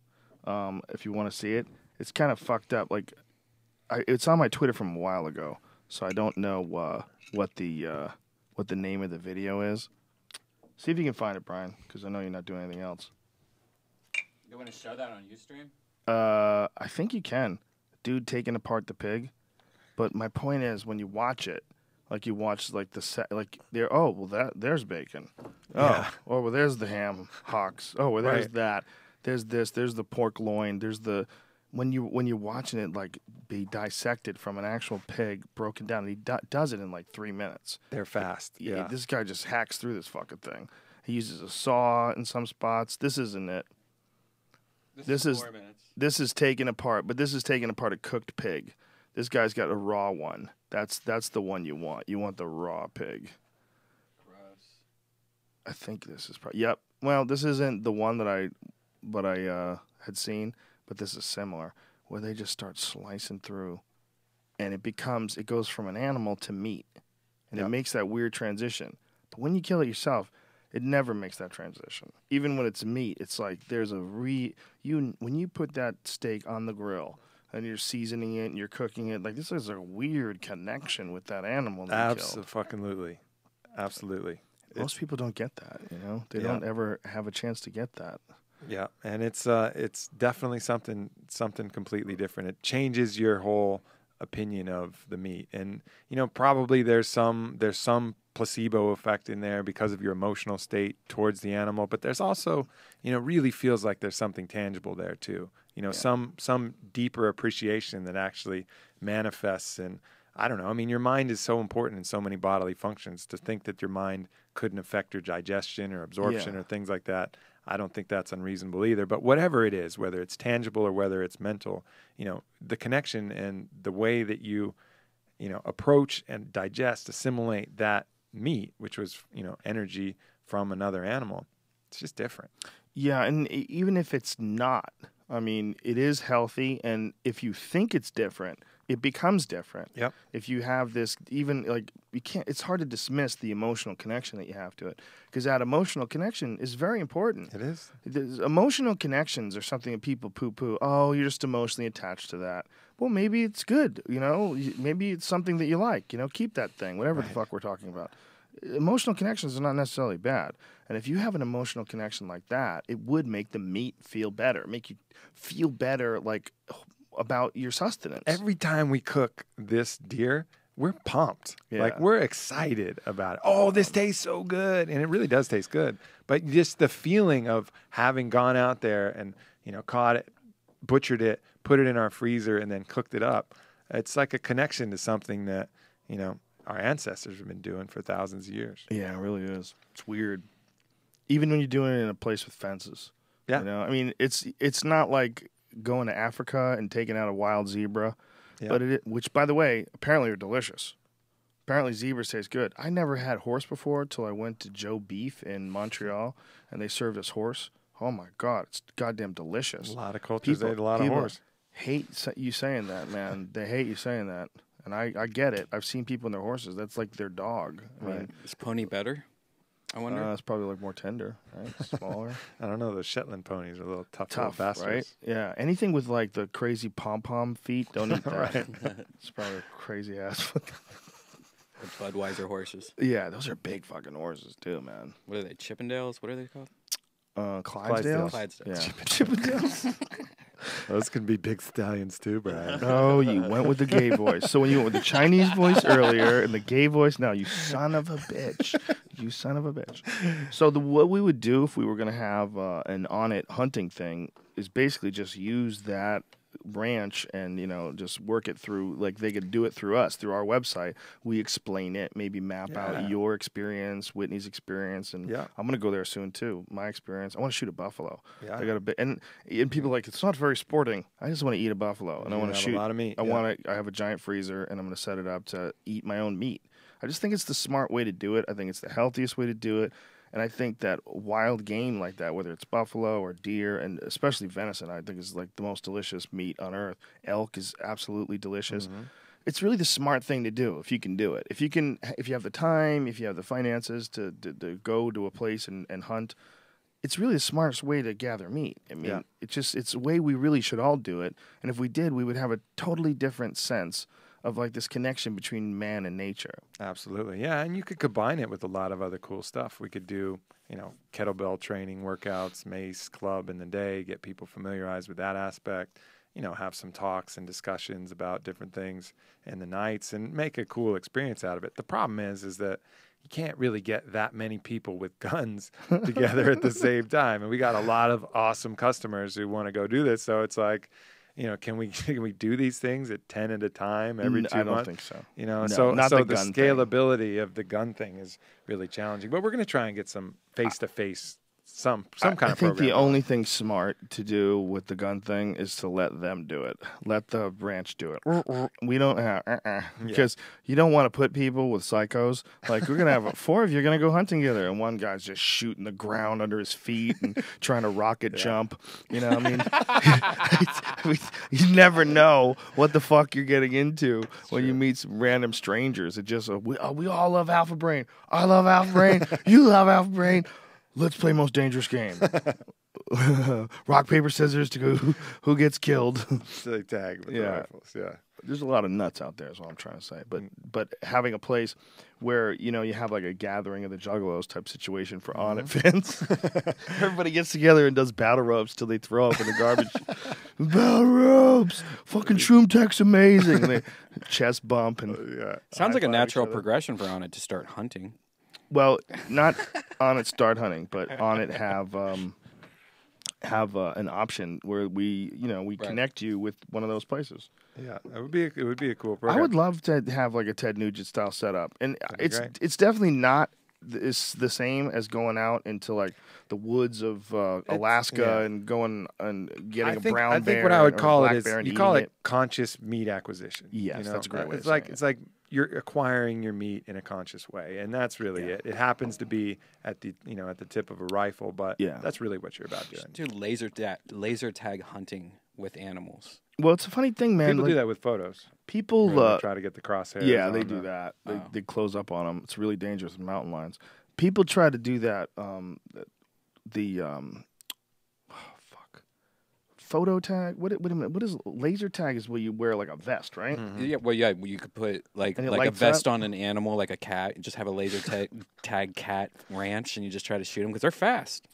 If you want to see it, it's kind of fucked up. Like, it's on my Twitter from a while ago, so I don't know what the name of the video is. See if you can find it, Brian, because I know you're not doing anything else. You want to show that on Ustream? I think you can. Dude taking apart the pig. But my point is, when you watch it, like you watch like the set, like there. Oh well, there's bacon. Oh, Yeah. oh well, there's the ham hocks. Oh well, there's Right. that. There's this. There's the pork loin. There's the when you're watching it like be dissected from an actual pig, broken down. And he does it in like 3 minutes. They're fast. Yeah. This guy just hacks through this fucking thing. He uses a saw in some spots. This isn't it. This is 4 minutes. This is taken apart, but this is taking apart a cooked pig. This guy's got a raw one. That's the one you want. You want the raw pig. Gross. I think this is probably. Yep. Well, this isn't the one that I had seen, but this is similar, where they just start slicing through, and it goes from an animal to meat, and it makes that weird transition. But when you kill it yourself, it never makes that transition. Even when it's meat, it's like there's when you put that steak on the grill and you're seasoning it and you're cooking it, like this is a weird connection with that animal that you killed. Absolutely. Absolutely. Most people don't get that, you know? They Yeah. don't ever have a chance to get that. Yeah, and it's definitely something completely different. It changes your whole opinion of the meat, and probably there's some placebo effect in there because of your emotional state towards the animal, but there's also really feels like there's something tangible there too. Some deeper appreciation that actually manifests. And I don't know. I mean, your mind is so important in so many bodily functions. To think that your mind couldn't affect your digestion or absorption or things like that, I don't think that's unreasonable either. But whatever it is, whether it's tangible or whether it's mental, the connection and the way that you, approach and digest, assimilate that meat, which was, energy from another animal, it's just different. Yeah, and even if it's not, I mean, it is healthy, and if you think it's different, it becomes different. Yep. If you have this, even like you can't. It's hard to dismiss the emotional connection that you have to it, because that emotional connection is very important. It is. Emotional connections are something that people poo-poo. Oh, you're just emotionally attached to that. Well, maybe it's good. Maybe it's something that you like. Keep that thing. Whatever the fuck we're talking about. Emotional connections are not necessarily bad. And if you have an emotional connection like that, it would make the meat feel better, make you feel better, like about your sustenance. Every time we cook this deer, we're pumped. Yeah. Like, we're excited about it. Oh, this tastes so good. And it really does taste good. But just the feeling of having gone out there and, caught it, butchered it, put it in our freezer, and then cooked it up, it's like a connection to something that, our ancestors have been doing for thousands of years. Yeah, it really is. It's weird. Even when you're doing it in a place with fences. Yeah. I mean, it's not like going to Africa and taking out a wild zebra, but which, by the way, apparently are delicious. Apparently zebras taste good. I never had horse before till I went to Joe Beef in Montreal, and they served us horse. Oh my God, it's goddamn delicious. A lot of cultures ate a lot of horse. Hate you saying that, man. They hate you saying that. And I get it. I've seen people in their horses. That's like their dog. I mean, Is pony better? I wonder. it's probably like more tender, right? Smaller. I don't know. Those Shetland ponies are a little tough Tough, little bastards. right? Yeah. Anything with like the crazy pom-pom feet, don't eat that. It's probably a crazy ass. The Budweiser horses. Yeah, those are big fucking horses too, man. What are they? Chippendales? What are they called? Clydesdales? Clydesdales. Yeah. Chippendales? Those can be big stallions too, Brian. Oh, you went with the gay voice. So when you went with the Chinese voice earlier and the gay voice now, you son of a bitch. You son of a bitch. So what we would do if we were going to have an on-it hunting thing is basically just use that ranch and, just work it through, like they could do it through us, through our website. We explain it, maybe map out your experience, Whitney's experience, and I'm going to go there soon too. My experience. I want to shoot a buffalo. Yeah. I got a bit, and people are like, it's not very sporting. I just want to eat a buffalo, and I want to shoot a lot of meat. I have a giant freezer, and I'm going to set it up to eat my own meat. I just think it's the smart way to do it. I think it's the healthiest way to do it. And I think that wild game like that, whether it's buffalo or deer, and especially venison, I think is like the most delicious meat on earth. Elk is absolutely delicious. It's really the smart thing to do if you can do it. If you have the time, if you have the finances to go to a place and hunt, it's really the smartest way to gather meat. I mean, it's a way we really should all do it. And if we did, we would have a totally different sense of like this connection between man and nature. Absolutely. Yeah. And you could combine it with a lot of other cool stuff. We could do, kettlebell training, workouts, mace, club in the day, get people familiarized with that aspect, have some talks and discussions about different things in the nights and make a cool experience out of it. The problem is that you can't really get that many people with guns together at the same time. And we got a lot of awesome customers who want to go do this. So it's like, can we do these things at 10 at a time every 2 months? I don't think so. No, so the scalability of the gun thing is really challenging. But we're going to try and get some face-to-face, some kind of program. I think the only thing smart to do with the gun thing is to let them do it. Let the ranch do it. We don't have because you don't want to put people with psychos. Like we're gonna have 4 of you are gonna go hunting together, and one guy's just shooting the ground under his feet and trying to rocket jump. I mean, you never know what the fuck you're getting into when you meet some random strangers. It just we all love Alpha Brain. I love Alpha Brain. You love Alpha Brain. Let's play most dangerous game. Rock, paper, scissors to go who gets killed. Silly tag with the rifles, There's a lot of nuts out there is what I'm trying to say. But having a place where, you have like a gathering of the juggalos type situation for on it fence. Everybody gets together and does battle ropes till they throw up in the garbage. Battle ropes! Fucking Shroom Tech's amazing. They chest bump and Sounds like a natural progression for on it to start hunting. Well, not on it start hunting, but on it have an option where we connect you with one of those places. Yeah, it would be a cool program. I would love to have like a Ted Nugent style setup, and it's definitely not the same as going out into like the woods of Alaska and going and getting a brown bear. I think what I would call it is you call it conscious meat acquisition. Yes, that's a great way. It's like you're acquiring your meat in a conscious way, and that's really it. It happens to be at the tip of a rifle, but that's really what you're about doing. Do laser tag hunting with animals. Well, it's a funny thing, man. People do that with photos. People try to get the crosshairs. Yeah, they do that. They close up on them. It's really dangerous in mountain lions. People try to do that. Photo tag. What is laser tag? Is where you wear like a vest, right? Mm-hmm. Yeah. Well, yeah. You could put like a vest on an animal, like a cat, and just have a laser tag cat ranch, and you just try to shoot them because they're fast.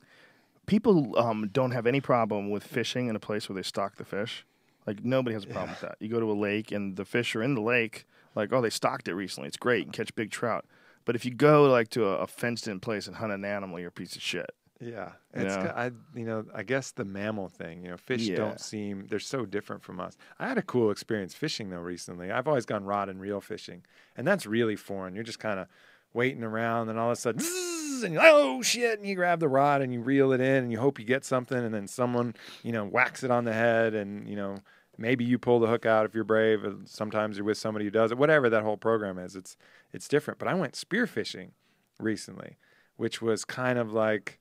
People don't have any problem with fishing in a place where they stock the fish. Like nobody has a problem with that. You go to a lake and the fish are in the lake. Like, oh, they stocked it recently. It's great. You can catch big trout. But if you go like to a fenced-in place and hunt an animal, you're a piece of shit. Yeah, I guess the mammal thing. Fish don't seem they're so different from us. I had a cool experience fishing though recently. I've always gone rod and reel fishing, and that's really foreign. You're just kind of waiting around, and all of a sudden, zzz, and you're like, oh shit, and you grab the rod and you reel it in, and you hope you get something, and then someone whacks it on the head, and maybe you pull the hook out if you're brave. And sometimes you're with somebody who does it. Whatever that whole program is, it's different. But I went spear fishing recently, which was kind of like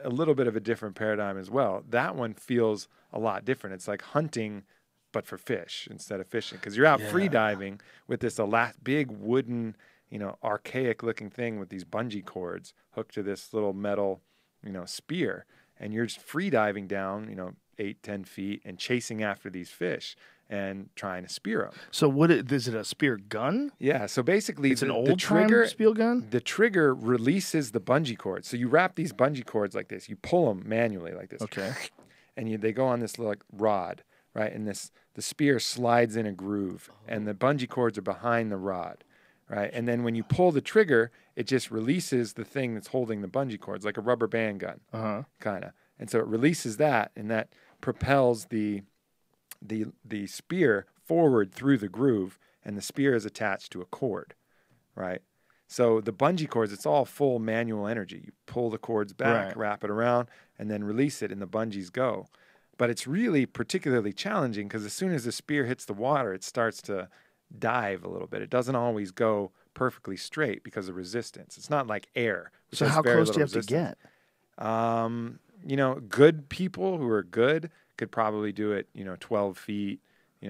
a little bit of a different paradigm as well. That one feels a lot different. It's like hunting, but for fish instead of fishing, because you're out free diving with this big wooden, archaic looking thing with these bungee cords hooked to this little metal, spear, and you're just free diving down, 8-10 feet and chasing after these fish and trying to spear them. So is it a spear gun? Yeah, so basically it's an old trigger spear gun? The trigger releases the bungee cord. So you wrap these bungee cords like this. You pull them manually like this. Okay. And they go on this little rod, right? And the spear slides in a groove, and the bungee cords are behind the rod, right? And then when you pull the trigger, it just releases the thing that's holding the bungee cords, like a rubber band gun, kind of. And so it releases that, and that propels the spear forward through the groove, and the spear is attached to a cord, right? So the bungee cords, it's all full manual energy. You pull the cords back, wrap it around, and then release it, and the bungees go. But it's really particularly challenging because as soon as the spear hits the water, it starts to dive a little bit. It doesn't always go perfectly straight because of resistance. It's not like air. Which So has how very close do you little have to resistance. get? You know, good people who are good could probably do it, 12 feet,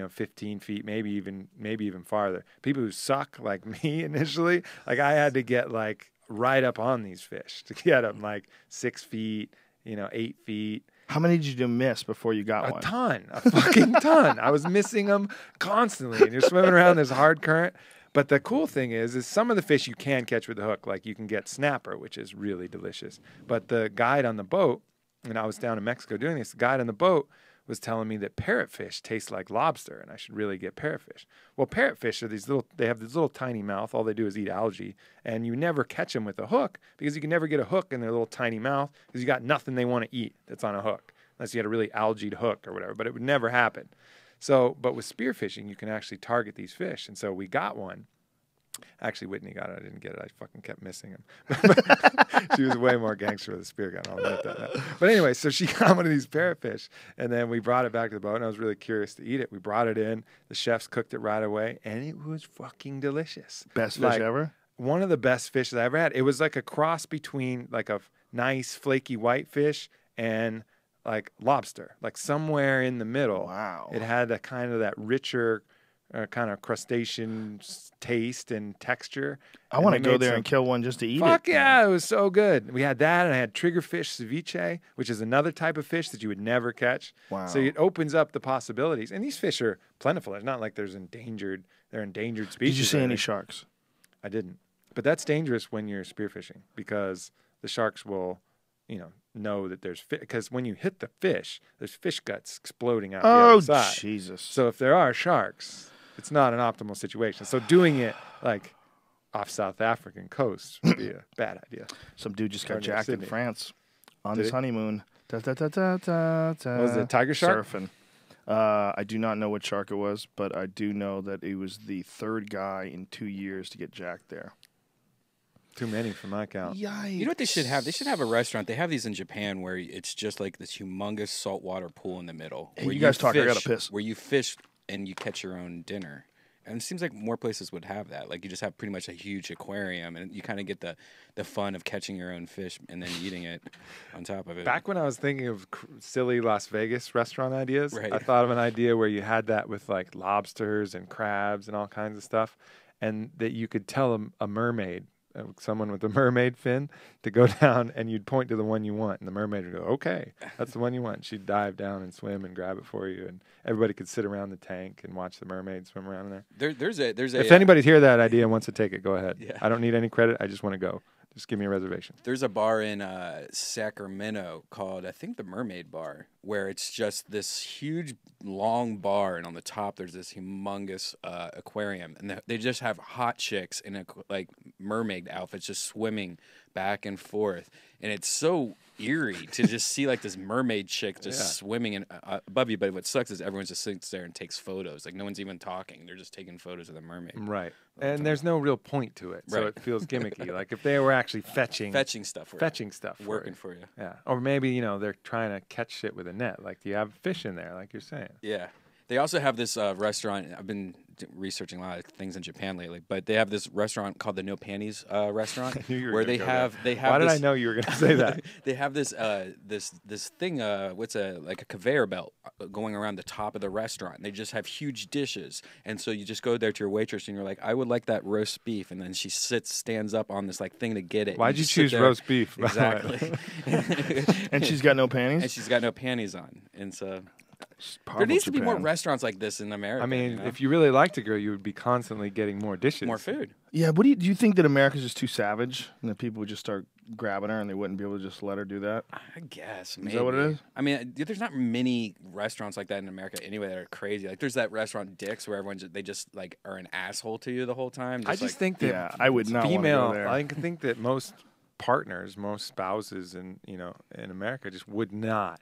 15 feet, maybe even farther. People who suck like me initially, like I had to get like right up on these fish to get them like 6 feet, 8 feet. How many did you miss before you got A one? ton, a fucking ton. I was missing them constantly, and you're swimming around this hard current. But the cool thing is some of the fish you can catch with the hook, like you can get snapper, which is really delicious. But the guide on the boat, and I was down in Mexico doing this, the guide on the boat was telling me that parrotfish taste like lobster, and I should really get parrotfish. Well, parrotfish are they have this little tiny mouth. All they do is eat algae, and you never catch them with a hook because you can never get a hook in their little tiny mouth because you got nothing they want to eat that's on a hook, unless you had a really algaed hook or whatever, but it would never happen. So, but with spearfishing, you can actually target these fish, and so we got one. Actually, Whitney got it. I didn't get it. I fucking kept missing him. She was way more gangster with a spear gun. I'll admit that. But anyway, so she got one of these parrotfish, and then we brought it back to the boat, and I was really curious to eat it. We brought it in. The chefs cooked it right away, and it was fucking delicious. Best fish ever? One of the best fish that I ever had. It was like a cross between like a nice flaky white fish and like lobster, like somewhere in the middle. Wow. It had a kind of that richer kind of crustacean taste and texture. I want to go there and kill one just to eat it. Fuck yeah, it was so good. We had that, and I had triggerfish ceviche, which is another type of fish that you would never catch. Wow. So it opens up the possibilities. And these fish are plentiful. It's not like they're endangered species. Did you see any sharks? I didn't. But that's dangerous when you're spearfishing because the sharks will, know that there's fish. Because when you hit the fish, there's fish guts exploding out the other side. Oh, Jesus. So if there are sharks, it's not an optimal situation. So doing it like off South African coast would be a bad idea. Some dude just got Or near jacked in Sydney. France on Did his he? honeymoon. Da, da, da, da, da, da. Was it a tiger shark? Surfing. I do not know what shark it was, but I do know that he was the third guy in 2 years to get jacked there. Too many for my count. Yikes. You know what they should have? They should have a restaurant. They have these in Japan where it's just like this humongous saltwater pool in the middle. Hey, where you guys talk, I gotta fish- piss. Where you fish and you catch your own dinner. And it seems like more places would have that. Like you just have pretty much a huge aquarium, and you kind of get the fun of catching your own fish and then eating it on top of it. Back when I was thinking of silly Las Vegas restaurant ideas, Right. I thought of an idea where you had that with like lobsters and crabs and all kinds of stuff, and that you could tell a mermaid, someone with a mermaid fin, to go down and you'd point to the one you want, and the mermaid would go, "Okay, that's the one you want." She'd dive down and swim and grab it for you, and everybody could sit around the tank and watch the mermaid swim around in there. There's a If anybody's hear that idea and wants to take it, go ahead. Yeah. I don't need any credit. I just want to go. Just give me a reservation. There's a bar in Sacramento called, I think, the Mermaid Bar, where it's just this huge, long bar, and on the top there's this humongous aquarium, and they just have hot chicks in like mermaid outfits just swimming back and forth, and it's so eerie to just see like this mermaid chick just swimming in, above you. But what sucks is everyone just sits there and takes photos. Like no one's even talking; they're just taking photos of the mermaid. Right. And there's no real point to it, so Right. it feels gimmicky. Like if they were actually fetching stuff, for you. working for you. Yeah. Or maybe, they're trying to catch shit with a net. Like, do you have fish in there, like you're saying? Yeah. They also have this restaurant. I've been researching a lot of things in Japan lately, but they have this restaurant called the No Panties restaurant, I knew you were where gonna they go have there. they have. Why did this, I know you were going to say that? They have this this thing. What's like a conveyor belt going around the top of the restaurant. They just have huge dishes, and so you just go there to your waitress, and you're like, "I would like that roast beef," and then she stands up on this like thing to get it. Why'd you just sit choose there- roast beef? by the way? Exactly. And she's got no panties? And she's got no panties on, and so. Powerful There needs to be more Japan. restaurants like this in America. I mean, you know? if you really liked a girl, you would be constantly getting more dishes. more food. Yeah, what do you think that America's just too savage and that people would just start grabbing her and they wouldn't be able to just let her do that? I guess. Maybe. Is that what it is? I mean, there's not many restaurants like that in America anyway that are crazy. Like, there's that restaurant Dick's where they just like are an asshole to you the whole time. I just think that Yeah, I would not wanna go female. there. I think that most partners, most spouses, in America just would not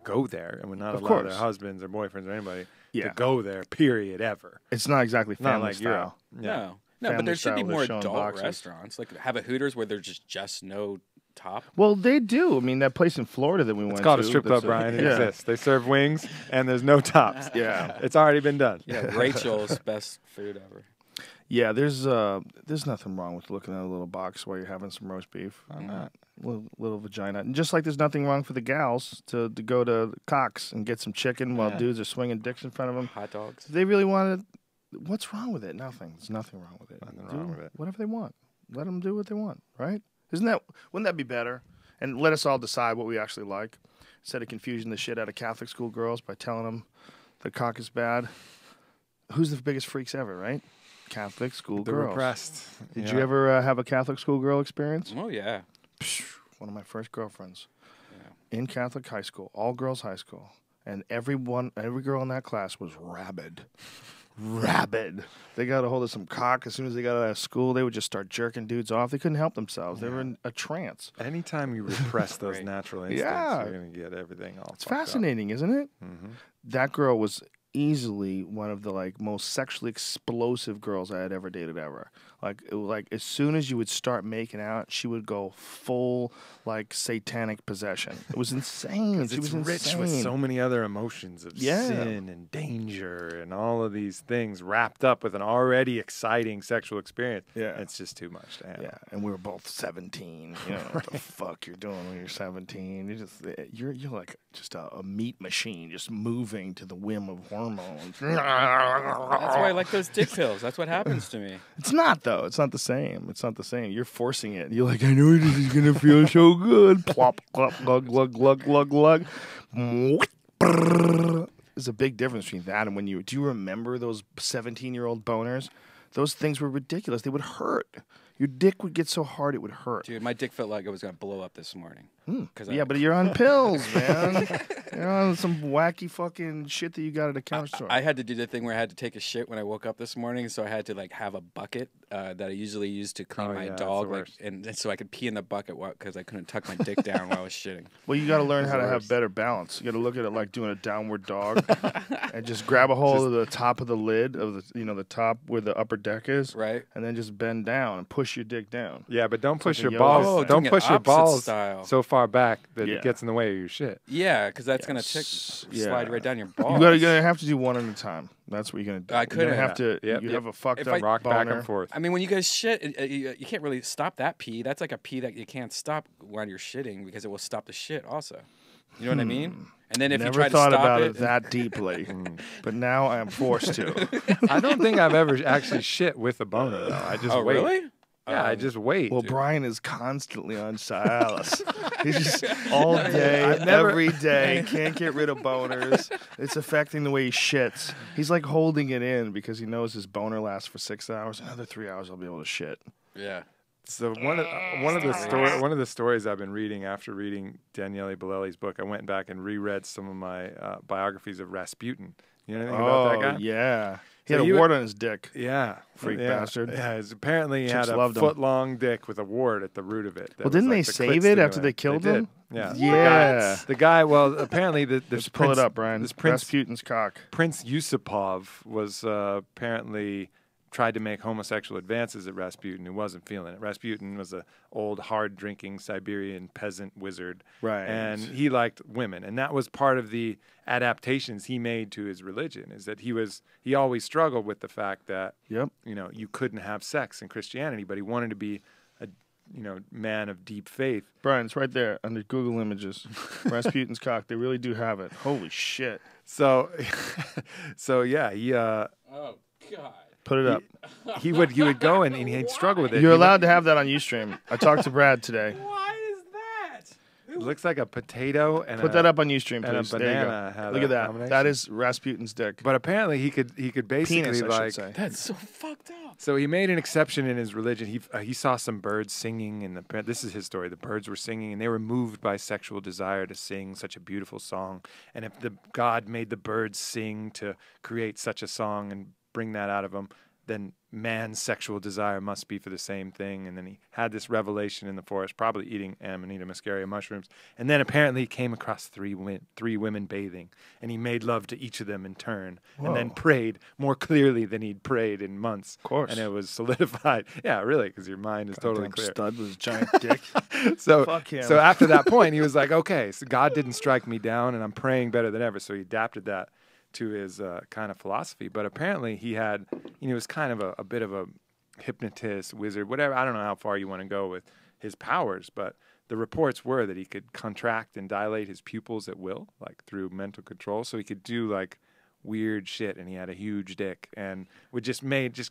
go there and would not Of allow course. their husbands or boyfriends or anybody Yeah. to go there. Period. Ever. It's not exactly Not family like style. Europe. Yeah. No, but Family there should be style, they're more showing adult boxes. restaurants. Like have a Hooters where there's just no top. Well, they do. I mean, that place in Florida that we went It's to. called a strip club, that's Brian. It yeah. exists. They serve wings and there's no tops. Yeah. It's already been done. Yeah, Rachel's best food ever. Yeah, there's nothing wrong with looking at a little box while you're having some roast beef. Why not? Little vagina. And just like there's nothing wrong for the gals to go to Cox and get some chicken while dudes are swinging dicks in front of them. Hot dogs. If they really want it, what's wrong with it? Nothing. There's nothing wrong with it. Nothing wrong with it. Whatever they want. Let them do what they want, right? Wouldn't that be better? And let us all decide what we actually like. Instead of confusing the shit out of Catholic school girls by telling them the cock is bad. Who's the biggest freaks ever, right? Catholic school The girls. repressed. Did you ever have a Catholic school girl experience? Oh yeah. One of my first girlfriends in Catholic high school, all girls high school, and every girl in that class was rabid. They got a hold of some cock as soon as they got out of school. They would just start jerking dudes off. They couldn't help themselves. They were in a trance. Anytime you repress those natural instincts, you're going to get everything all It's fascinating, isn't it? Mm-hmm. That girl was easily one of the most sexually explosive girls I had ever dated ever. Like as soon as you would start making out, she would go full satanic possession. It was insane. She It's was rich insane. with so many other emotions of sin and danger and all of these things wrapped up with an already exciting sexual experience. Yeah. It's just too much to handle. Yeah, and we were both 17. You know what the fuck you're doing when you're 17? You're like just a meat machine, just moving to the whim of hormones. That's why I like those dick pills. That's what happens to me. It's not though. It's not the same. It's not the same. You're forcing it. You're like, I know this is gonna feel so good. Plop, plop, glug, glug, glug, glug, glug. There's a big difference between that and when do you remember those 17-year-old boners? Those things were ridiculous. They would hurt. Your dick would get so hard it would hurt. Dude, my dick felt like it was gonna blow up this morning. But you're on pills, man. You're on some wacky fucking shit that you got at a counter store. I had to do the thing where I had to take a shit when I woke up this morning, so I had to have a bucket that I usually use to clean my dog, and so I could pee in the bucket because I couldn't tuck my dick down while I was shitting. Well, you got to learn how to have better balance. You got to look at it like doing a downward dog, and just grab a hold of the top of the lid of the top where the upper deck is, right, and then just bend down and push your dick down. Yeah, but don't push like your balls. yoga. Don't push your balls style. so far back that it gets in the way of your shit. Yeah, because that's gonna slide right down your balls. You're gonna have to do one at a time. That's what you're gonna do. I couldn't have to. You have a fucked up rock boner. back and forth. I mean, when you guys shit, you can't really stop that pee. That's like a pee that you can't stop when you're shitting because it will stop the shit also. You know what I mean? And then if Never you try to thought stop about it that deeply, but now I am forced to. I don't think I've ever actually shit with a boner though. I just wait. Really? Yeah, I just wait. Well, dude. Brian is constantly on Cialis. He's just all day, every day, can't get rid of boners. It's affecting the way he shits. He's like holding it in because he knows his boner lasts for 6 hours. Another 3 hours, I'll be able to shit. Yeah. So one of the stories I've been reading after reading Daniele Bolelli's book, I went back and reread some of my biographies of Rasputin. You know anything about that guy? Yeah. He had a wart on his dick. Yeah. Freak bastard. Yeah, apparently he Chicks had a loved him. foot-long dick with a wart at the root of it. Well, didn't they save it after they killed him? Yeah. Yeah. The guy, well, apparently Just pull it up, Brian. This Prince Rasputin's cock. Prince Yusupov was apparently tried to make homosexual advances at Rasputin, who wasn't feeling it. Rasputin was a old, hard-drinking Siberian peasant wizard. Right. And he liked women. And that was part of the adaptations he made to his religion, is that he always struggled with the fact that, you couldn't have sex in Christianity, but he wanted to be a, man of deep faith. Brian, it's right there under Google Images. Rasputin's cock. They really do have it. Holy shit. So yeah, he... oh, God. Put it up. He would go and he'd struggle with it. You're allowed to have that on Ustream. I talked to Brad today. Why is that? It looks like a potato and Put that up on Ustream, please. and a There you banana go. had Look a at that. combination. That is Rasputin's dick. But apparently he could basically Penis, I like. should say. That's so fucked up. So he made an exception in his religion. He saw some birds singing, and this is his story. The birds were singing, and they were moved by sexual desire to sing such a beautiful song. And if the God made the birds sing to create such a song and bring that out of them, then man's sexual desire must be for the same thing. And then he had this revelation in the forest, probably eating Amanita muscaria mushrooms. And then apparently he came across three women bathing, and he made love to each of them in turn. Whoa. And then prayed more clearly than he'd prayed in months. Of course. And it was solidified. Yeah, really, because your mind is totally clear. Stud with his giant dick. So, Fuck him. so after that point, he was like, okay, so God didn't strike me down, and I'm praying better than ever. So he adapted that to his kind of philosophy. But apparently he had, he was kind of a bit of a hypnotist, wizard, whatever. I don't know how far you want to go with his powers, but the reports were that he could contract and dilate his pupils at will, like through mental control. So he could do like weird shit, and he had a huge dick and would just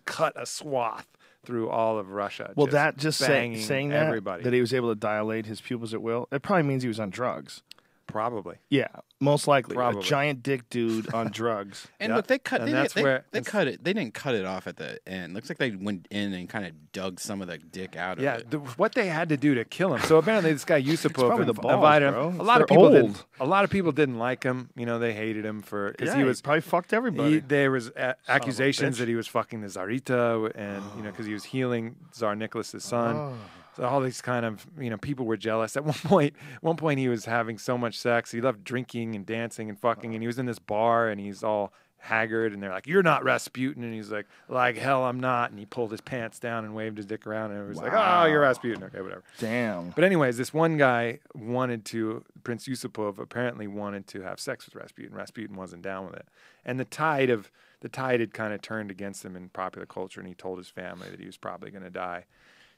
cut a swath through all of Russia. Well, saying that, everybody. that he was able to dilate his pupils at will, it probably means he was on drugs. Probably. Yeah, most likely. Probably. A giant dick dude on drugs. And look, they cut. And They, that's didn't, where- they cut it. They didn't cut it off at the end. Looks like they went in and kind of dug some of the dick out of Yeah, it. what they had to do to kill him. So apparently, this guy Yusupov probably the balls, invited bro. him. A lot of They're people old. didn't. A lot of people didn't like him. They hated him for because Yeah, he was probably fucked everybody. there was accusations bitch. that he was fucking the Tsarita, and because he was healing Tsar Nicholas's son. Oh. So all these kind of people were jealous. At one point he was having so much sex. He loved drinking and dancing and fucking, and he was in this bar and he's all haggard, and they're like, "You're not Rasputin," and he's like hell I'm not, and he pulled his pants down and waved his dick around, and it was like, "Oh, you're Rasputin." Okay, whatever. Damn. But anyways, this one guy Prince Yusupov apparently wanted to have sex with Rasputin. Rasputin wasn't down with it, and the tide had kind of turned against him in popular culture, and he told his family that he was probably going to die.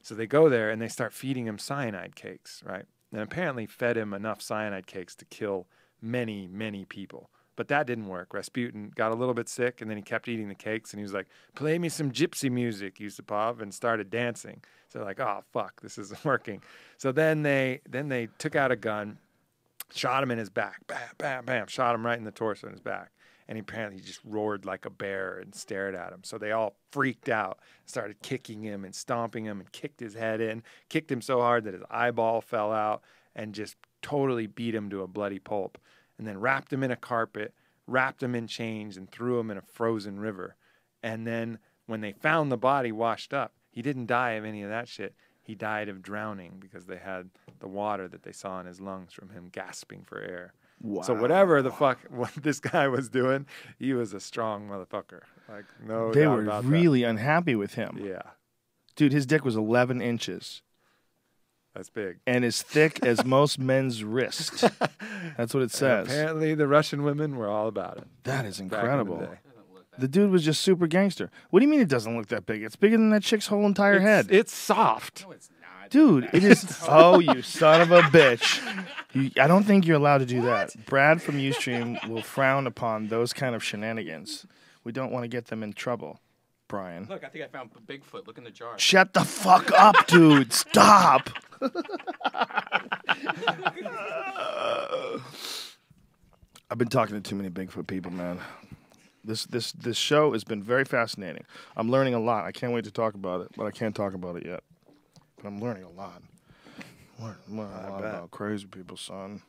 So they go there and they start feeding him cyanide cakes, right? And apparently fed him enough cyanide cakes to kill many, many people. But that didn't work. Rasputin got a little bit sick, and then he kept eating the cakes, and he was like, "Play me some gypsy music, Yusupov," and started dancing. So they're like, "Oh, fuck, this isn't working." So then they took out a gun, shot him in his back, bam, bam, bam, shot him right in the torso in his back. And apparently he just roared like a bear and stared at him. So they all freaked out, started kicking him and stomping him, and kicked his head in, kicked him so hard that his eyeball fell out, and just totally beat him to a bloody pulp. And then wrapped him in a carpet, wrapped him in chains, and threw him in a frozen river. And then when they found the body washed up, he didn't die of any of that shit. He died of drowning because they had the water that they saw in his lungs from him gasping for air. Wow. So whatever the fuck what this guy was doing, he was a strong motherfucker. Like, no They doubt were about really unhappy with him. that. Yeah, Dude, his dick was 11 inches that's big. and as thick as most men's wrist. That's what it And says. apparently the Russian women were all about it. That is back in the incredible. day. The dude was just super gangster. What do you mean it doesn't look that big? It's bigger than that chick's whole entire head. It's soft. No, it's not. Dude, it is. Oh, you son of a bitch. I don't think you're allowed to do that. Brad from Ustream will frown upon those kind of shenanigans. We don't want to get them in trouble, Brian. Look, I think I found Bigfoot. Look in the jar. Shut the fuck up, dude. Stop. I've been talking to too many Bigfoot people, man. This show has been very fascinating. I'm learning a lot. I can't wait to talk about it, but I can't talk about it yet. But I'm learning a lot. Learning a lot about crazy people, son.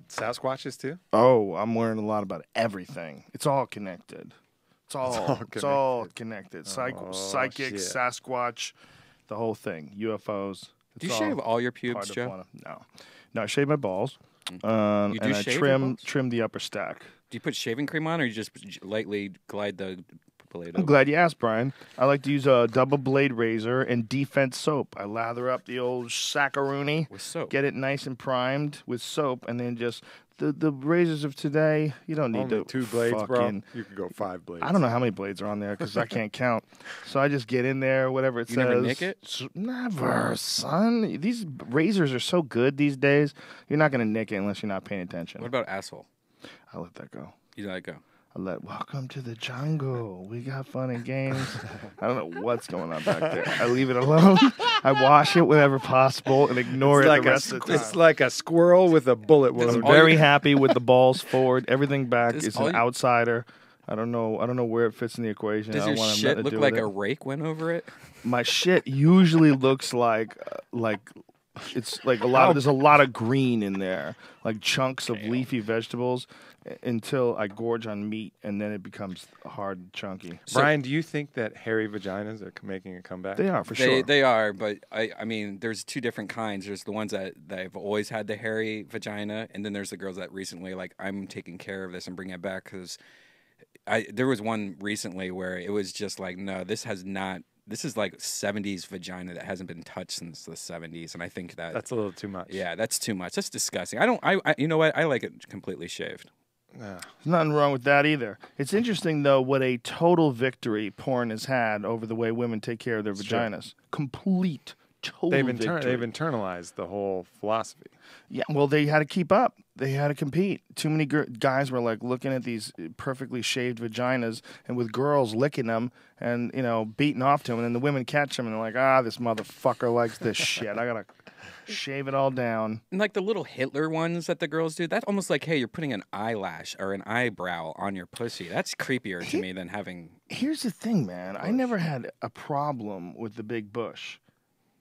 Sasquatches too? Oh, I'm learning a lot about everything. It's all connected. It's all connected. Psychic, shit. Sasquatch, the whole thing. UFOs. Do you shave all your Part pubes, of Joe? one of- No, I shave my balls. You And do I shave your trim balls? the upper stack. Do you put shaving cream on, or you just lightly glide the blade I'm over? glad you asked, Brian. I like to use a double blade razor and defense soap. I lather up the old saccharoony, With soap. get it nice and primed with soap, and then just the razors of today. You don't need Only to 2 blades, bro. fucking. You could go 5 blades. I don't know how many blades are on there because I can't count. So I just get in there, whatever it You says. never nick it? Never, son. These razors are so good these days. You're not gonna nick it unless you're not paying attention. What about asshole? I let that go. You let it go. Welcome to the jungle. We got fun and games. I don't know what's going on back there. I leave it alone. I wash it whenever possible and ignore It's it like the rest of the time. It's like a squirrel with a bullet wound. I'm very happy with the balls forward. Everything back Does is all an you- outsider. I don't know where it fits in the equation. Does I your don't want shit to look do like with a it. rake went over it? My shit usually looks like it's like there's a lot of green in there, like chunks of leafy vegetables, until I gorge on meat, and then it becomes hard and chunky. Brian, do you think that hairy vaginas are making a comeback? They are for sure. They are, but I mean, there's 2 different kinds. There's the ones that have always had the hairy vagina, and then there's the girls that recently, like, I'm taking care of this and bringing it back because there was one recently where it was just like, no, this is like 70s vagina that hasn't been touched since the 70s, and I think That's a little too much. yeah, that's too much. That's disgusting. I you know what? I like it completely shaved. Yeah. There's nothing wrong with that either. It's interesting, though, what a total victory porn has had over the way women take care of their vaginas. Complete, total victory. They've internalized the whole philosophy. Yeah, well, they had to keep up. They had to compete. Too many guys were like looking at these perfectly shaved vaginas and with girls licking them and, you know, beating off to them. And then the women catch them and they're like, this motherfucker likes this shit. I got to shave it all down. And like the little Hitler ones that the girls do, that's almost like, hey, you're putting an eyelash or an eyebrow on your pussy. That's creepier to me than having... Here's the thing, man. I never had a problem with the big bush.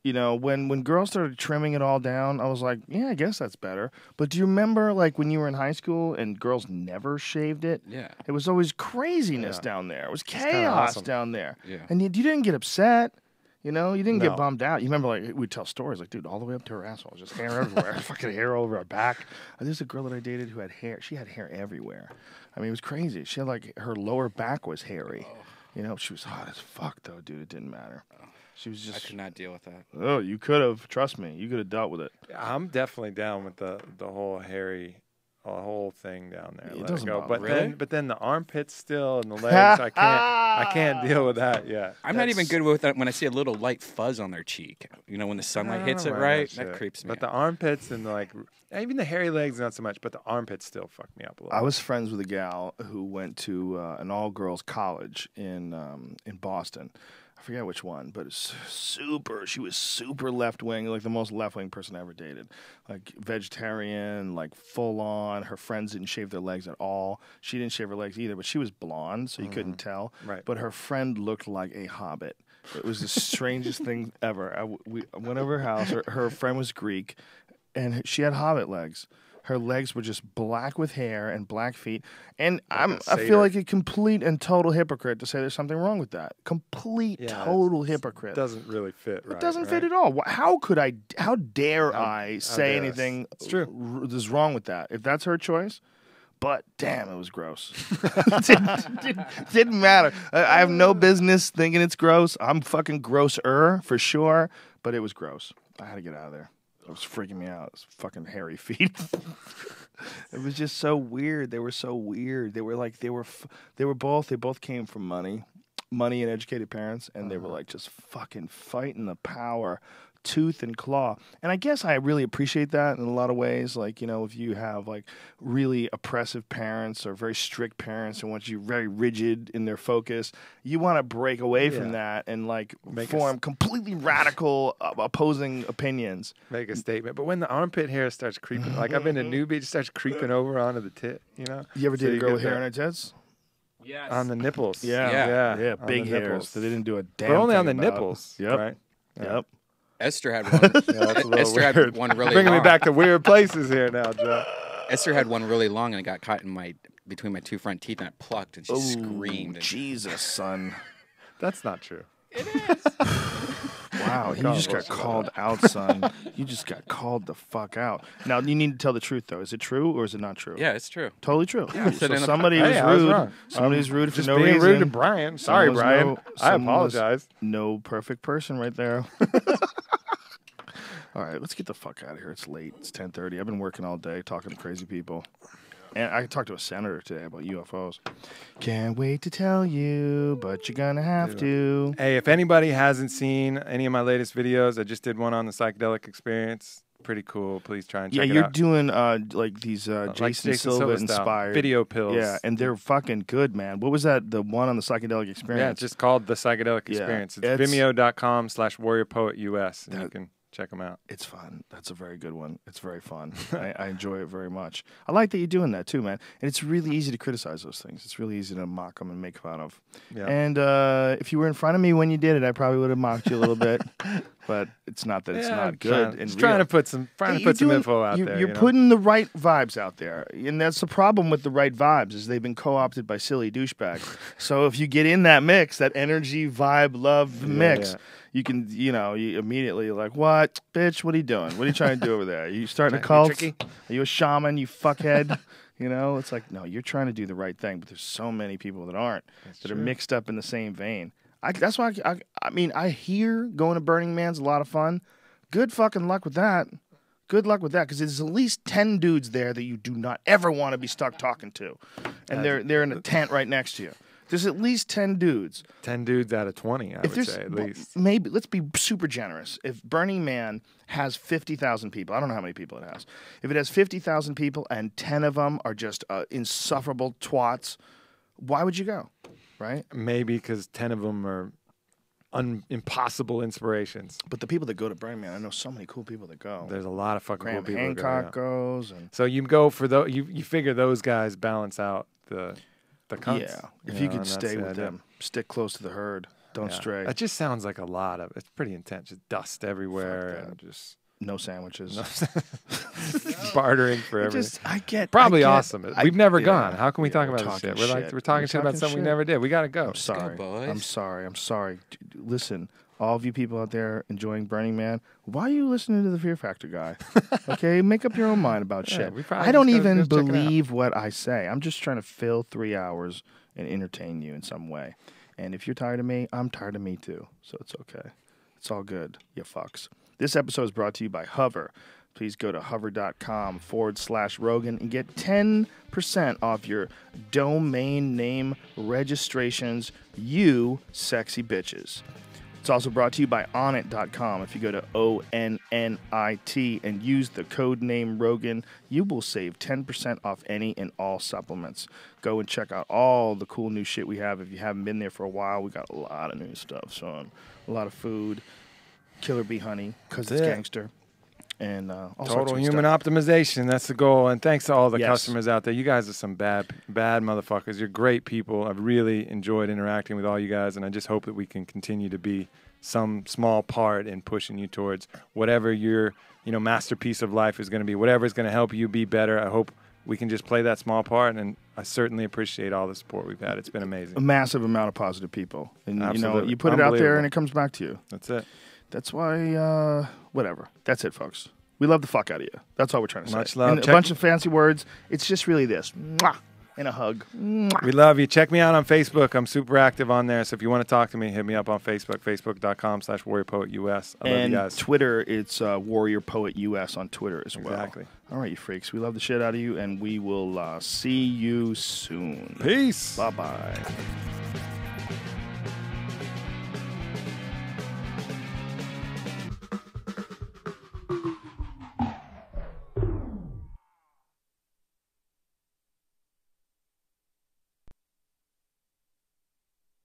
You know, when girls started trimming it all down, I was like, yeah, I guess that's better. But do you remember, like, when you were in high school and girls never shaved it? Yeah. It was always craziness down there. It was chaos down there. Yeah. And you didn't get upset. You know, you didn't No. get bummed out. You remember, like, we'd tell stories, like, dude, all the way up to her asshole, just hair everywhere, fucking hair all over her back. There's a girl that I dated who had hair. She had hair everywhere. I mean, it was crazy. She had, like, her lower back was hairy. You know, she was hot as fuck, though, dude. It didn't matter. She was just... I could not deal with that. Oh, you could have. Trust me. You could have dealt with it. I'm definitely down with the whole hairy, whole thing down there. It Let doesn't go. bother But me. then the armpits still and the legs. I can't deal with that yet. I'm not even good with that when I see a little light fuzz on their cheek. You know, when the sunlight hits it right, that creeps me But out. the armpits and even the hairy legs, not so much. But the armpits still fuck me up a little. I was friends with a gal who went to an all-girls college in Boston. I forget which one, but it's she was super left-wing, like the most left-wing person I ever dated. Like vegetarian, like full-on. Her friends didn't shave their legs at all. She didn't shave her legs either, but she was blonde, so you couldn't tell. Right. But her friend looked like a hobbit. It was the strangest thing ever. We went over her house. Her friend was Greek, and she had hobbit legs. Her legs were just black with hair and black feet. And I feel like a complete and total hypocrite to say there's something wrong with that. Total hypocrite. It doesn't really fit right. It doesn't fit right? at all. How dare I say dare anything It's true. is wrong with that? If that's her choice. But damn, it was gross. Didn't matter. I have no business thinking it's gross. I'm fucking grosser for sure, but it was gross. I had to get out of there. It was freaking me out. It was fucking hairy feet. It was just so weird. They were so weird. They both came from money and educated parents, and they were like just fucking fighting the power tooth and claw. And I guess I really appreciate that in a lot of ways. Like, you know, if you have like really oppressive parents or very strict parents and want you very rigid in their focus, you want to break away from that and like form completely radical opposing opinions. Make a statement. But when the armpit hair starts creeping, like I've been to Newbie, it starts creeping over onto the tit, you know? You ever date a girl with hair on her tits? Yes. On the nipples. Yeah, on big the hairs. nipples. They didn't do a damn But only thing on the about. nipples. Yep. Right? Yep. Esther had one. That's a little Esther weird. had one really Bringing long. me back to weird places here now, Joe. Esther had one really long and it got caught in between my two front teeth and I plucked and she screamed. And Jesus, son. That's not true. Wow, you just got called out, son. You just got called the fuck out. Now, you need to tell the truth, though. Is it true or is it not true? Yeah, it's true. Totally true. Yeah, So in a somebody Hey, was I was rude. wrong. Somebody's rude for Just no being reason. rude to Brian. Sorry, Someone was Brian. I someone was apologize. No perfect person right there. All right, let's get the fuck out of here. It's late. It's 10:30. I've been working all day talking to crazy people. And I talked to a senator today about UFOs. Can't wait to tell you, but you're going to have to. Hey, if anybody hasn't seen any of my latest videos, I just did one on the psychedelic experience. Pretty cool. Please try and check it out. Yeah, you're doing like these Like Jason Silva style inspired video pills. Yeah, and they're fucking good, man. What was that? The one on the psychedelic experience? Yeah, it's just called The Psychedelic Yeah, Experience. It's it's- vimeo.com/warriorpoetus, and you can check them out. It's fun. That's a very good one. It's very fun. I enjoy it very much. I like that you're doing that too, man. And it's really easy to criticize those things. It's really easy to mock them and make fun of. Yeah. And if you were in front of me when you did it, I probably would have mocked you a little bit. But it's not that it's not good. Trying to put some info out there. You're you know? putting the right vibes out there, and that's the problem with the right vibes is they've been co-opted by silly douchebags. So if you get in that mix, that energy, vibe, love mix. Yeah. You can, you immediately like, what, bitch? What are you doing? What are you trying to do over there? Are you starting a Trying to cult? be tricky? Are you a shaman? You fuckhead? It's like, no, you're trying to do the right thing, but there's so many people that aren't, are mixed up in the same vein. That's why I hear going to Burning Man's a lot of fun. Good fucking luck with that. Good luck with that, because there's at least 10 dudes there that you do not ever want to be stuck talking to, and they're in a tent right next to you. There's at least 10 dudes. 10 dudes out of 20, I would say, at least. Maybe, let's be super generous. If Burning Man has 50,000 people, I don't know how many people it has. If it has 50,000 people and 10 of them are just insufferable twats, why would you go, right? Maybe because 10 of them are impossible inspirations. But the people that go to Burning Man, I know so many cool people that go. There's a lot of fucking cool people Hancock that go. goes. And so you go for those, you figure those guys balance out the cunts. Yeah, if you could stay with them, stick close to the herd, don't stray. It just sounds like a lot of. It's pretty intense. Just dust everywhere and just no sandwiches, bartering for everything. Probably awesome. We've never gone. How can we talk about this shit? We're talking shit about something we never did. We got to go. I'm sorry. I'm sorry. Listen, all of you people out there enjoying Burning Man, why are you listening to the Fear Factor guy? Okay, make up your own mind about shit. I don't even believe what I say. I'm just trying to fill 3 hours and entertain you in some way. And if you're tired of me, I'm tired of me too. So it's okay. It's all good, you fucks. This episode is brought to you by Hover. Please go to hover.com/Rogan and get 10% off your domain name registrations, you sexy bitches. It's also brought to you by Onnit.com. If you go to ONNIT and use the code name Rogan, you will save 10% off any and all supplements. Go and check out all the cool new shit we have. If you haven't been there for a while, we got a lot of new stuff. So a lot of food, Killer Bee Honey, because it's gangster. And all total human optimization. That's the goal. And thanks to all the customers out there. You guys are some bad motherfuckers. You're great people. I've really enjoyed interacting with all you guys, and I just hope that we can continue to be some small part in pushing you towards whatever your masterpiece of life is going to be, whatever is going to help you be better. I hope we can just play that small part, and I certainly appreciate all the support we've had. It's been amazing. A massive amount of positive people. And you put it out there and it comes back to you. That's it. That's why, whatever. That's it, folks. We love the fuck out of you. That's all we're trying to say. Much love. And a bunch of fancy words. It's just really this. Mwah, and a hug. Mwah. We love you. Check me out on Facebook. I'm super active on there. So if you want to talk to me, hit me up on Facebook, facebook.com/WarriorPoetUS. I love you guys. Twitter, it's Warrior Poet US on Twitter as well. Exactly. All right, you freaks. We love the shit out of you, and we will see you soon. Peace. Bye-bye.